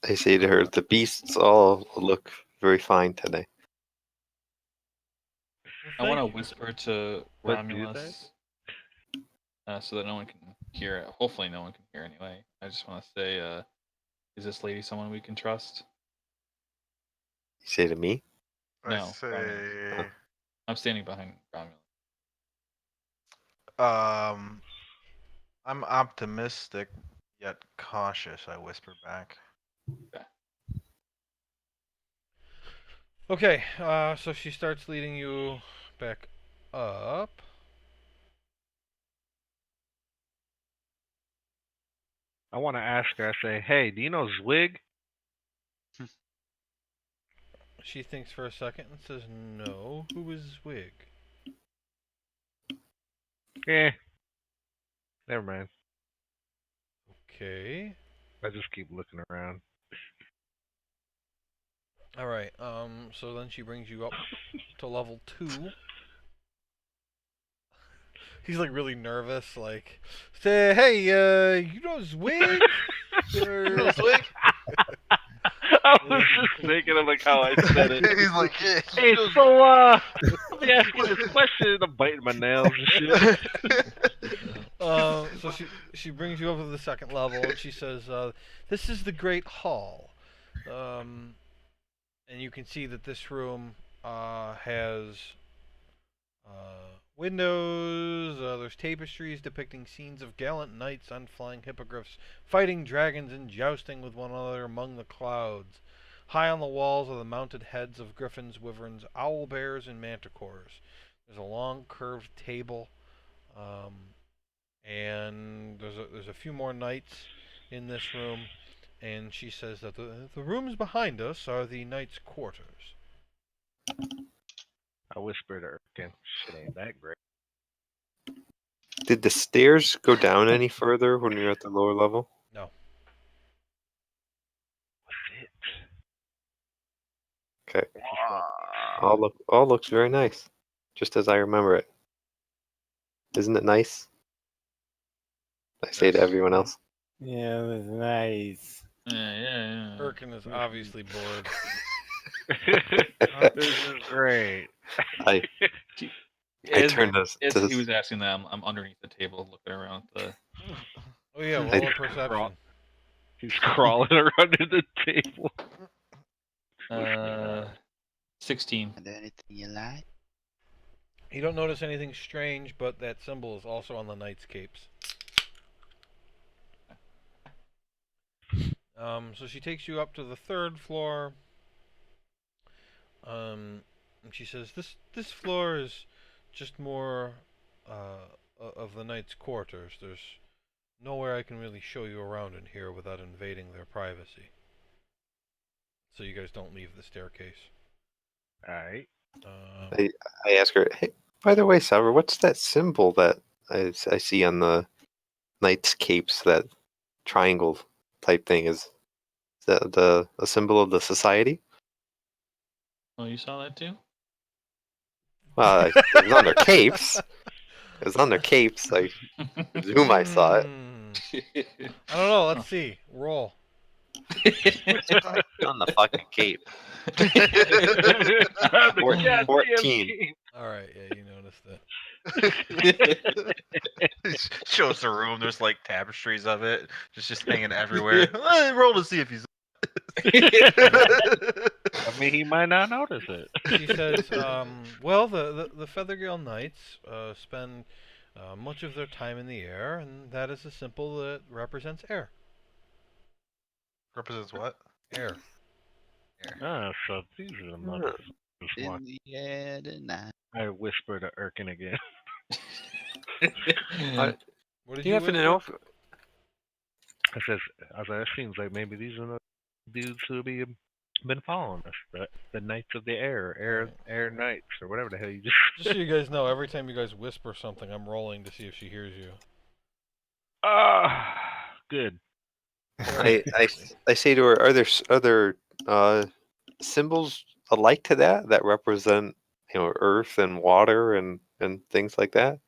I say to her, the beasts all look very fine today. Well, I want to thank you. whisper to But do Romulus so that no one can hear it. Hopefully, no one can hear anyway. I just want to say, is this lady someone we can trust? You say to me? I No, say, Romulus. I'm standing behind Romulus. I'm optimistic yet cautious. I whisper back. Okay, so she starts leading you back up. I want to ask her. I say, hey, do you know Zwig? She thinks for a second and says, "No, who is Zwig?" Never mind. Okay. I just keep looking around. All right. So then she brings you up to level 2. He's like really nervous, like, say, hey, you know Zwig? Zwig? I was just thinking of like how I said it. He's like, yeah. Hey, so let me ask you this question. I'm biting my nails and shit. So she brings you up to the second level, and she says, "This is the Great Hall," and you can see that this room has windows. There's tapestries depicting scenes of gallant knights on flying hippogriffs, fighting dragons and jousting with one another among the clouds. High on the walls are the mounted heads of griffins, wyverns, owl bears, and manticores. There's a long curved table, and there's a few more knights in this room. And she says that the rooms behind us are the knights' quarters. I whispered to Erkin, shit ain't that great. Did the stairs go down any further when we were at the lower level? No. Shit. Okay. Wow. All looks very nice, just as I remember it. Isn't it nice? I say to everyone else. Yeah, that's nice. Yeah. Erkin is obviously bored. This is great. I turned As to he was asking that, I'm underneath the table looking around the. Oh yeah, roll a perception. He's crawling around the table. 16. And anything you like? You don't notice anything strange, but that symbol is also on the knights' capes. So she takes you up to the 3rd floor. And she says, "This floor is just more of the knights' quarters. There's nowhere I can really show you around in here without invading their privacy. So you guys don't leave the staircase." Alright. I ask her, hey, by the way, Salver, what's that symbol that I see on the knights' capes? That triangle type thing is that a symbol of the society? Oh, you saw that too? Well, it was on their capes. It was on their capes. I presume I saw it. I don't know. Let's see. Roll. On the fucking cape. The goddamn 14. game. All right. Yeah, you noticed it. He shows the room. There's like tapestries of it, just hanging everywhere. Roll to see if he's. I mean, he might not notice it. She says, "Well, the Feathergale Knights spend much of their time in the air, and that is a symbol that represents air. Represents what? Air. So these are the motherfuckers. In the air tonight. I whisper to Erkin again. What did Do you happen to know if I said, it seems like maybe these are the dudes who been following us, the Knights of the Air Knights, or whatever the hell you just. Just so you guys know, every time you guys whisper something, I'm rolling to see if she hears you. Good. I say to her, are there other symbols alike to that represent earth and water and things like that?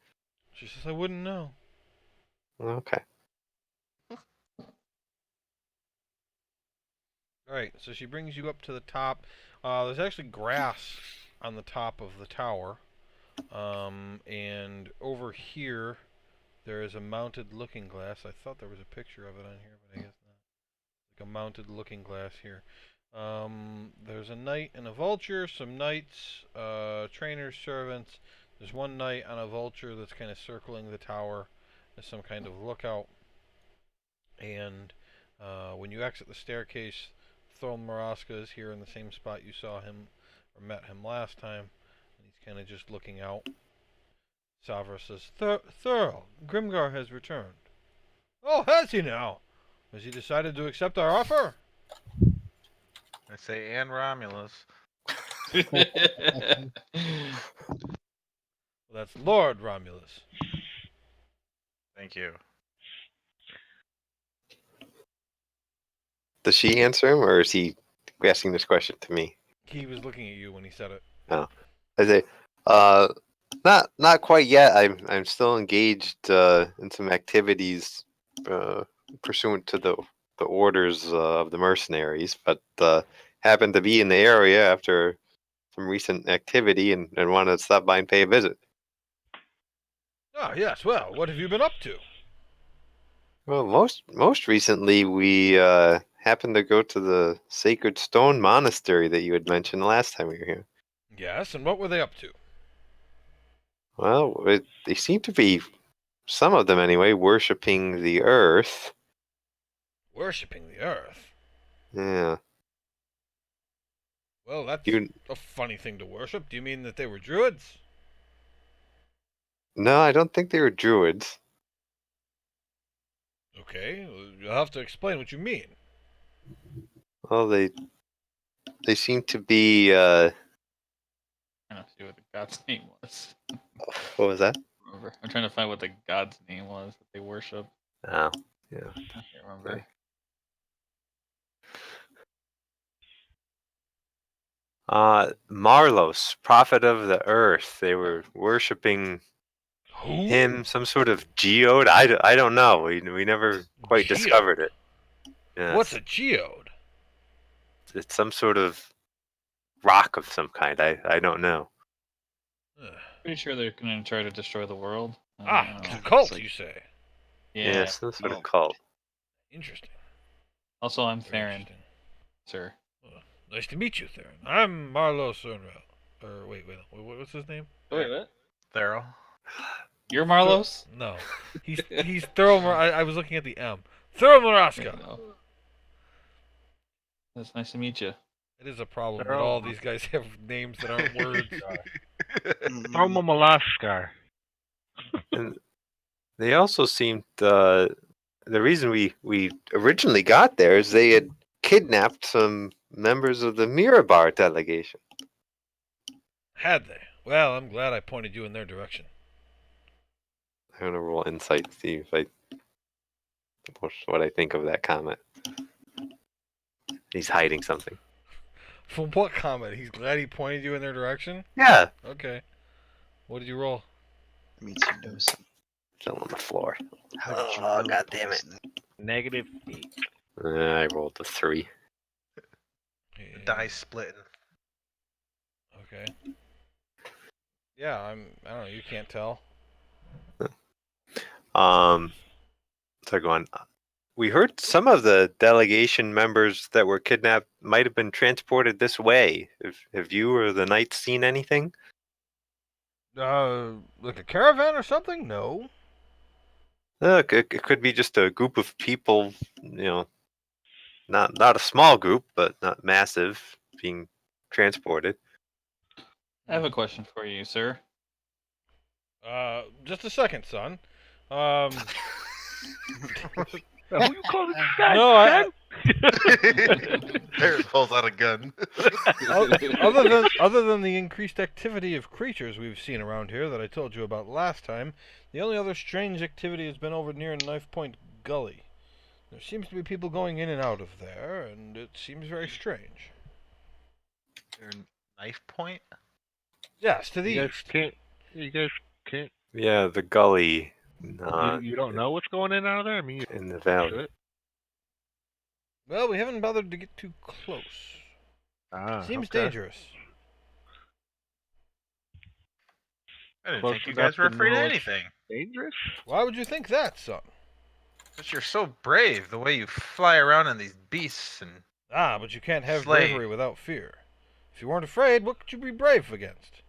She says, I wouldn't know. Okay. Alright, so she brings you up to the top. There's actually grass on the top of the tower. And over here, there is a mounted looking glass. I thought there was a picture of it on here, but I guess not. Like a mounted looking glass here. There's a knight and a vulture, some knights, trainers, servants. There's one knight on a vulture that's kind of circling the tower as some kind of lookout. And when you exit the staircase, Thorl Maraska is here in the same spot you saw him or met him last time. And he's kind of just looking out. Savra says, Thurl, Grimgar has returned. Oh, has he now? Has he decided to accept our offer? I say, and Romulus. Well, that's Lord Romulus. Thank you. Does she answer him, or is he asking this question to me? He was looking at you when he said it. Oh, I say, not quite yet. I'm still engaged in some activities pursuant to the orders of the mercenaries, but happened to be in the area after some recent activity and wanted to stop by and pay a visit. Ah, yes. Well, what have you been up to? Well, most recently we happened to go to the Sacred Stone Monastery that you had mentioned last time we were here. Yes, and what were they up to? Well, they seem to be, some of them anyway, worshipping the earth. Worshipping the earth. Yeah. Well, that's You a funny thing to worship. Do you mean that they were druids? No, I don't think they were druids. Okay, you'll have to explain what you mean. Well, they seem to be. I don't see what the god's name was. What was that? Remember. I'm trying to find what the god's name was that they worship. Oh, yeah. I can't remember. Marlos, prophet of the earth. They were worshipping Who? him, some sort of geode. I don't know. We never quite Geode? discovered it. Yes. What's a geode? It's some sort of rock of some kind. I don't know. Ugh. Pretty sure they're going to try to destroy the world. Ah, Kind a of cult, like- you say? Yeah. Some sort Oh. of cult. Interesting. Also, I'm Very Theron, interesting. sir. Nice to meet you, Theron. I'm Marlo Cernrell. Or wait, what's his name? Wait, what? Thurl. You're Marlos? No, he's Thurl. I was looking at the M. Thurl Maraska. No. That's nice to meet you. It is a problem that Thurl. all these guys have names that aren't words. Mm, Throw him a Malaskar. And they also seemed. The reason we originally got there is they had kidnapped some members of the Mirabar delegation. Had they? Well, I'm glad I pointed you in their direction. I'm gonna roll insight to see if what I think of that comment. He's hiding something. From what comment? He's glad he pointed you in their direction? Yeah. Okay. What did you roll? means you know something. Fell on the floor. How did you Oh, know God to damn it. poison -8. I rolled a 3. Yeah. Die splitting. Okay. Yeah, I don't know. You can't tell. So go on. We heard some of the delegation members that were kidnapped might have been transported this way. Have you or the knights seen anything? Like a caravan or something? No. It could be just a group of people, not a small group, but not massive, being transported. I have a question for you, sir. Just a second, son. Um, Who you calling fat, no, son? Barrett pulls out a gun. other than the increased activity of creatures we've seen around here that I told you about last time, the only other strange activity has been over near Knife Point Gully. There seems to be people going in and out of there, and it seems very strange. Your knife point? Yes, to the You guys east. can't. You guys can't. Yeah, the gully You don't know what's going in and out of there. I mean, you in the valley. should. Well, we haven't bothered to get too close. Seems okay. dangerous. I didn't Close think you enough guys were to afraid of know it's anything. dangerous. Why would you think that, son? But you're so brave, the way you fly around on these beasts and Ah, but you can't have Slay. bravery without fear. If you weren't afraid, what could you be brave against?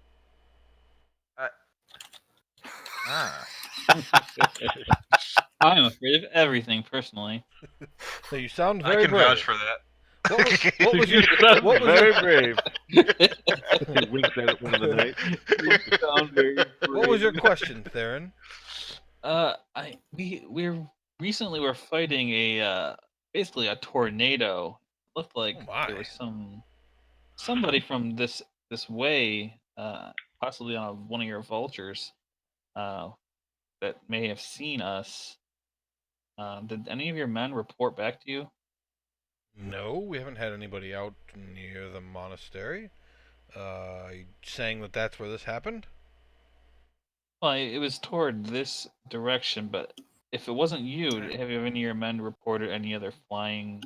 ah. I'm afraid of everything personally. So you sound I very can brave. vouch for that. What was You your sound what was very your brave. He winks at one of the night. You sound very what was your brave. question, Theron? We're recently we're fighting a basically a tornado. Looked like Oh my. there was somebody from this way, possibly on one of your vultures, that may have seen us. Did any of your men report back to you? No, we haven't had anybody out near the monastery. You saying that that's where this happened? Well, it was toward this direction, but if it wasn't you, have any of your men reported any other flying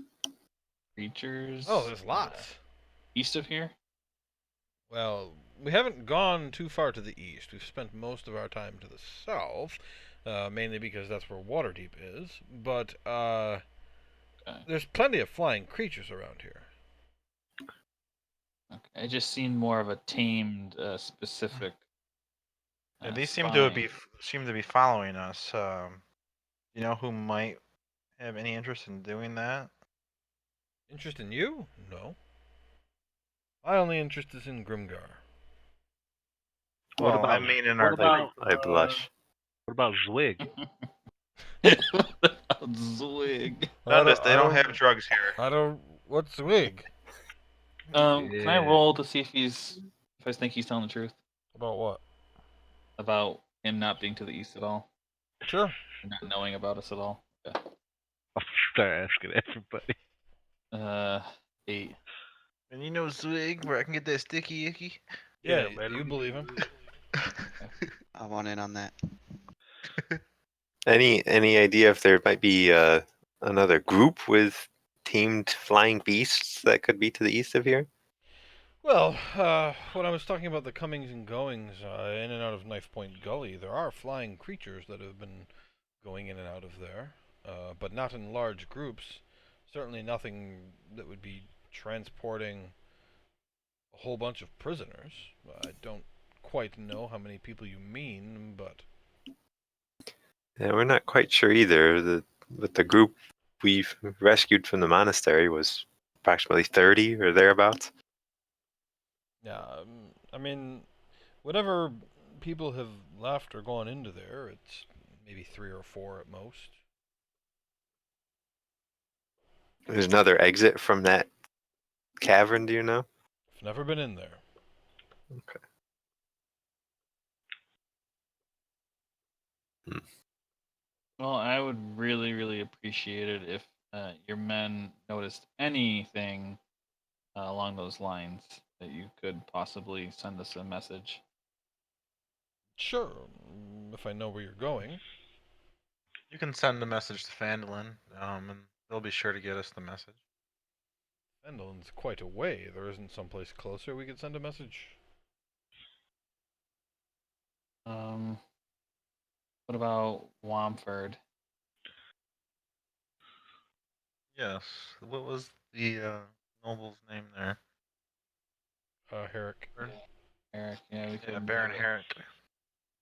creatures? Oh, there's lots. East of here? Well, we haven't gone too far to the east. We've spent most of our time to the south, mainly because that's where Waterdeep is. But Okay. there's plenty of flying creatures around here. Okay. I just seen more of a tamed, specific. Yeah, these spy. seem to be following us. You know who might have any interest in doing that? Interest in you? No. My only interest is in Grimgar. What Well, I about- mean, in what our about- I blush. What about Zwig? What about Zwig? Dundas, they don't have drugs here. I don't. What's the wig? Can I roll to see if I think he's telling the truth About what? about him not being to the east at all, Sure. or not knowing about us at all? Okay. I'll start asking everybody. 8. And you know Zwig, where I can get that sticky icky? Yeah, Yeah, man. you believe him. I want in on that. Any idea if there might be another group with tamed flying beasts that could be to the east of here? Well, when I was talking about the comings and goings in and out of Knife Point Gully, there are flying creatures that have been going in and out of there, but not in large groups. Certainly nothing that would be transporting a whole bunch of prisoners. I don't quite know how many people you mean, but Yeah, we're not quite sure either. But the group we've rescued from the monastery was approximately 30 or thereabouts. yeah, I mean, whatever people have left or gone into there, it's maybe 3 or 4 at most. There's another exit from that cavern, do you know? I've never been in there. Okay. Well, I would really, really appreciate it if your men noticed anything along those lines that you could possibly send us a message. Sure, if I know where you're going. You can send a message to Fandolin, and they'll be sure to get us the message. Fendelin's quite a way. There isn't someplace closer we could send a message. What about Wamford? Yes. What was the noble's name there? Herrick. Herrick, yeah, we could. Yeah, Baron Herrick.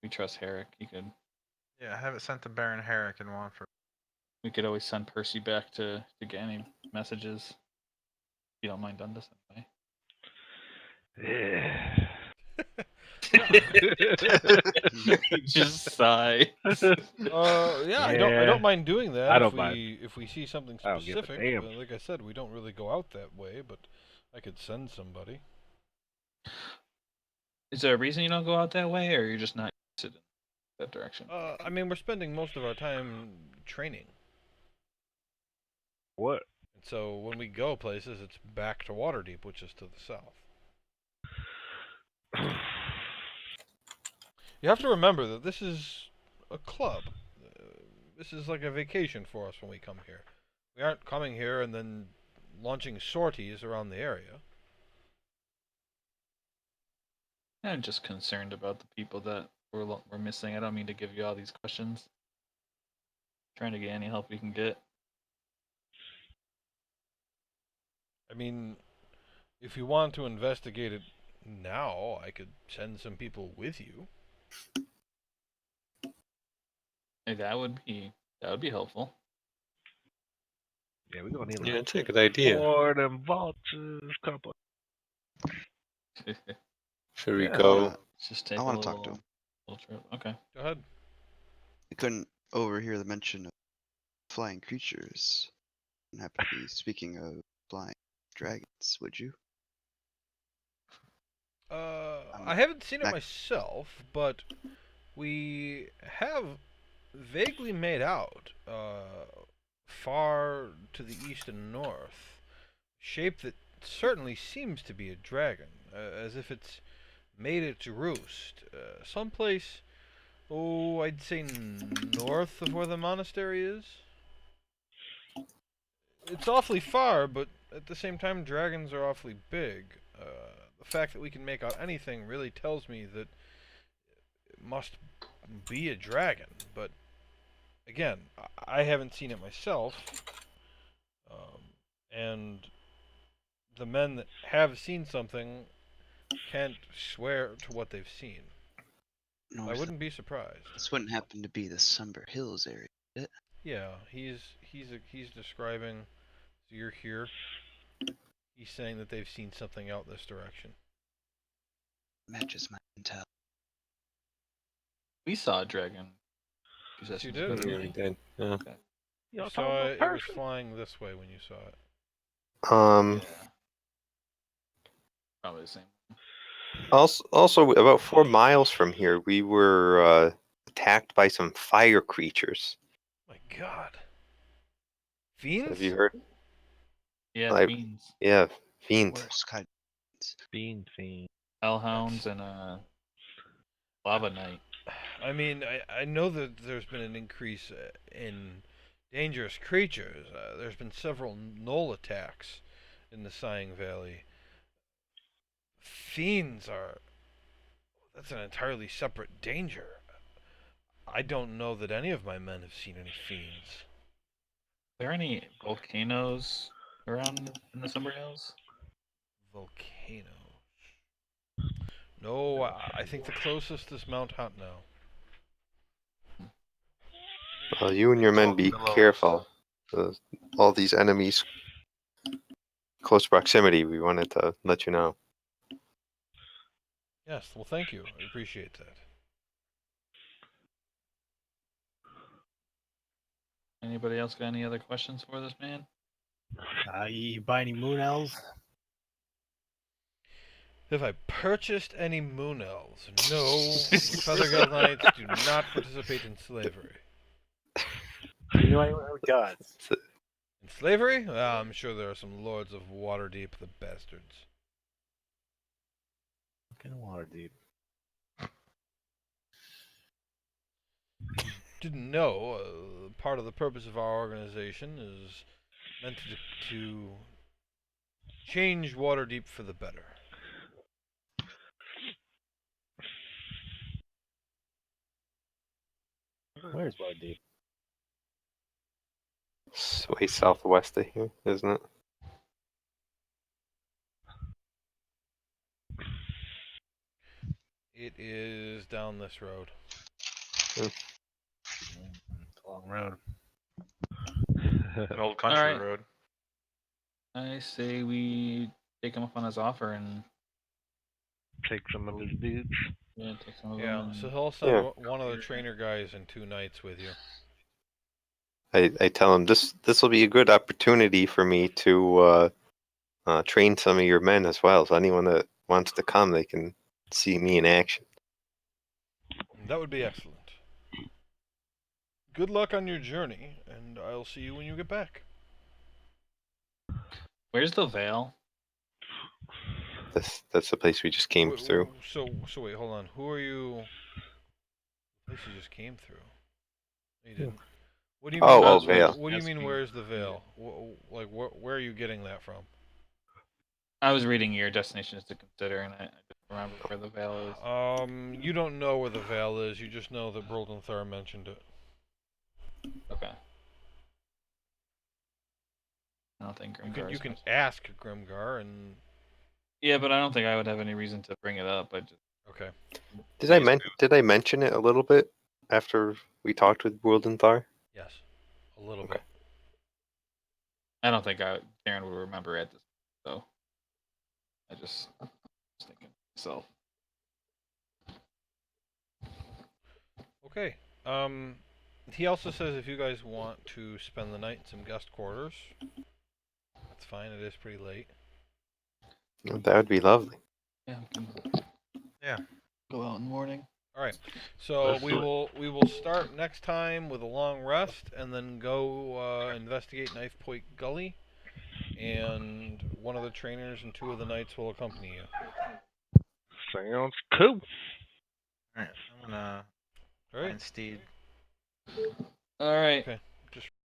We trust Herrick. He could. Yeah, have it sent to Baron Herrick in Wanford. We could always send Percy back to get any messages. If you don't mind Dundas anyway. Yeah. Just sigh. Yeah, I don't mind doing that I if don't we mind. if we see something I don't give a specific. damn. But like I said, we don't really go out that way, but I could send somebody. Is there a reason you don't go out that way, or you're just not interested in that direction? I mean, we're spending most of our time training, What? and so when we go places, it's back to Waterdeep, which is to the south. You have to remember that this is a club. This is like a vacation for us when we come here. We aren't coming here and then launching sorties around the area. I'm just concerned about the people that we're missing. I don't mean to give you all these questions. Trying to get any help we can get. I mean, if you want to investigate it now, I could send some people with you. Hey, that would be helpful. Yeah, we're gonna need Yeah, like it's a good idea. more than vultures. Couple. Should we Yeah. go? Just take I a want to talk to little him. trip. Okay. Go ahead. You couldn't overhear the mention of flying creatures. And happen to be speaking of flying dragons, would you? I haven't seen it Mac- myself, but we have vaguely made out, far to the east and north, shape that certainly seems to be a dragon, as if it's made its roost, someplace, oh, I'd say north of where the monastery is. It's awfully far, but at the same time, dragons are awfully big. The fact that we can make out anything really tells me that it must be a dragon, but again, I haven't seen it myself, and the men that have seen something can't swear to what they've seen. I wouldn't be surprised. This wouldn't happen to be the Somber Hills area, would it? Yeah, he's describing. So you're here. He's saying that they've seen something out this direction. Matches my intel. We saw a dragon. Yes, you Possessions, did. Yeah, we did. Yeah. You saw it. It was flying this way when you saw it. Yeah. Probably the same. Also, about 4 miles from here, we were attacked by some fire creatures. My God. Fiends? Have you heard? Yeah, Like- fiends, Yeah, fiends. Worst kind. Fiend. hellhounds, and lava knight. I mean, I know that there's been an increase in dangerous creatures. There's been several knoll attacks in the Sighing Valley. Fiends are... That's an entirely separate danger. I don't know that any of my men have seen any fiends. Are there any volcanoes around in the Somber Hills? Volcanoes. No, I think the closest is Mount Huntnow. Well, you and your men be careful. All these enemies, close proximity. We wanted to let you know. Yes, well, thank you. I appreciate that. Anybody else got any other questions for this man? You buy any moon elves? Have I purchased any moon elves? No, Feathergeld Knights do not participate in slavery. You know anyone with gods? In slavery? I'm sure there are some lords of Waterdeep, the bastards. Fucking Waterdeep. Didn't know, part of the purpose of our organization is meant to change Waterdeep for the better. Where's Waterdeep? It's way southwest of here, isn't it? It is down this road. It's a long road. An old country Alright. road. I say we take him up on his offer and Take some of his dudes. Yeah, take some of Yeah, them. so he'll send Yeah. one of the trainer guys and 2 knights with you. I tell him this will be a good opportunity for me to train some of your men as well. So anyone that wants to come, they can see me in action. That would be excellent. Good luck on your journey, and I'll see you when you get back. Where's the veil? That's the place we just came through. So wait, hold on. Who are you? The place you just came through. You didn't. What do you mean? Oh, That's where- Vale. What do you mean? asking- Where's the veil? Like, where are you getting that from? I was reading your destinations to consider, and I just remember where the veil is. You don't know where the veil is. You just know that Broldenthar mentioned it. Okay. I don't think Grimgar You is can mentioned. ask Grimgar and Yeah, but I don't think I would have any reason to bring it up. I just okay. Did I mention it a little bit after we talked with Wildenthar? Yes, a little Okay. bit. I don't think Darren would remember it. So I just was thinking myself. Okay. He also says if you guys want to spend the night in some guest quarters, that's fine. It is pretty late. That would be lovely. Yeah. We can Yeah. go out in the morning. All right. So we will start next time with a long rest, and then go investigate Knife Point Gully, and one of the trainers and 2 of the knights will accompany you. Sounds cool. All right. I'm gonna All right. find Steed. All right. Okay. Just